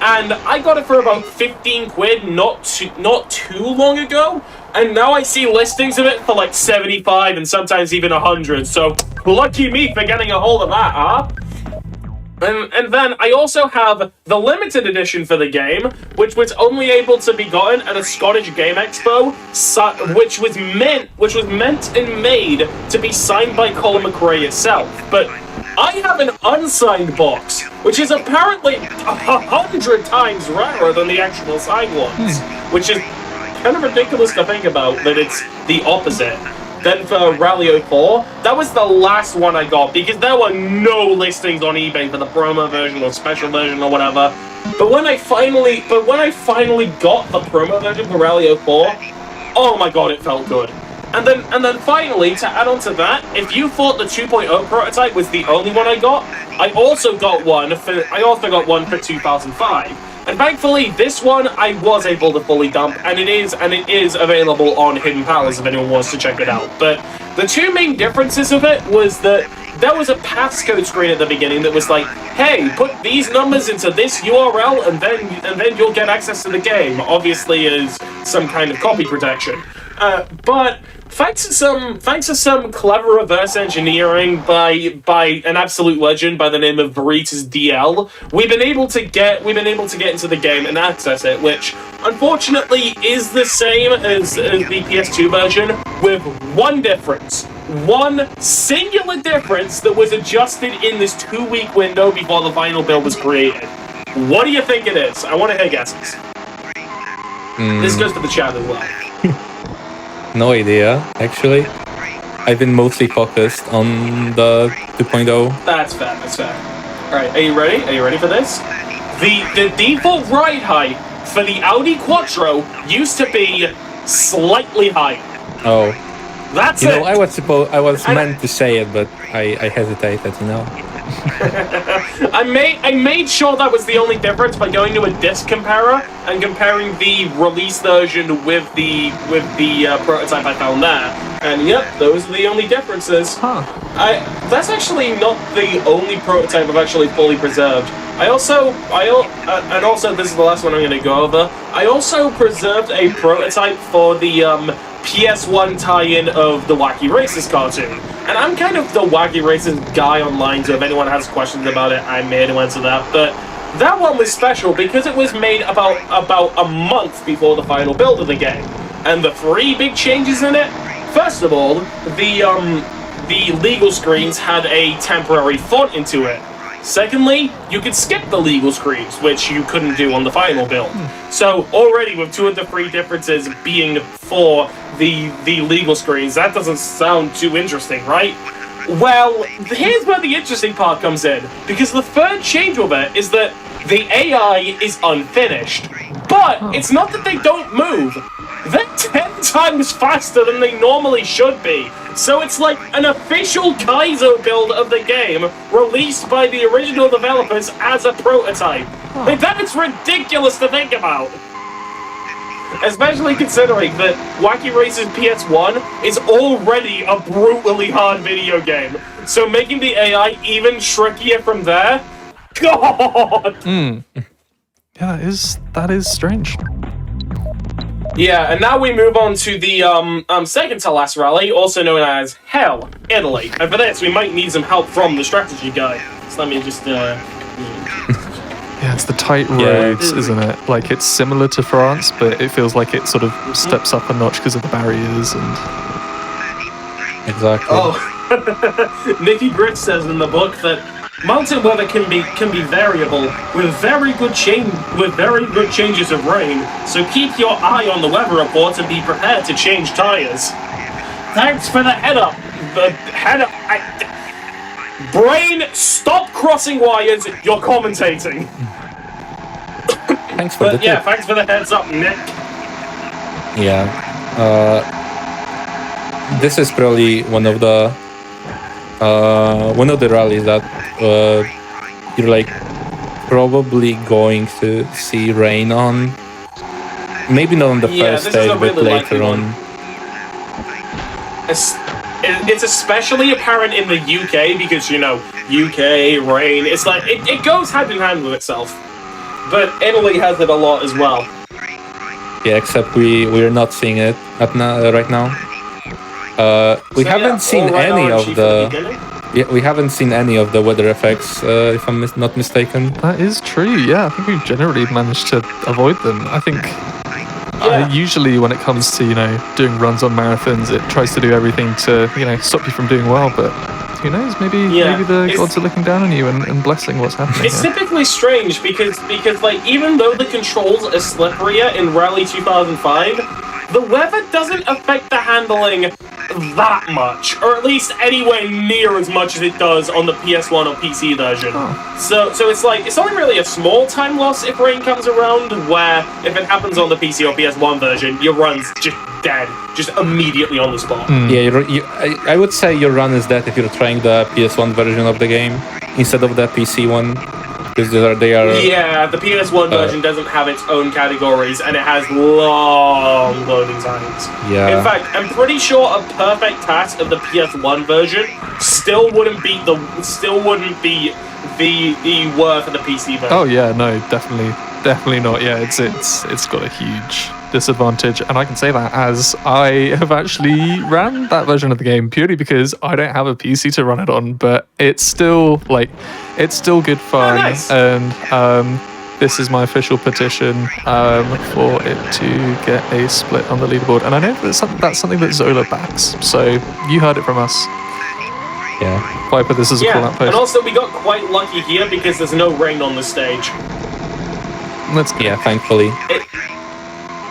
And I got it for about 15 quid not too long ago, And now I see listings of it for like 75 and sometimes even 100. So lucky me for getting a hold of that, huh? And then I also have the limited edition for the game, which was only able to be gotten at a Scottish Game Expo, which was meant and made to be signed by Colin McRae itself. But I have an unsigned box, which is apparently 100 times rarer than the actual signed ones, which is kind of ridiculous to think about that it's the opposite. Then for Rally 04, that was the last one I got because there were no listings on eBay for the promo version or special version or whatever. But when I finally got the promo version for Rally 04, oh my god, it felt good. And then finally, to add on to that, if you thought the 2.0 prototype was the only one I got, I also got one for 2005. And thankfully, this one I was able to fully dump, and it is available on Hidden Palace if anyone wants to check it out. But the two main differences of it was that there was a passcode screen at the beginning that was like, hey, put these numbers into this URL, and then you'll get access to the game. Obviously, as some kind of copy protection. But thanks to some clever reverse engineering by an absolute legend by the name of Veritas DL, we've been able to get into the game and access it, which unfortunately is the same as the PS2 version, with one difference. One singular difference that was adjusted in this 2-week window before the final build was created. What do you think it is? I want to hear guesses. This goes for the chat as well. No idea, actually. I've been mostly focused on the 2.0. That's fair. Alright, are you ready? Are you ready for this? The default ride height for the Audi Quattro used to be slightly higher. Oh. That's you it! know, I was meant to say it, but I hesitated, you know? I made sure that was the only difference by going to a disc comparer and comparing the release version with the prototype I found there. And yep, those are the only differences. That's actually not the only prototype I've actually fully preserved. And also this is the last one I'm going to go over. I also preserved a prototype for the PS1 tie-in of the Wacky Races cartoon. And I'm kind of the Wacky Races guy online, so if anyone has questions about it, I'm here to answer that. But that one was special because it was made about a month before the final build of the game. And the 3 big changes in it, first of all, the legal screens had a temporary font into it. Secondly, you could skip the legal screens, which you couldn't do on the final build. So already with 2 of the 3 differences being for the legal screens, that doesn't sound too interesting, right? Well, here's where the interesting part comes in, because the third change of it is that the AI is unfinished. But it's not that they don't move. They're 10 times faster than they normally should be. So it's like an official Kaizo build of the game released by the original developers as a prototype. Like, that is ridiculous to think about. Especially considering that Wacky Races PS1 is already a brutally hard video game. So making the AI even trickier from there? God! Yeah, that is strange. Yeah, and now we move on to the second to last rally, also known as Hell, Italy. And for this, we might need some help from the strategy guy. So let me just Yeah, it's the tight roads, isn't it? Like, it's similar to France, but it feels like it sort of steps up a notch because of the barriers and... Exactly. Oh, Nicky Grit says in the book that mountain weather can be variable with very good changes of rain. So keep your eye on the weather reports and be prepared to change tires. Thanks for the head up. Brain, stop crossing wires. You're commentating. Thanks for the tip. Thanks for the heads up, Nick. Yeah. This is probably one of the rallies that you're like probably going to see rain on. Maybe not on the first stage, but later on. It's especially apparent in the UK because, you know, UK, rain, it's like, it goes hand in hand with itself. But Italy has it a lot as well. Yeah, except we're not seeing it right now. We haven't seen any of the. Yeah, we haven't seen any of the weather effects, if I'm not mistaken. That is true. Yeah, I think we've generally managed to avoid them. I think usually when it comes to doing runs on marathons, it tries to do everything to stop you from doing well. But who knows? Maybe the gods are looking down on you and blessing what's happening. It's typically strange because like even though the controls are slipperier in Rally 2005, the weather doesn't affect the handling that much, or at least anywhere near as much as it does on the PS1 or PC version. So it's like it's only really a small time loss if rain comes around, where if it happens on the PC or PS1 version, your run's just dead, just immediately on the spot. Yeah, I would say your run is dead if you're trying the PS1 version of the game instead of the PC one. Because they are. Yeah, the PS1 version doesn't have its own categories, and it has long loading times. Yeah. In fact, I'm pretty sure a perfect task of the PS1 version still wouldn't be the worth of the PC version. Oh yeah, no, definitely not. Yeah, it's got a huge disadvantage, and I can say that as I have actually ran that version of the game purely because I don't have a PC to run it on, but it's still good fun. Oh, nice. And this is my official petition for it to get a split on the leaderboard, and I know that's something that Zola backs, so you heard it from us. Yeah. Viper, this is a call out post. And also we got quite lucky here because there's no rain on the stage. Yeah, thankfully.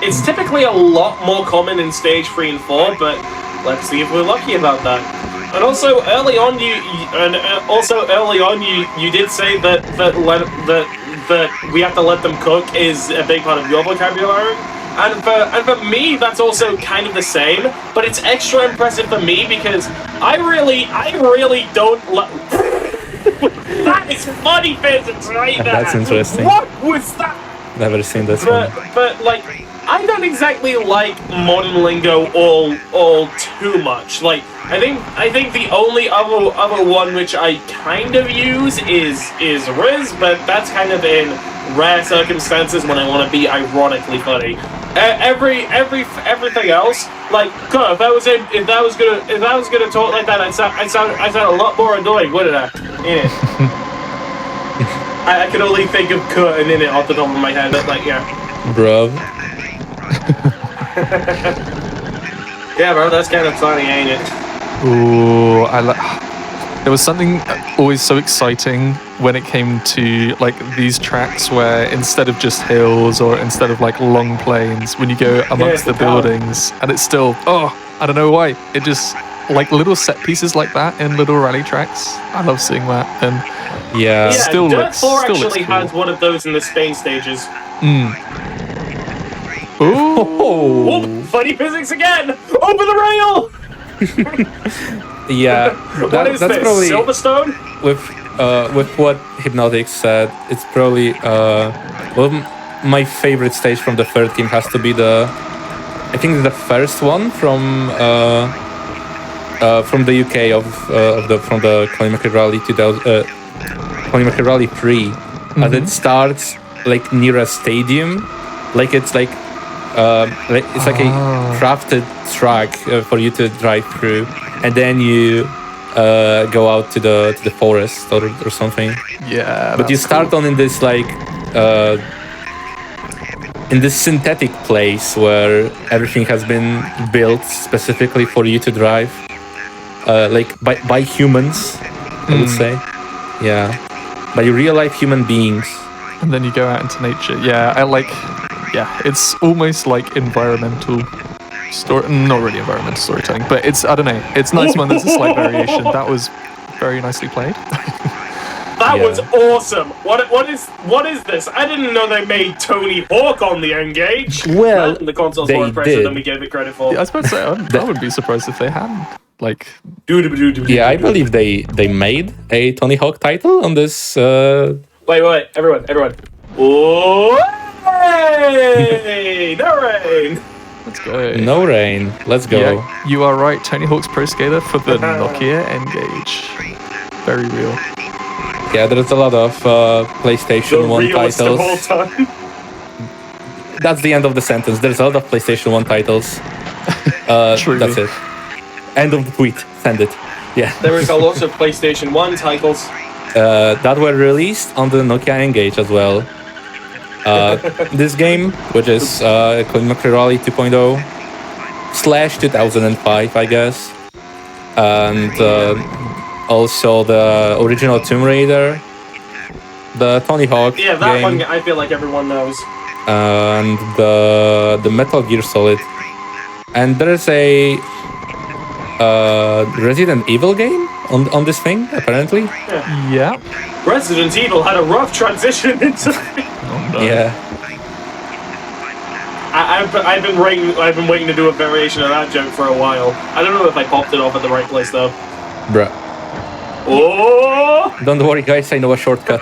It's typically a lot more common in stage 3 and 4, but let's see if we're lucky about that. And also early on, you did say that we have to let them cook is a big part of your vocabulary. And for me, that's also kind of the same, but it's extra impressive for me because I really don't. That is funny physics right there. That's interesting. What was that? Never seen this one. But like, I don't exactly like modern lingo all too much. Like, I think the only other one which I kind of use is Riz, but that's kind of in rare circumstances when I want to be ironically funny. Everything else, like, God, if I was gonna talk like that, I'd sound a lot more annoying, wouldn't I? Yeah. I can only think of "cut" and "in it" off the top of my head. But like, yeah. Bro. Yeah, bro, that's kind of funny, ain't it? Ooh, there was something always so exciting when it came to like these tracks where instead of just hills or instead of like long plains, when you go amongst the buildings and it's still, I don't know why, it just like little set pieces like that in little rally tracks. I love seeing that. And yeah, still Dirt looks 4 still actually looks cool. has one of those in the Spain stages. Ooh. Funny physics again! Over the rail! Yeah, What is that's this? probably Silverstone? with what Hypnotic said. It's probably my favorite stage from the third game has to be I think the first one from the UK from the Colin McRae Rally 2000 Colin McRae Rally 3, as it starts like near a stadium, like it's like it's like a crafted track for you to drive through, and then you go out to the forest or something. Yeah, but you start on in this like in this synthetic place where everything has been built specifically for you to drive, like by humans, I would say. Yeah, by real life human beings. And then you go out into nature. It's almost like environmental story. Not really environmental storytelling, but it's, I don't know, it's nice when there's a slight variation. That was very nicely played. That was awesome. What is this? I didn't know they made Tony Hawk on the N-Gage. Well, the console's they more impressive did. than we gave it credit for. Yeah, I was about to say, I wouldn't be surprised if they hadn't. Like, yeah, I believe they made a Tony Hawk title on this. Wait, everyone. Oh, hey! No rain! let's go. No rain. Let's go. Yeah, you are right. Tony Hawk's Pro Skater for the Nokia N-Gage. Very real. Yeah, there's a lot of PlayStation The 1 realest titles. of all time. That's the end of the sentence. There's a lot of PlayStation 1 titles. Truly. That's it. End of the tweet. Send it. Yeah. There is a lot of PlayStation 1 titles. That were released on the Nokia Engage as well. This game, which is Colin McRae Rally 2.0 / 2005, I guess. And also the original Tomb Raider, the Tony Hawk Yeah, that game, one I feel like everyone knows. and the Metal Gear Solid. And there's a Resident Evil game on this thing, apparently. Yeah. Resident Evil had a rough transition into. Yeah. I've been waiting to do a variation of that joke for a while. I don't know if I popped it off at the right place though. Bruh. Oh! Don't worry, guys. I know a shortcut.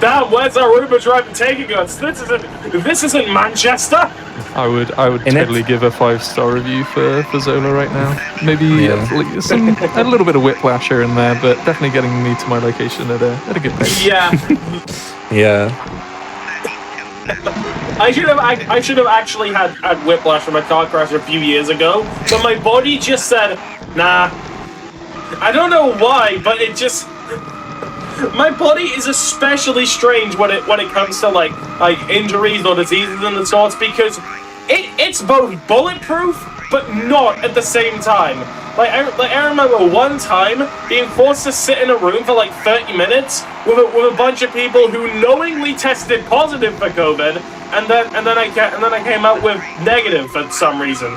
Damn, where's our Uber driver taking us? This isn't Manchester. I would In it- totally give a 5-star review for Zola right now. Maybe Yeah. a little bit of whiplash here and there, but definitely getting me to my location at a good pace. Yeah, Yeah. I should have actually had whiplash from a car crash a few years ago, but my body just said, nah. I don't know why, but it just. My body is especially strange when it comes to like injuries or diseases and the sorts, because it's both bulletproof but not at the same time. I remember one time being forced to sit in a room for like 30 minutes with a bunch of people who knowingly tested positive for COVID, and then I came out with negative for some reason.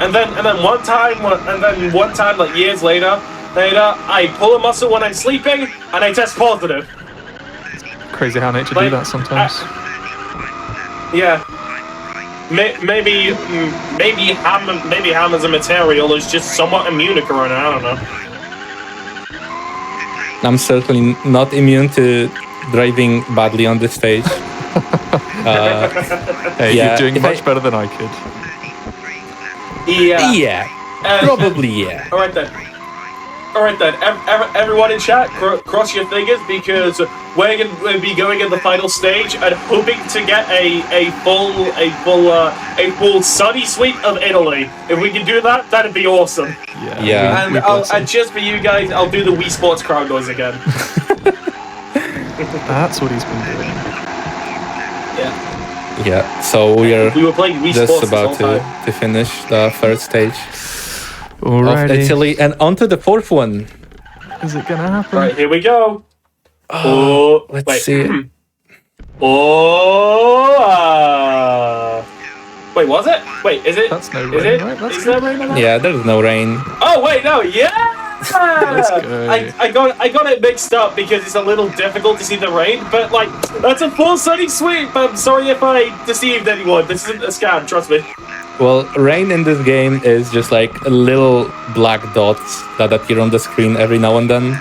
And then one time like years later, I pull a muscle when I'm sleeping and I test positive. Crazy how nature do Like, that sometimes. Yeah. Maybe ham as a material is just somewhat immune to corona. I don't know. I'm certainly not immune to driving badly on this stage. Hey, yeah, you're doing if much I- better than I could. Yeah. Yeah. Probably, yeah. All right then. Everyone in chat, cross your fingers, because we're going to be going in the final stage and hoping to get a full sunny sweep of Italy. If we can do that, that'd be awesome. Yeah. And just for you guys, I'll do the Wii Sports crowd noise again. That's what he's been doing. Yeah. Yeah. So we are We were playing Wii just Sports about this whole time. to finish the third stage of Alrighty. Italy, and on to the fourth one. Is it gonna happen? Right, here we go. Oh, Let's wait. see. Wait, was it? Wait, is it? That's no Is rain, it? right? That's Is there rain in that? Yeah, there's no rain. Oh wait, no, yeah. Let's go. I got it mixed up because it's a little difficult to see the rain, but like that's a full sunny sweep. I'm sorry if I deceived anyone. This isn't a scam, trust me. Well, rain in this game is just like little black dots that appear on the screen every now and then.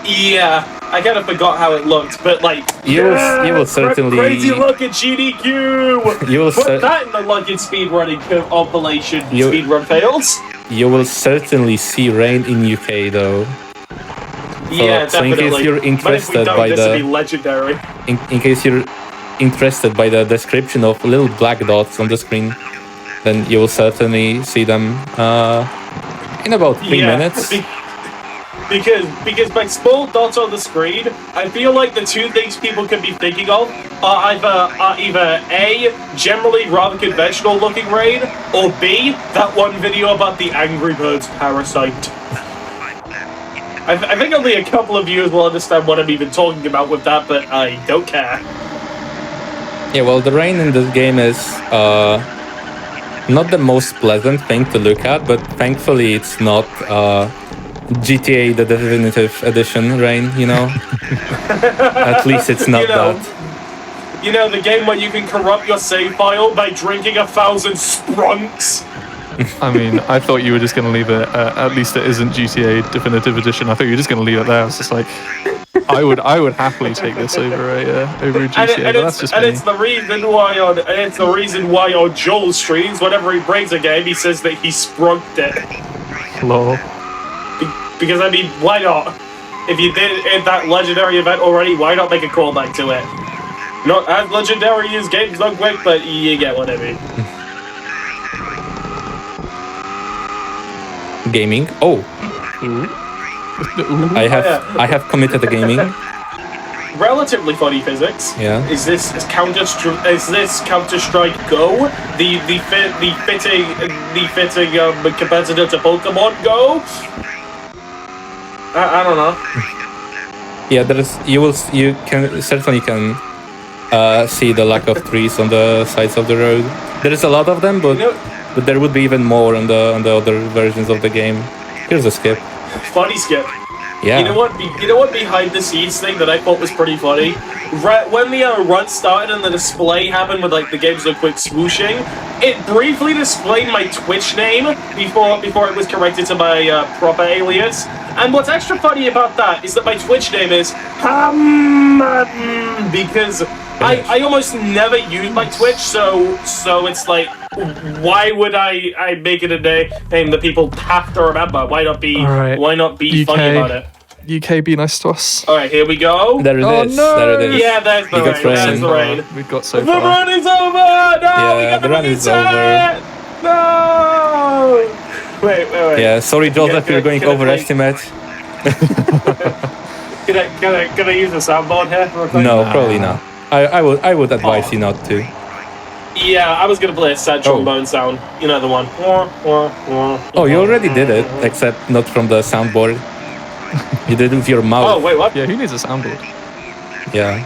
Yeah, I kind of forgot how it looked, but like You will certainly- crazy looking GDQ. You will Put that in the lucky speedrunning compilation. You- Speedrun fails. You will certainly see rain in UK though. Yeah, so in definitely. case you're But if we interested don't, by this the- would be legendary. In case you're interested by the description of little black dots on the screen, then you will certainly see them in about 3 minutes. Because by small dots on the screen, I feel like the two things people could be thinking of are either A, generally rather conventional looking rain, or B, that one video about the Angry Birds parasite. I think only a couple of viewers will understand what I'm even talking about with that, but I don't care. Yeah, well, the rain in this game is not the most pleasant thing to look at, but thankfully it's not GTA the Definitive Edition rain, you know? At least it's not that. You know, the game where you can corrupt your save file by drinking 1,000 sprunks? I mean, I thought you were just going to leave it. At least it isn't GTA Definitive Edition. I thought you were just going to leave it there. I was just like, I would happly take this over a GTA. But that's just me. It's the reason why on Joel's streams, whenever he breaks a game, he says that he sprunked it. Lol. Because I mean, why not? If you did that legendary event already, why not make a callback to it? Not as legendary as Games Done Quick, but you get what I mean. Gaming. Oh, Ooh. I have committed to gaming. Relatively funny physics. Yeah. Is this Counter Strike Go? The fitting competitor to Pokemon Go? I don't know. Yeah, you certainly can see the lack of trees on the sides of the road. There is a lot of them, but there would be even more on the other versions of the game. Here's a skip. Funny skip. Yeah. You know what behind the scenes thing that I thought was pretty funny? When the run started and the display happened with like the Games Done Quick swooshing, it briefly displayed my Twitch name before it was corrected to my proper alias. And what's extra funny about that is that my Twitch name is because I almost never use my Twitch, so it's like, why would I make it a name that people have to remember? Why not be UK, funny about it? UK, be nice to us. All right, here we go. There it is. No. There it is. Yeah, there's the rain. There's the rain. We've got so The far. run is over! No, Yeah, we got the run is reset! No! Wait. Yeah, sorry, Joseph, you're going can I overestimate. Can I use the soundboard here? real quick? No, probably not. I would advise you not to. Yeah, I was gonna play a sad trombone sound. You know the one. Oh, you already did it, except not from the soundboard. You did it with your mouth. Oh, wait, what? Yeah, who needs a soundboard? Yeah.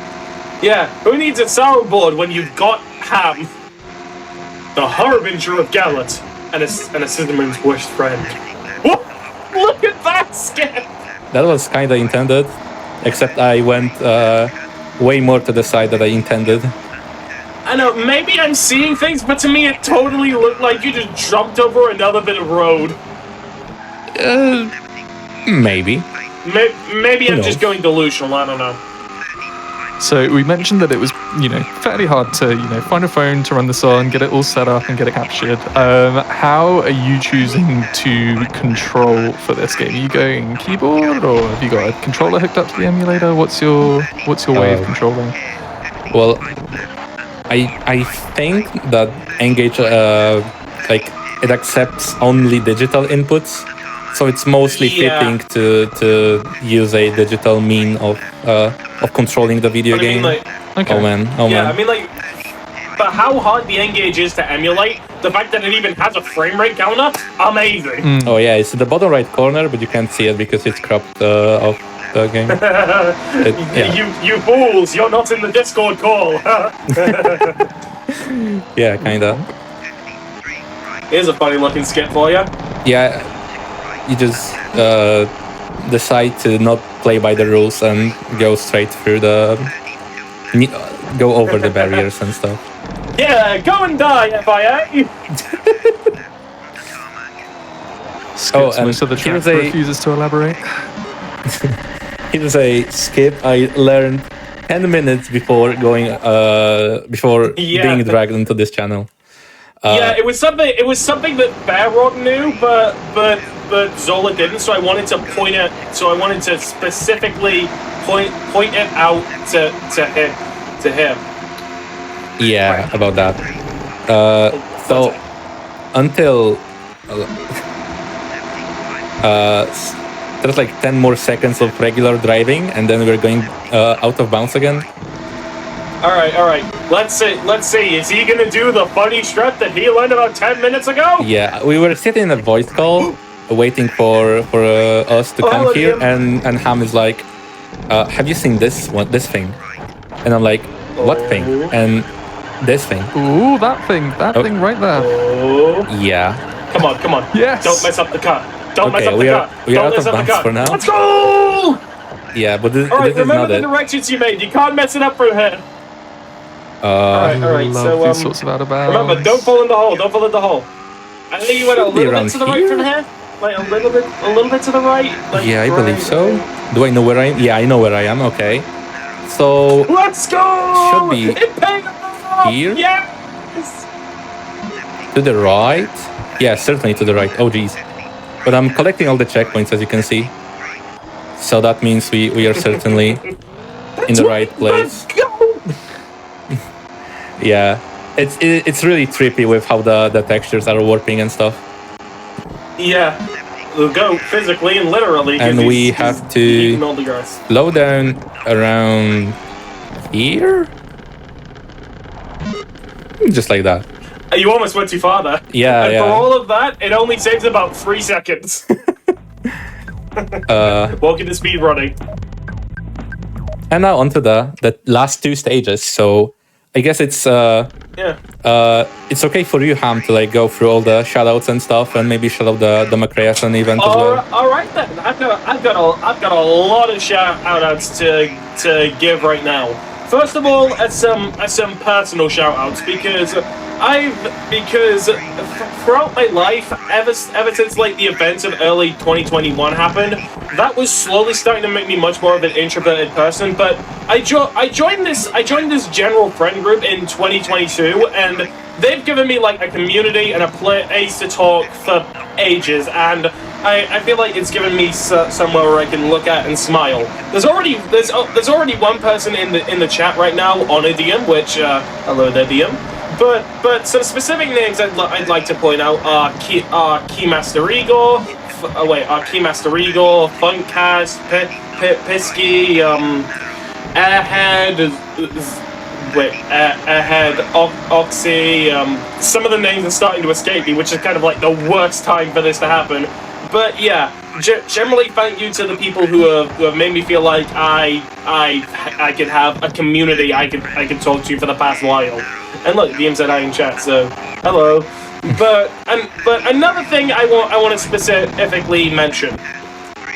Yeah, who needs a soundboard when you've got Ham, the harbinger of Gallet, and a Cinnammon's worst friend? What? Look at that skip! That was kind of intended, except I went way more to the side than I intended. I know, maybe I'm seeing things, but to me it totally looked like you just jumped over another bit of road. Maybe. Maybe I'm knows? just going delusional, I don't know. So we mentioned that it was, fairly hard to, find a phone to run this on, get it all set up and get it captured. How are you choosing to control for this game? Are you going keyboard or have you got a controller hooked up to the emulator? What's your way of controlling? Well, I think that Engage it accepts only digital inputs, so it's mostly fitting to use a digital mean of controlling the video game. Okay. Oh man. I mean, but how hard the Engage is to emulate, the fact that it even has a frame rate counter, amazing. Oh yeah, it's in the bottom right corner, but you can't see it because it's cropped off the game. You fools, you're not in the Discord call. Yeah, kinda. Here's a funny looking skip for you. Yeah, you just decide to not play by the rules and go straight through go over the barriers and stuff. Yeah, go and die, FIA! Skips and most of the track, here's a- refuses to elaborate. Here's a skip I learned 10 minutes before going being dragged into this channel. Yeah, it was something that Barrod knew, but Zola didn't. So I wanted to point it. So I wanted to specifically point it out to him. Yeah, about that. So until there's like 10 more seconds of regular driving, and then we're going out of bounds again. All right. Let's see. Is he gonna do the funny strut that he learned about 10 minutes ago? Yeah, we were sitting in a voice call, waiting for us to come hello, here, Jim. and Ham is like, "Have you seen this thing?" And I'm like, "What thing?" And this thing. Ooh, that thing right there. Oh. Yeah. Come on. Yes. Don't mess up the cut. Don't mess Okay, up the we are cut. out Don't of mess up the bounds cut. for now. Let's go! Yeah, but this All right, is remember not the it. directions you made. You can't mess it up from here. All right. Love So these sorts of out of bounds. remember, don't fall in the hole. Don't fall in the hole. I think you went a Should be little bit around to the right here. from here. Like a little bit to the right. Like Yeah, I right believe so. there. Do I know where I am? Yeah, I know where I am. Okay. So Let's go! Should be It paid off! here? Yes! to the right. Yeah, certainly to the right. Oh geez. But I'm collecting all the checkpoints, as you can see. So that means we are certainly in the right place. Let's go! Yeah, it's really trippy with how the textures are warping and stuff. Yeah. We'll go physically and literally. 'cause And we he's have eating to all the grass. slow down around here, just like that. You almost went too far there. Yeah, And yeah. for all of that, it only saves about 3 seconds. Welcome to speedrunning. And now onto the last 2 stages. So I guess it's it's okay for you, Ham, to like go through all the shoutouts and stuff, and maybe shout out the McRae event as well. All right then. I've got a lot of shout-outs to give right now. First of all, some personal shout-outs because throughout my life, ever since like the events of early 2021 happened, that was slowly starting to make me much more of an introverted person. But I joined this general friend group in 2022, and they've given me like a community and a place to talk for ages, and I feel like it's given me somewhere where I can look at and smile. There's already one person in the chat right now on a DM, which hello there DM. But some specific names I'd like to point out are Keymaster Eagle, Keymaster Eagle, Funkcast, Pisky, Airhead, Airhead, Oxy. Some of the names are starting to escape me, which is kind of like the worst time for this to happen. But yeah, generally thank you to the people who have made me feel like I could have a community I could talk to for the past while. And look, DMZI in chat, so hello. But another thing I want to specifically mention.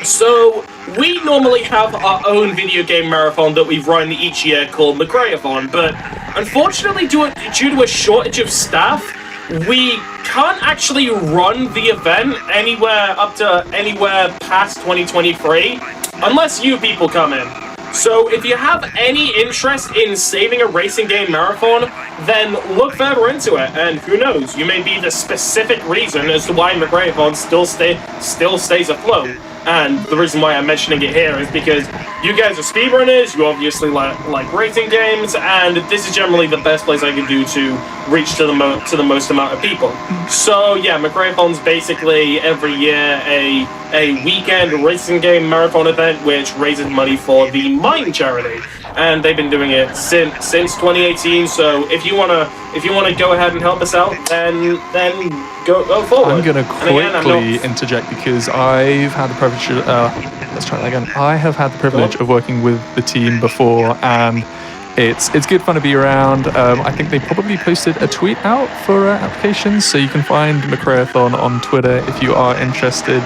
So we normally have our own video game marathon that we run each year called McRae-a-thon, but unfortunately due to a shortage of staff, we can't actually run the event anywhere past 2023 unless you people come in. So if you have any interest in saving a racing game marathon, then look further into it, and who knows, you may be the specific reason as to why McRae-a-thon still stays afloat. And the reason why I'm mentioning it here is because you guys are speedrunners, you obviously like racing games, and this is generally the best place I can do to reach to the most amount of people. So yeah, McRae-a-thon's basically every year a weekend racing game marathon event which raises money for the Mine charity, and they've been doing it since 2018. So if you wanna go ahead and help us out, then go forward. I'm gonna quickly interject because I've had the privilege. Let's try that again. I have had the privilege of working with the team before, and it's good fun to be around. I think they probably posted a tweet out for applications, so you can find McRae-a-thon on Twitter if you are interested.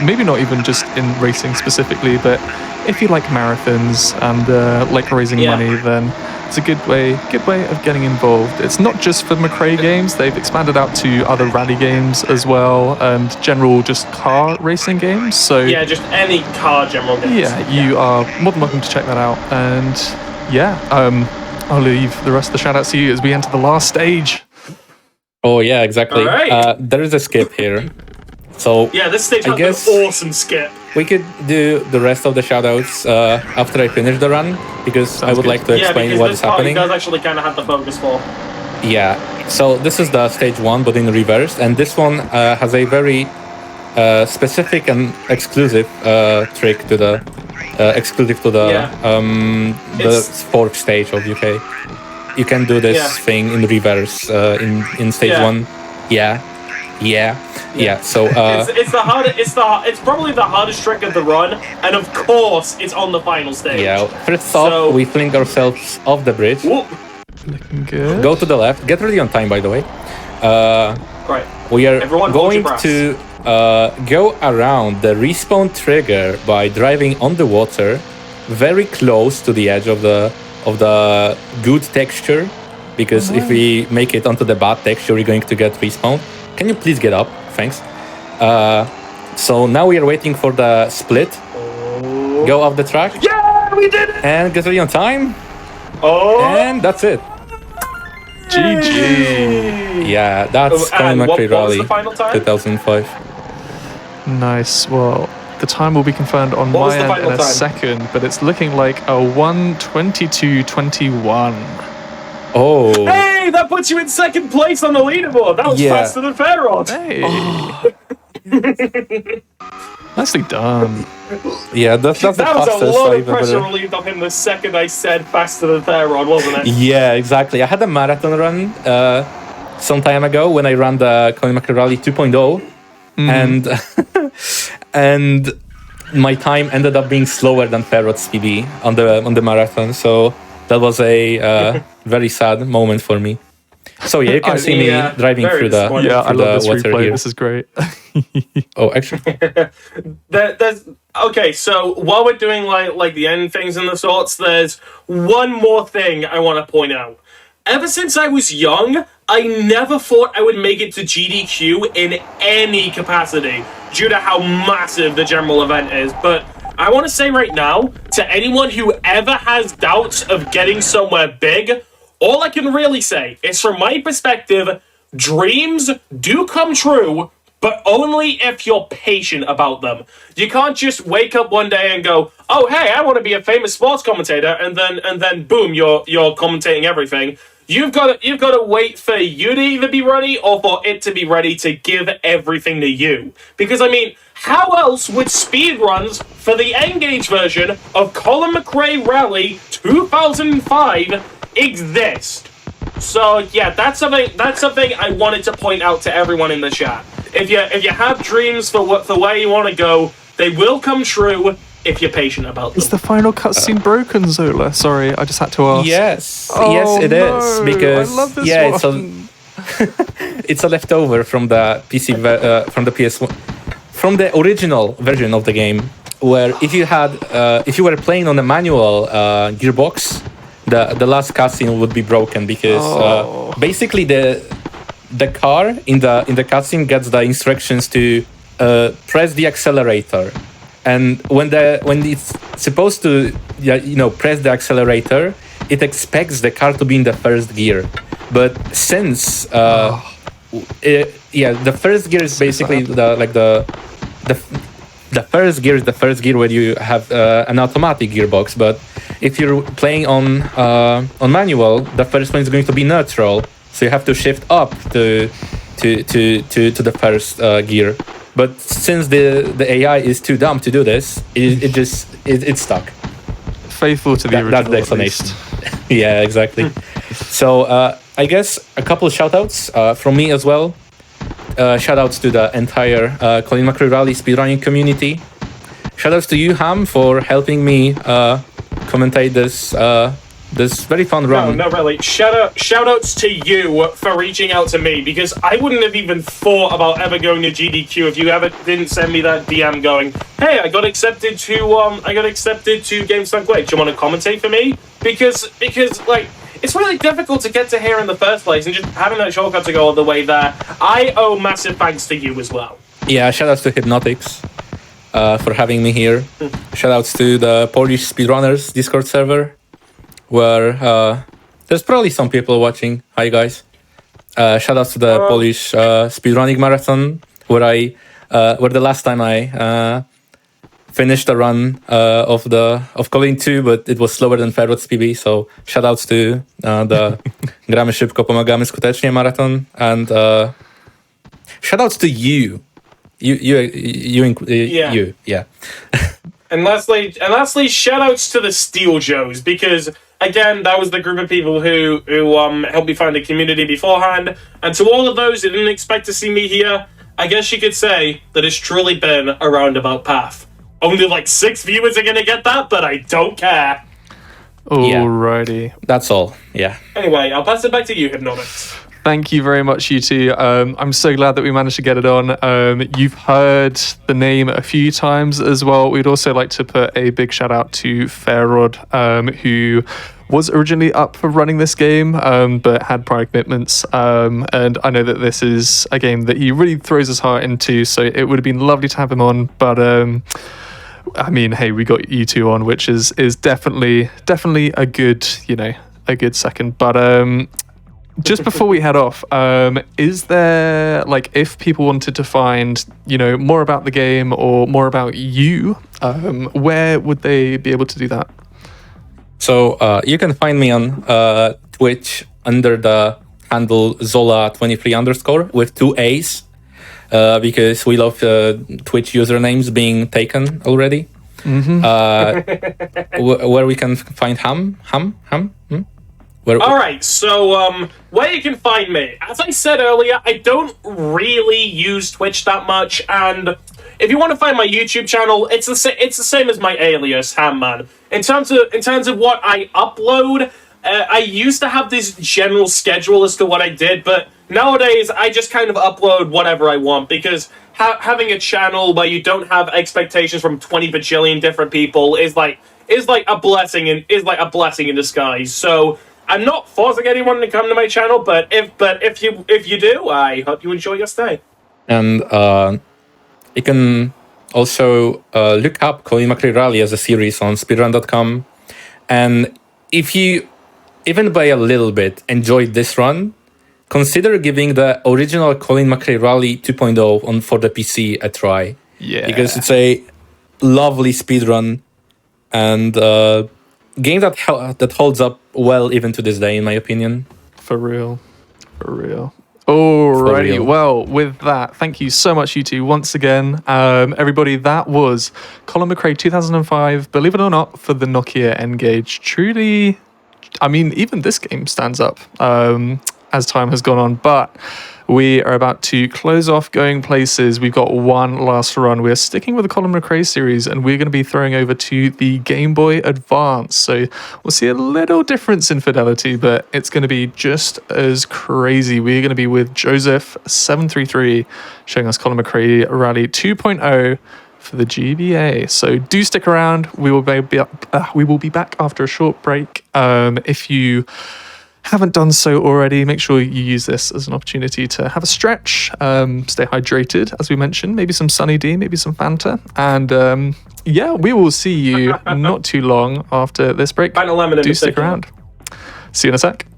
Maybe not even just in racing specifically, but if you like marathons and like raising money, then it's a good way of getting involved. It's not just for McRae games; they've expanded out to other rally games as well, and general just car racing games. So yeah, just any car general games. Yeah, you are more than welcome to check that out. And yeah, I'll leave the rest of the shout-outs to you as we enter the last stage. Oh yeah, exactly. All right. There is a skip here. So yeah, this stage I has an awesome skip. We could do the rest of the shoutouts after I finish the run, because I would like to explain what is happening. Yeah, because this part does actually kind of have the focus for. Yeah, so this is the stage 1, but in reverse, and this one has a very specific and exclusive trick to the fourth stage of UK. You can do this thing in reverse in stage 1. Yeah. So it's probably the hardest trick of the run, and of course it's on the final stage. Yeah. First off, we fling ourselves off the bridge. Whoop. Looking good. Go to the left. Get ready on time, by the way. Right. We are going to go around the respawn trigger by driving on the water, very close to the edge of the good texture. Because if we make it onto the bad texture, we're going to get respawned. Can you please get up? Thanks. So now we are waiting for the split. Go off the track. Yeah, we did it! And get ready on time. Oh! And that's it. GG. Yeah, that's Colin McRae Rally, the final time? 2005. Nice. Well, the time will be confirmed on my end in a second, but it's looking like a 1:22.21. Oh. Hey! Hey, that puts you in second place on the leaderboard. That was Yeah. faster than Fairrod. Hey. Nicely done. Yeah, that's the That was fastest a lot I of pressure ever. relieved off him the second I said faster than Fairrod, wasn't it? Yeah, exactly. I had a marathon run some time ago when I ran the Colin McRae Rally 2.0, and and my time ended up being slower than Fairrod's PB on the marathon. So that was a very sad moment for me. So yeah, you can see me Yeah, driving very through the disappointing. Yeah, I through love the this water replay. here. This is great. Oh, actually, Okay, so while we're doing like the end things and the sorts, there's one more thing I want to point out. Ever since I was young, I never thought I would make it to GDQ in any capacity due to how massive the general event is. But I want to say right now, to anyone who ever has doubts of getting somewhere big, all I can really say is from my perspective, dreams do come true, but only if you're patient about them. You can't just wake up one day and go, "Oh, hey, I want to be a famous sports commentator," and then boom, you're commentating everything. You've got to wait for you to either be ready or for it to be ready to give everything to you. Because I mean, how else would speedruns for the Engage version of Colin McRae Rally 2005 exist? So yeah, that's something I wanted to point out to everyone in the chat. If you have dreams for where you want to go, they will come true if you're patient about them. Is the final cutscene broken, Zola? Sorry, I just had to ask. yes, Oh, yes, it no, is because I love this it's one. it's a leftover from the PC from the PS1 from the original version of the game, where if you were playing on a manual gearbox, the last cutscene would be broken because basically the car in the cutscene gets the instructions to press the accelerator, and when it's supposed to press the accelerator, it expects the car to be in the first gear, but since the first gear is basically the first gear is the first gear where you have an automatic gearbox, but if you're playing on manual, the first one is going to be neutral, so you have to shift up to the first gear. But since the AI is too dumb to do this, it's stuck. Faithful to the original. That's the at explanation. least. Yeah, exactly. So I guess a couple of shoutouts from me as well. Shoutouts to the entire Colin McRae Rally speedrunning community. Shoutouts to you, Ham, for helping me commentate this very fun run. No, really. Shoutouts to you for reaching out to me, because I wouldn't have even thought about ever going to GDQ if you ever didn't send me that DM going, "Hey, I got accepted to Games Done Quick. Do you want to commentate for me?" Because like, it's really difficult to get to here in the first place, and just having that shortcut to go all the way there, I owe massive thanks to you as well. Yeah, shoutouts to Hypnotics for having me here. Shoutouts to the Polish Speedrunners Discord server, where there's probably some people watching. Hi guys. Shoutouts to the Polish speedrunning marathon, where the last time I finished the run of Colin 2, but it was slower than Fairrod's PB. So shoutouts to the Gramy Szybko, Pomagamy Skutecznie marathon, and shoutouts to you. You. And lastly, shoutouts to the Steel Joes, because again, that was the group of people who helped me find the community beforehand. And to all of those who didn't expect to see me here, I guess you could say that it's truly been a roundabout path. Only like 6 viewers are gonna get that, but I don't care. Alrighty. That's all. Yeah. Anyway, I'll pass it back to you, Hypnotics. Thank you very much, you two. I'm so glad that we managed to get it on. You've heard the name a few times as well. We'd also like to put a big shout out to Fairrod, who was originally up for running this game, but had prior commitments. And I know that this is a game that he really throws his heart into, so it would have been lovely to have him on. But I mean, hey, we got you two on, which is definitely a good, a good second. But just before we head off, is there, like, if people wanted to find, more about the game or more about you, where would they be able to do that? So you can find me on Twitch under the handle Zola23 underscore with 2 A's because we love Twitch usernames being taken already. Where we can find Ham? All right, so where you can find me. As I said earlier, I don't really use Twitch that much, and if you want to find my YouTube channel, it's the same as my alias, Hamman. In terms of what I upload, I used to have this general schedule as to what I did, but nowadays I just kind of upload whatever I want because having a channel where you don't have expectations from 20 bajillion different people is like a blessing in disguise. So I'm not forcing anyone to come to my channel, but if you do, I hope you enjoy your stay. And you can also look up Colin McRae Rally as a series on speedrun.com. And if you, even by a little bit, enjoyed this run, consider giving the original Colin McRae Rally 2.0 for the PC a try. Yeah. Because it's a lovely speedrun and game that holds up well even to this day, in my opinion. For real. Alrighty, well, with that, thank you so much, you two, once again. Everybody, that was Colin McRae 2005, believe it or not, for the Nokia N-Gage. Truly, I mean, even this game stands up as time has gone on, but we are about to close off Going Places. We've got one last run. We're sticking with the Colin McRae series, and we're going to be throwing over to the Game Boy Advance. So we'll see a little difference in fidelity, but it's going to be just as crazy. We're going to be with Joseph733 showing us Colin McRae Rally 2.0 for the GBA. So do stick around. We will be back after a short break. If you haven't done so already, make sure you use this as an opportunity to have a stretch, stay hydrated, as we mentioned, maybe some Sunny D, maybe some Fanta, and yeah, we will see you not too long after this break. Do stick around. See you in a sec.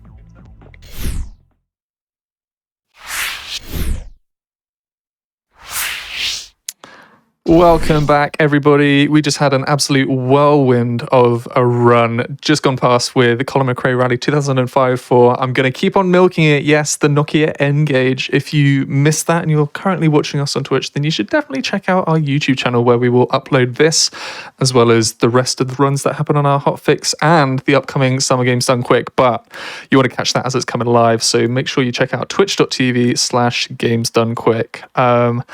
Welcome back, everybody. We just had an absolute whirlwind of a run just gone past with Colin McRae Rally 2005 for, I'm going to keep on milking it, yes, the Nokia N-Gage. If you missed that and you're currently watching us on Twitch, then you should definitely check out our YouTube channel where we will upload this, as well as the rest of the runs that happen on our hotfix and the upcoming Summer Games Done Quick. But you want to catch that as it's coming live, so make sure you check out twitch.tv/gamesdonequick.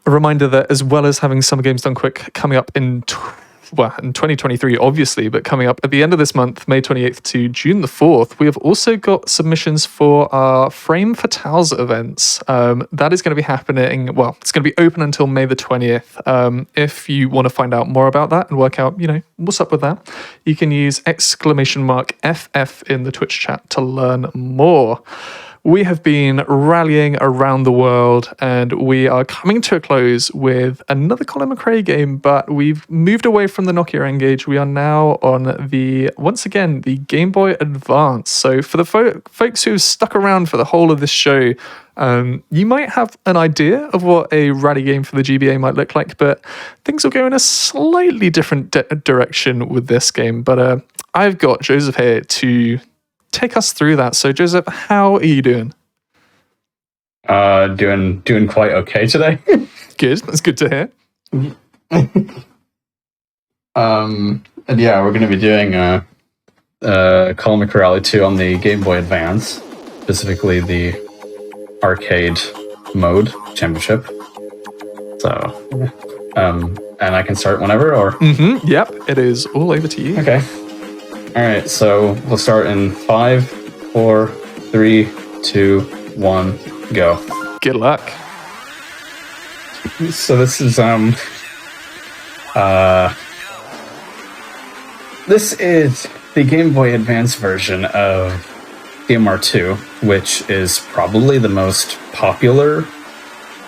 A reminder that as well as having Summer Games Done Quick coming up in 2023, obviously, but coming up at the end of this month, May 28th to June the 4th, we have also got submissions for our Frame Fatales events. That is going to be happening, well, it's going to be open until May the 20th. If you want to find out more about that and work out, what's up with that, you can use !FF in the Twitch chat to learn more. We have been rallying around the world, and we are coming to a close with another Colin McRae game, but we've moved away from the Nokia N-Gage. We are now on once again, the Game Boy Advance. So for the folks who've stuck around for the whole of this show, you might have an idea of what a rally game for the GBA might look like, but things will go in a slightly different direction with this game. But I've got Joseph here to take us through that. So Joseph, how are you doing? Doing quite okay today. Good. That's good to hear. And yeah, we're going to be doing Colin McRae Rally 2 on the Game Boy Advance, specifically the arcade mode championship. So, and I can start whenever, or? Yep, it is all over to you. Okay. All right, so we'll start in 5, 4, 3, 2, 1, go. Good luck. So this is this is the Game Boy Advance version of DMR2, which is probably the most popular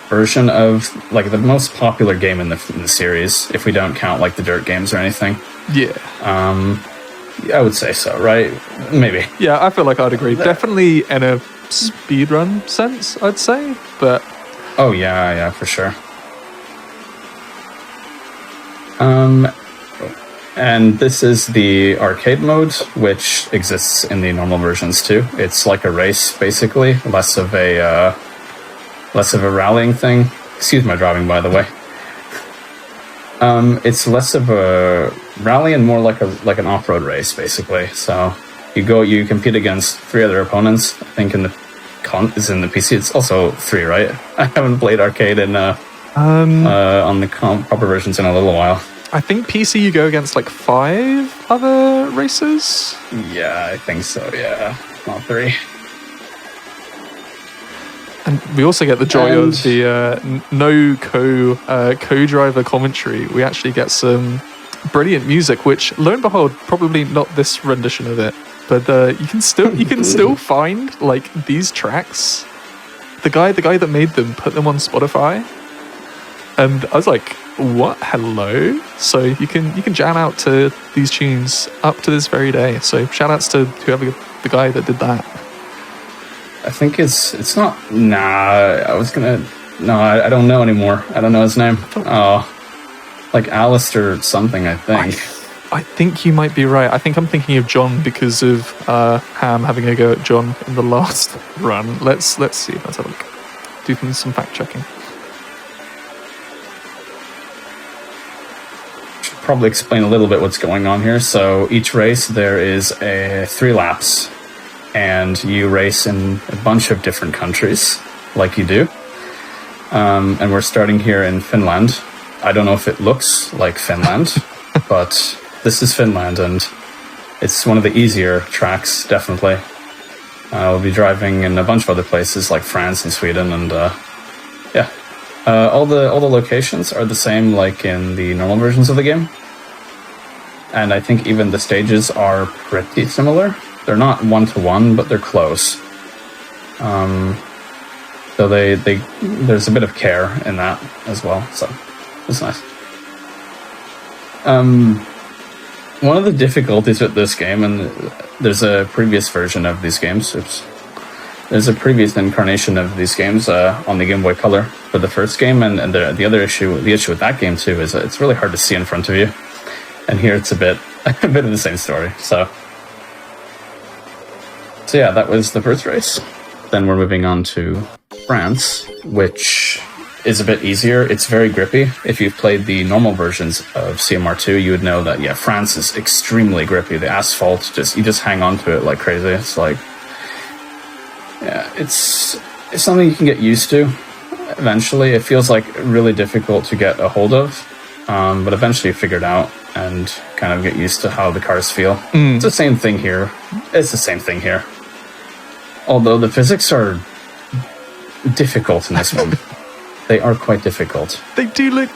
version of, like, the most popular game in the series, if we don't count like the dirt games or anything. Yeah. I would say so, right? Maybe. Yeah, I feel like I'd agree. Definitely in a speedrun sense, I'd say, but... Oh, yeah, for sure. And this is the arcade mode, which exists in the normal versions too. It's like a race, basically, less of a rallying thing. Excuse my driving, by the way. It's less of a rally and more like an off-road race, basically. So you compete against 3 other opponents. I think in the PC. It's also 3, right? I haven't played arcade on the proper versions in a little while. I think PC you go against like 5 other racers. Yeah, I think so. Yeah, not 3. And we also get the joy of the no co-driver commentary. We actually get some brilliant music, which, lo and behold, probably not this rendition of it, but you can still find like these tracks. The guy that made them put them on Spotify, and I was like, "What? Hello!" So you can jam out to these tunes up to this very day. So shout outs to whoever the guy that did that. I think it's not. Nah, I don't know anymore. I don't know his name. Oh, like Alistair something, I think. I think you might be right. I think I'm thinking of John because of Ham having a go at John in the last run. Let's see. Let's have a look. Do some fact checking. Should probably explain a little bit what's going on here. So each race there is 3 laps. And you race in a bunch of different countries, like you do. And we're starting here in Finland. I don't know if it looks like Finland, but this is Finland, and it's one of the easier tracks, definitely. We'll be driving in a bunch of other places, like France and Sweden, and yeah. All the locations are the same, like in the normal versions of the game. And I think even the stages are pretty similar. They're not 1-to-1, but they're close. So there's a bit of care in that as well. So it's nice. One of the difficulties with this game, and there's a previous version of these games. There's a previous incarnation of these games on the Game Boy Color for the first game, and the issue with that game too is it's really hard to see in front of you. And here it's a bit of the same story. So yeah, that was the first race. Then we're moving on to France, which is a bit easier. It's very grippy. If you've played the normal versions of CMR2, you would know that, yeah, France is extremely grippy. The asphalt, you just hang on to it like crazy. It's like, yeah, it's something you can get used to eventually. It feels like really difficult to get a hold of, but eventually you figure it out and kind of get used to how the cars feel. It's the same thing here. Although the physics are difficult in this one. They are quite difficult. They do look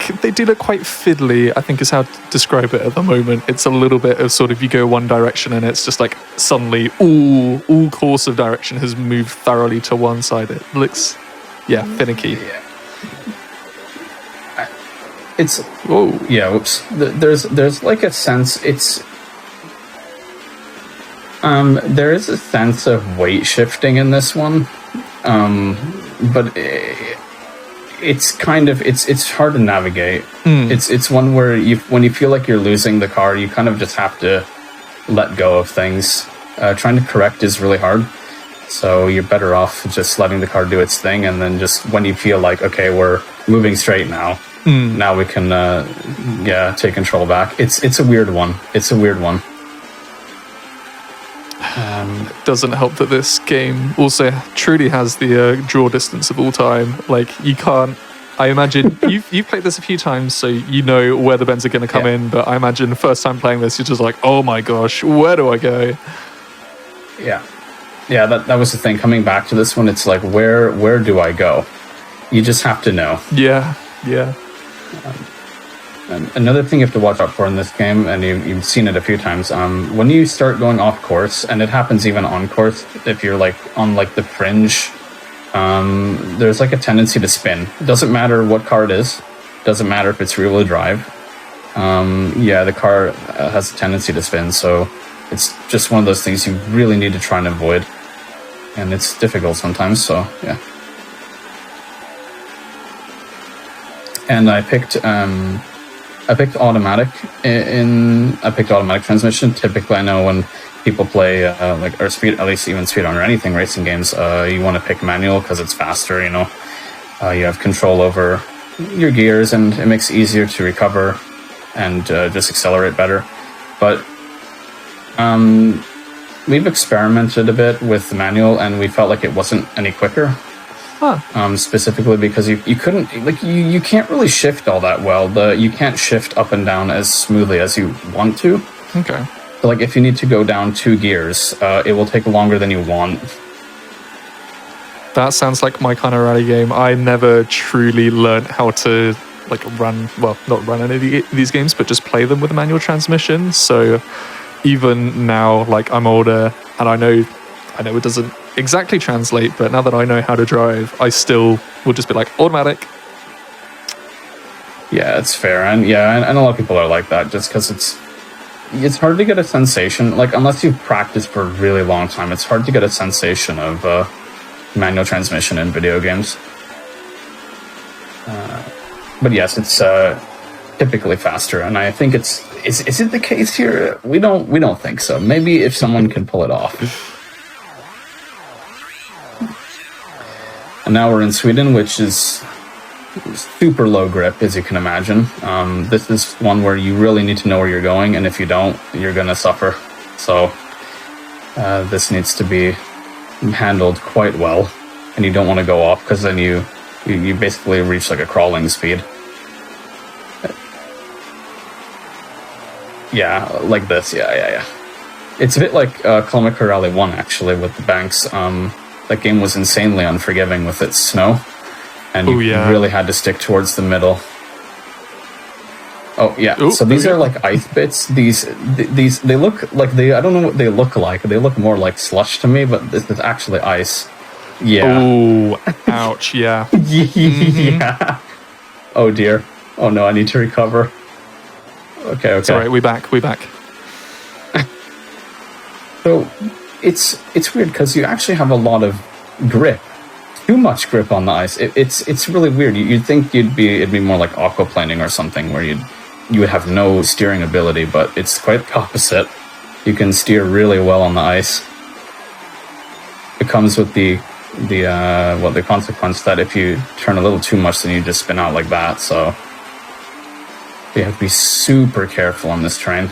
quite fiddly, I think is how to describe it at the moment. It's a little bit of sort of you go one direction and it's just like suddenly all course of direction has moved thoroughly to one side. It looks, yeah, finicky. Yeah. It's whoops. There's like a sense there is a sense of weight shifting in this one, but it's kind of it's hard to navigate. It's one where when you feel like you're losing the car, you kind of just have to let go of things. Trying to correct is really hard, so you're better off just letting the car do its thing, and then just when you feel like, okay, we're moving straight now. Now we can take control back. It's a weird one. It doesn't help that this game also truly has the draw distance of all time. Like, you can't. I imagine you've played this a few times, so you know where the bends are going to come in. But I imagine the first time playing this, you're just like, oh my gosh, where do I go? Yeah, that was the thing. Coming back to this one, it's like, where do I go? You just have to know. Yeah. Another thing you have to watch out for in this game, and you've seen it a few times, when you start going off course, and it happens even on course, if you're like on like the fringe, there's like a tendency to spin. It doesn't matter what car it is, doesn't matter if it's rear-wheel drive. The car has a tendency to spin, so it's just one of those things you really need to try and avoid, and it's difficult sometimes. So yeah. And I picked I picked automatic I picked automatic transmission. Typically, I know when people play or speed, at least even speedrun or anything racing games, you want to pick manual because it's faster. You have control over your gears, and it makes it easier to recover and just accelerate better. But we've experimented a bit with the manual, and we felt like it wasn't any quicker. Huh. Specifically because you couldn't, you can't really shift all that well. You can't shift up and down as smoothly as you want to. Okay. So, if you need to go down 2 gears, it will take longer than you want. That sounds like my kind of rally game. I never truly learned how to not run any of these games, but just play them with a manual transmission. So even now, I'm older, and I know it doesn't exactly translate, but now that I know how to drive, I still will just be like automatic. Yeah, it's fair, and and a lot of people are like that, just because it's hard to get a sensation, unless you've practiced for a really long time, it's hard to get a sensation of manual transmission in video games. But yes, it's typically faster, and I think is it the case here? We don't think so. Maybe if someone can pull it off. And now we're in Sweden, which is super low grip, as you can imagine. This is one where you really need to know where you're going, and if you don't, you're going to suffer. So this needs to be handled quite well, and you don't want to go off, because then you basically reach a crawling speed. Yeah, like this. Yeah. It's a bit like Colin McRae Rally 1, actually, with the banks. That game was insanely unforgiving with its snow, and you really had to stick towards the middle. Oh yeah, so these are ice bits. These they look like I don't know what they look like. They look more like slush to me, but this is actually ice. Yeah. Oh, ouch! Yeah. Yeah. Oh dear. Oh no, I need to recover. Okay. It's all right. We back. So it's weird because you actually have a lot of grip, too much grip on the ice. It's really weird. You'd think it'd be more like aquaplaning or something, where you would have no steering ability, but it's quite the opposite. You can steer really well on the ice. It comes with the consequence that if you turn a little too much, then you just spin out like that. So you have to be super careful on this train.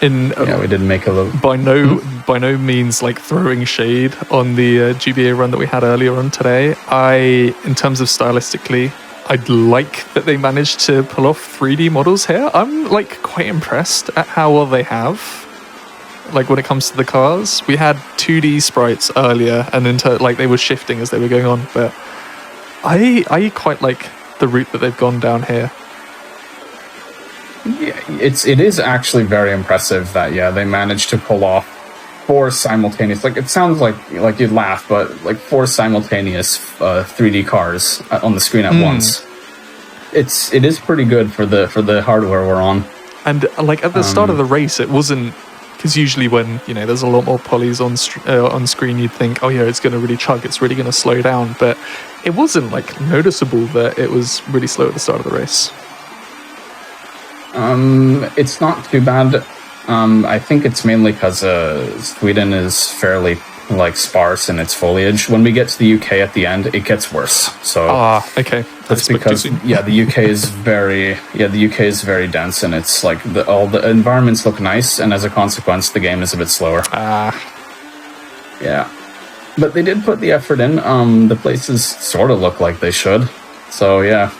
We did make a little. By no means throwing shade on the GBA run that we had earlier on today. In terms of stylistically, I'd like that they managed to pull off 3D models here. I'm quite impressed at how well they have. When it comes to the cars, we had 2D sprites earlier, and they were shifting as they were going on. But I quite like the route that they've gone down here. Yeah, it is actually very impressive that they managed to pull off 4 simultaneous. It sounds like you'd laugh, but 4 simultaneous 3D cars on the screen at once. It is pretty good for the hardware we're on. And at the start of the race, it wasn't, because usually when there's a lot more polys on screen, you'd think, oh yeah, it's going to really chug, it's really going to slow down, but it wasn't noticeable that it was really slow at the start of the race. It's not too bad. I think it's mainly because Sweden is fairly sparse in its foliage. When we get to the UK at the end, it gets worse. So okay, that's because the UK is very dense, and it's all the environments look nice, and as a consequence, the game is a bit slower. Yeah, but they did put the effort in. The places sort of look like they should. So yeah.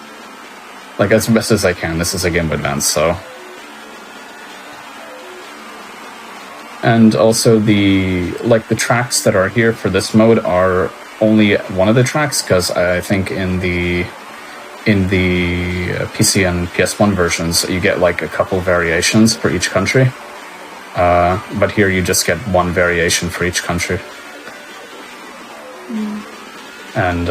As best as I can. This is a Game Boy Advance, so. And also the tracks that are here for this mode are only one of the tracks, because I think in the PC and PS1 versions you get a couple variations for each country. But here you just get one variation for each country. And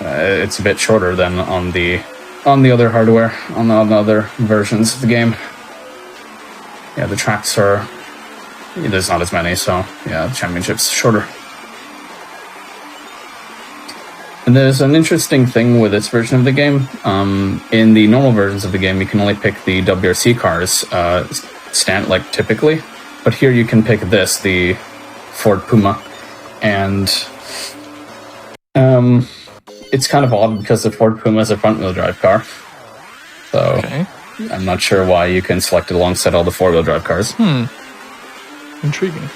it's a bit shorter than on the other hardware, on the other versions of the game. Yeah, the tracks are... there's not as many, so yeah, the championship's shorter. And there's an interesting thing with this version of the game. In the normal versions of the game, you can only pick the WRC cars, typically. But here you can pick this, the Ford Puma. And it's kind of odd because the Ford Puma is a front-wheel drive car. So Okay. I'm not sure why you can select it alongside all the four-wheel drive cars. Intriguing.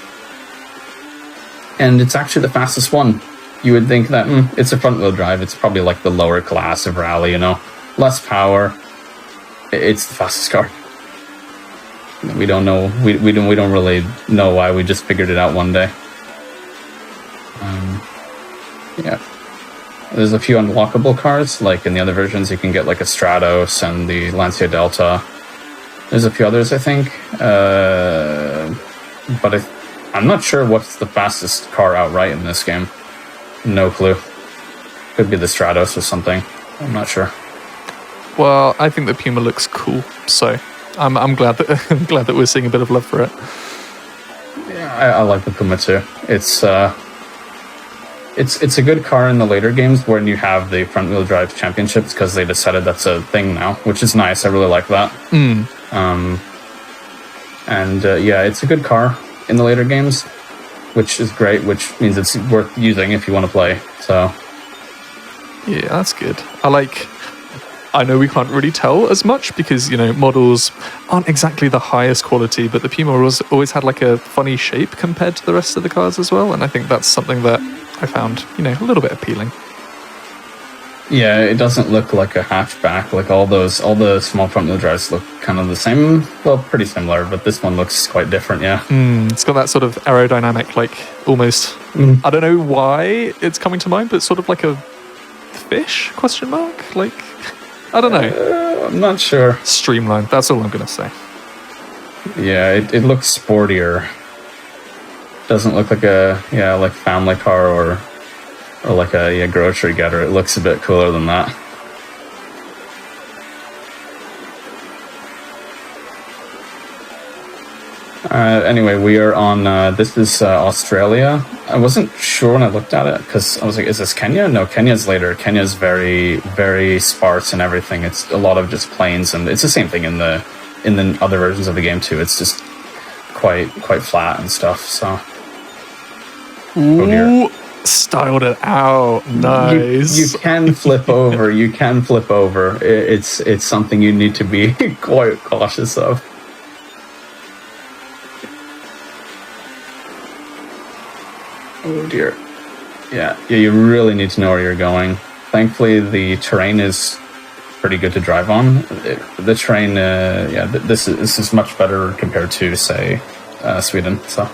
And it's actually the fastest one. You would think that it's a front-wheel drive. It's probably like the lower class of rally, you know, less power. It's the fastest car. We don't know. We don't really know why. We just figured it out one day. Yeah. There's a few unlockable cars. Like in the other versions, you can get like a Stratos and the Lancia Delta. There's a few others, I think. But I'm not sure what's the fastest car outright in this game. No clue. Could be the Stratos or something. I'm not sure. Well, I think the Puma looks cool, so I'm glad that we're seeing a bit of love for it. Yeah, I like the Puma too. It's a good car in the later games when you have the front wheel drive championships because they decided that's a thing now, which is nice. I really like that. Yeah, it's a good car in the later games, which is great, which means it's worth using if you want to play. So Yeah, that's good. I know we can't really tell as much because, you know, models aren't exactly the highest quality, but the Puma always had like a funny shape compared to the rest of the cars as well, and I think that's something that I found, you know, a little bit appealing. yeah, it doesn't look like a hatchback. Like all the small front wheel drives look kind of the same. Well, pretty similar, but this one looks quite different. Yeah. It's got that sort of aerodynamic, like almost. I don't know why it's coming to mind, but it's sort of like a fish ? Like, I don't know. I'm not sure. Streamlined. That's all I'm gonna say. Yeah, it looks sportier. Doesn't look like a like family car or like a grocery getter. It looks a bit cooler than that. Anyway, we are on. This is Australia. I wasn't sure when I looked at it because I was like, "Is this Kenya?" No, Kenya's later. Kenya's very, very sparse and everything. It's a lot of just plains, and it's the same thing in the other versions of the game too. It's just quite flat and stuff. So, oh dear. Ooh, styled it out. Nice. You can flip over. You can flip over. It's something you need to be quite cautious of. Oh dear. Yeah, you really need to know where you're going. Thankfully, the terrain is pretty good to drive on. The terrain, this is much better compared to, say, Sweden. So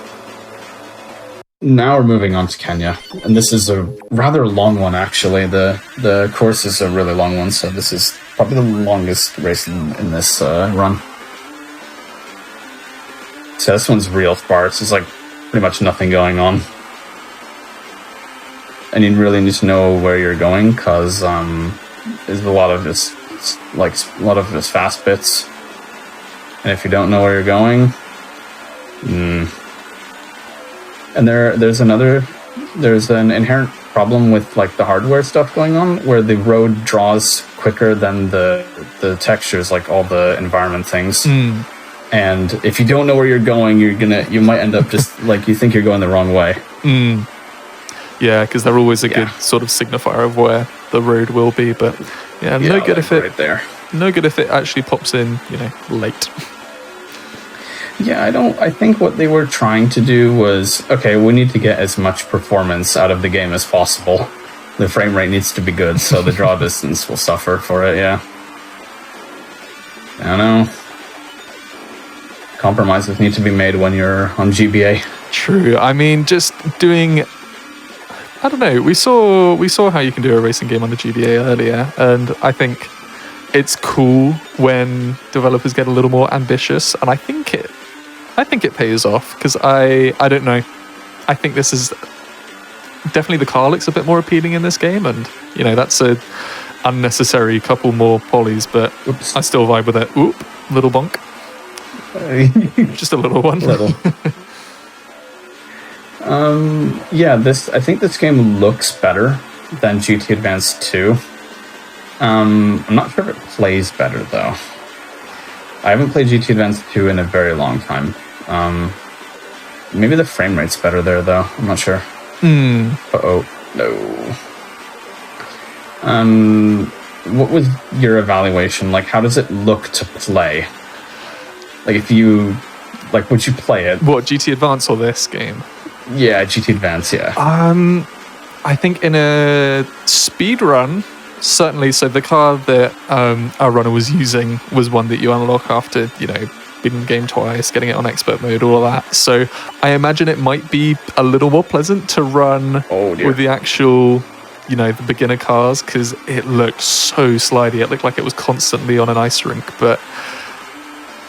now we're moving on to Kenya, and this is a rather long one actually. The course is a really long one, so this is probably the longest race in this run. So this one's real sparse. There's like pretty much nothing going on. And you really need to know where you're going because there's a lot of just fast bits, and if you don't know where you're going, and there's an inherent problem with like the hardware stuff going on where the road draws quicker than the textures, like all the environment things. And if you don't know where you're going, you might end up just like you think you're going the wrong way. Yeah, because they're always a good sort of signifier of where the road will be, but no good if it right there. No good if it actually pops in, you know, late. Yeah, I think what they were trying to do was, okay, we need to get as much performance out of the game as possible. The frame rate needs to be good, so the draw distance will suffer for it, yeah. I don't know. Compromises need to be made when you're on GBA. True. I mean, just doing... I don't know. We saw how you can do a racing game on the GBA earlier, and I think it's cool when developers get a little more ambitious, and I think it pays off because I don't know. I think this is definitely the car looks a bit more appealing in this game, and you know that's a unnecessary couple more polys, but I still vibe with it. Oop, little bonk. Just a little one. Little. I think this game looks better than GT Advance 2. I'm not sure if it plays better though. I haven't played GT Advance 2 in a very long time. Maybe the frame rate's better there though. I'm not sure. Uh-oh. No. What was your evaluation? Like, how does it look to play? Like, if you... Like, would you play it? What, GT Advance or this game? Yeah, GT Advance, yeah. I think in a speedrun, certainly. So the car that our runner was using was one that you unlock after, beating the game twice, getting it on expert mode, all of that. So I imagine it might be a little more pleasant to run with the actual, the beginner cars, because it looked so slidey. It looked like it was constantly on an ice rink, but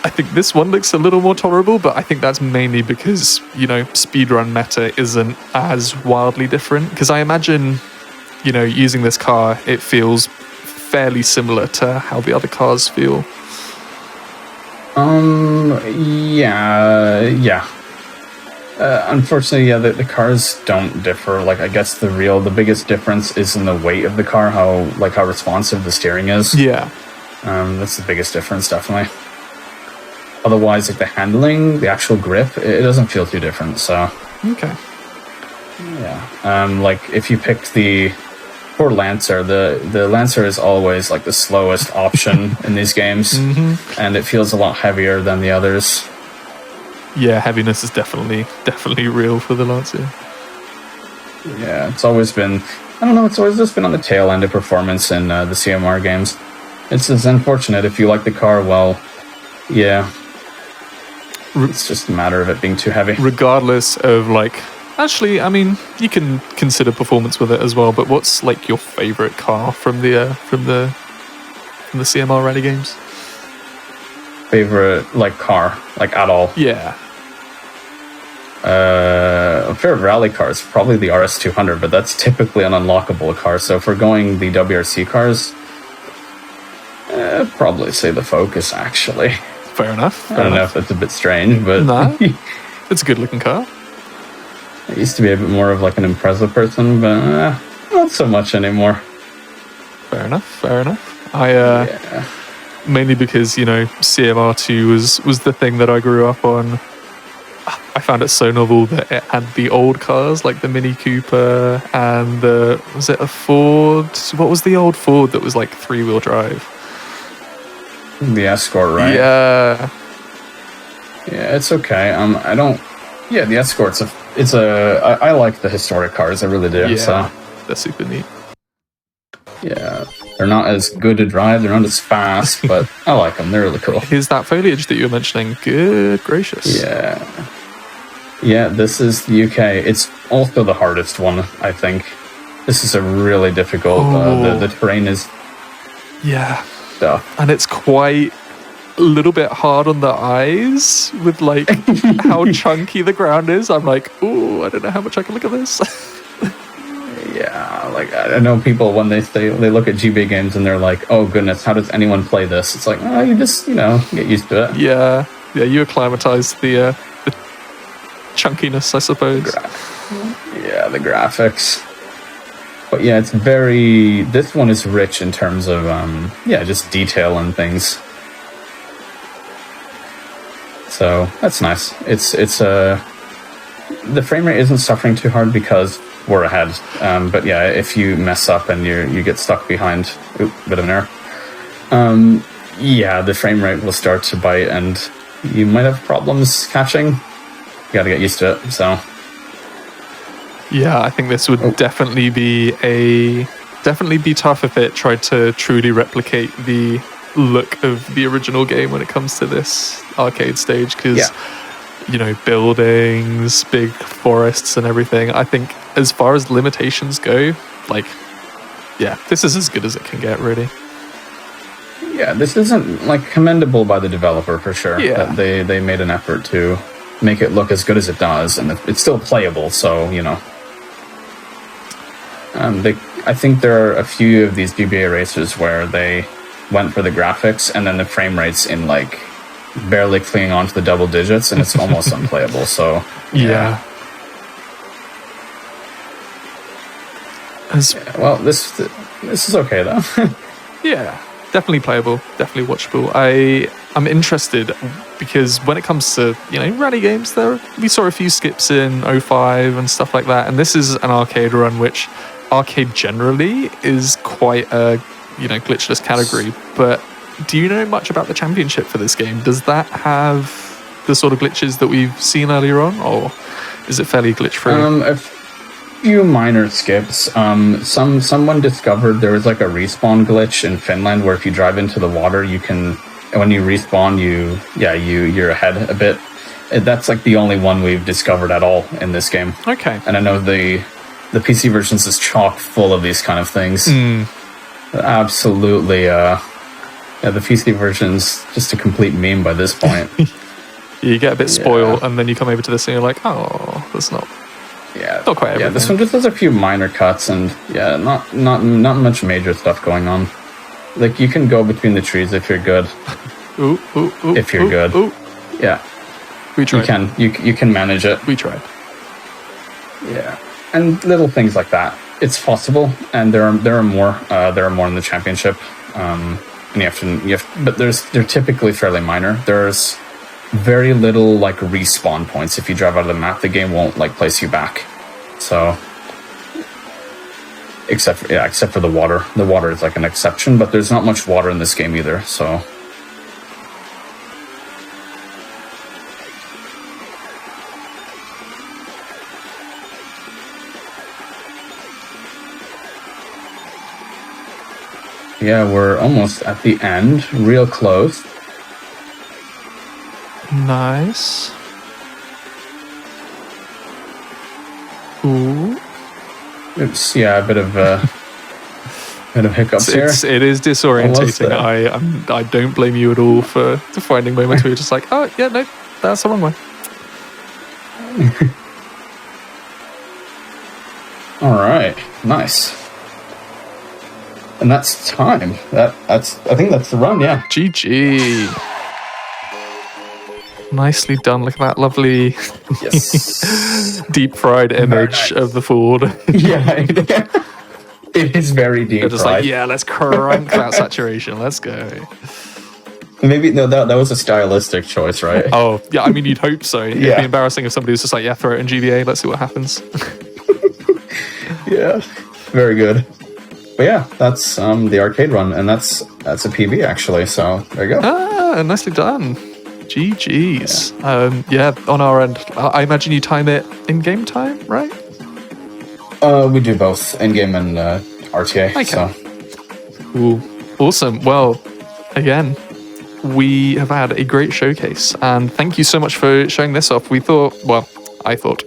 I think this one looks a little more tolerable, but I think that's mainly because, speedrun meta isn't as wildly different. Because I imagine, using this car, it feels fairly similar to how the other cars feel. Yeah. Unfortunately, yeah, the cars don't differ. Like, I guess the biggest difference is in the weight of the car, how responsive the steering is. Yeah. That's the biggest difference, definitely. Otherwise, like the handling, the actual grip, it doesn't feel too different, so... Okay. Yeah. Like, if you pick the... For Lancer, the Lancer is always, like, the slowest option in these games, and it feels a lot heavier than the others. Yeah, heaviness is definitely real for the Lancer. Yeah, it's always been... I don't know, it's always just been on the tail end of performance in the CMR games. It's unfortunate. If you like the car, well, yeah... It's just a matter of it being too heavy. Regardless of, actually, I mean, you can consider performance with it as well, but what's, your favorite car from the CMR Rally games? Favorite, car, at all? Yeah. Favorite rally car is probably the RS200, but that's typically an unlockable car, so if we're going the WRC cars, I'd probably say the Focus, actually. Fair enough. I don't know if that's a bit strange, but... Nah, it's a good-looking car. I used to be a bit more of, an Impreza person, but not so much anymore. Fair enough. Mainly because, CMR2 was the thing that I grew up on. I found it so novel that it had the old cars, like the Mini Cooper and was it a Ford? What was the old Ford that was, three-wheel drive? The Escort, right? Yeah. Yeah, it's okay. I don't... Yeah, the Escort's I like the historic cars, I really do. Yeah, so. They're super neat. Yeah, they're not as good to drive, they're not as fast, but I like them, they're really cool. Here's that foliage that you were mentioning. Good gracious. Yeah. Yeah, this is the UK. It's also the hardest one, I think. This is a really difficult... the terrain is... Yeah. Stuff. And it's quite a little bit hard on the eyes with how chunky the ground is. I'm ooh, I don't know how much I can look at this. Yeah, I know people when they look at GB games and they're like, oh goodness, how does anyone play this? It's you just, get used to it. Yeah, you acclimatize the chunkiness, I suppose. Yeah, the graphics. But yeah, it's this one is rich in terms of, just detail and things. So, that's nice. The frame rate isn't suffering too hard because we're ahead. But yeah, if you mess up and you get stuck behind, bit of an error. The frame rate will start to bite and you might have problems catching. You gotta get used to it, so... Yeah, I think this would definitely be tough if it tried to truly replicate the look of the original game when it comes to this arcade stage, because buildings, big forests and everything. I think as far as limitations go, this is as good as it can get, really. Yeah, this isn't commendable by the developer for sure. Yeah, that they made an effort to make it look as good as it does, and it's still playable, so I think there are a few of these GBA races where they went for the graphics and then the frame rates in barely clinging on to the double digits, and it's almost unplayable. So yeah. Well, this is okay though. Yeah, definitely playable, definitely watchable. I'm interested because when it comes to, rally games, we saw a few skips in '05 and stuff like that, and this is an arcade run, which arcade generally is quite a, glitchless category. But do you know much about the championship for this game? Does that have the sort of glitches that we've seen earlier on, or is it fairly glitch-free? A few minor skips. Someone discovered there was like a respawn glitch in Finland where if you drive into the water, you can, when you respawn, you're ahead a bit. That's like the only one we've discovered at all in this game. Okay. And I know the PC versions is chock full of these kind of things. Absolutely. The PC version's just a complete meme by this point. You get a bit spoiled, and then you come over to this and you're like, oh, that's not quite everything. Yeah, this one just has a few minor cuts and not much major stuff going on. Like you can go between the trees if you're good. If you're good. Yeah. We tried. You can manage it. We tried. Yeah. And little things like that. It's possible, and there are more in the championship. And but they're typically fairly minor. There's very little like respawn points. If you drive out of the map, the game won't like place you back. So except for the water. The water is like an exception, but there's not much water in this game either, so yeah, we're almost at the end, real close. Nice. Ooh. It's a bit of hiccups here. It is disorientating. I don't blame you at all for finding moments where you're just like, oh yeah, no, that's the wrong way. All right, nice. And that's time. I think that's the run. Yeah. GG. Nicely done. Look at that lovely Yes. deep fried image of the Ford. Yeah. It is very deep. They're just like, yeah, let's crank that saturation. Let's go. Maybe that was a stylistic choice, right? Oh yeah, I mean you'd hope so. It'd Yeah. be embarrassing if somebody was just like, yeah, throw it in GBA. Let's see what happens. Yeah. Very good. But yeah, that's the arcade run, and that's a PB actually. So there you go. Ah, nicely done. GG's. Yeah, on our end, I imagine you time it in game time, right? We do both in-game and RTA. Okay. So Ooh, awesome. Well, again, we have had a great showcase, and thank you so much for showing this off. I thought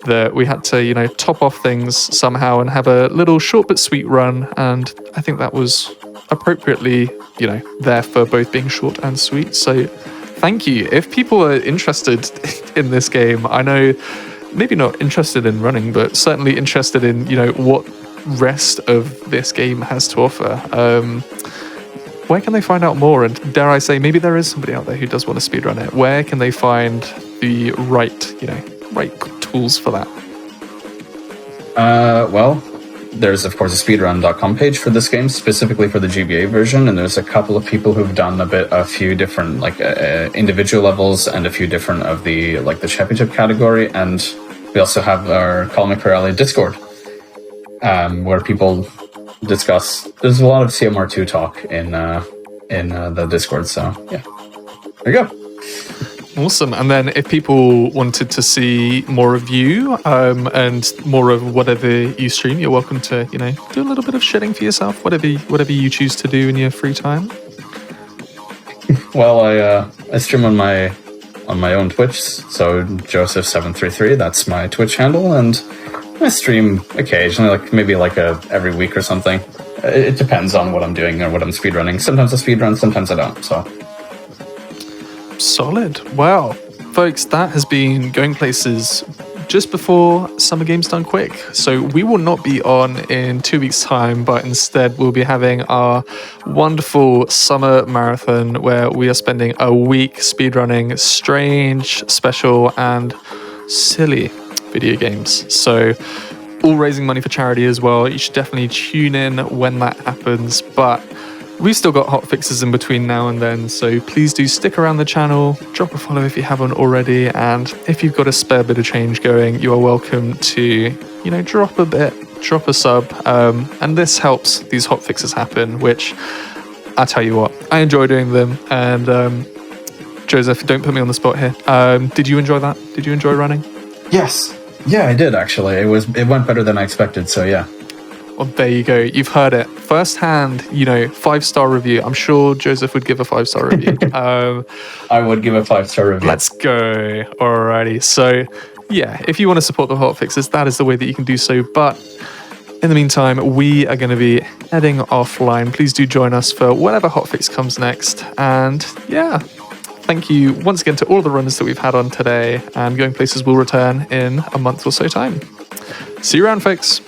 that we had to, top off things somehow and have a little short but sweet run, and I think that was appropriately, there for both being short and sweet. So thank you. If people are interested in this game, I know maybe not interested in running, but certainly interested in, what rest of this game has to offer. Where can they find out more? And dare I say, maybe there is somebody out there who does want to speedrun it. Where can they find the right tools for that? well, there's of course a speedrun.com page for this game, specifically for the GBA version, and there's a couple of people who've done a few different individual levels and a few different of the championship category, and we also have our Colin McRae Rally Discord, where people discuss. There's a lot of CMR2 talk in the Discord, so yeah, there you go. Awesome. And then if people wanted to see more of you and more of whatever you stream, you're welcome to, do a little bit of shitting for yourself, whatever you choose to do in your free time. Well, I stream on my own Twitch, so Joseph733, that's my Twitch handle, and I stream occasionally, maybe every week or something. It depends on what I'm doing or what I'm speedrunning. Sometimes I speedrun, sometimes I don't, so... Solid. Well, folks, that has been Going Places just before Summer Games Done Quick. So we will not be on in 2 weeks' time, but instead we'll be having our wonderful summer marathon where we are spending a week speedrunning strange, special, and silly video games. So all raising money for charity as well. You should definitely tune in when that happens. But we've still got hot fixes in between now and then, so please do stick around the channel, drop a follow if you haven't already, and if you've got a spare bit of change going, you are welcome to, you know, drop a bit, drop a sub, and this helps these hot fixes happen, which I tell you what, I enjoy doing them. And Joseph, don't put me on the spot here. Did you enjoy that? Did you enjoy running? Yes. Yeah, I did actually. It went better than I expected, so yeah. Well, there you go. You've heard it firsthand. You know, 5-star review. I'm sure Joseph would give a 5-star review. I would give a 5-star review. Let's go. Alrighty. So, yeah, if you want to support the hotfixes, that is the way that you can do so. But in the meantime, we are going to be heading offline. Please do join us for whatever hotfix comes next. And yeah, thank you once again to all of the runners that we've had on today. And Going Places will return in a month or so time. See you around, folks.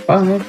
Bye.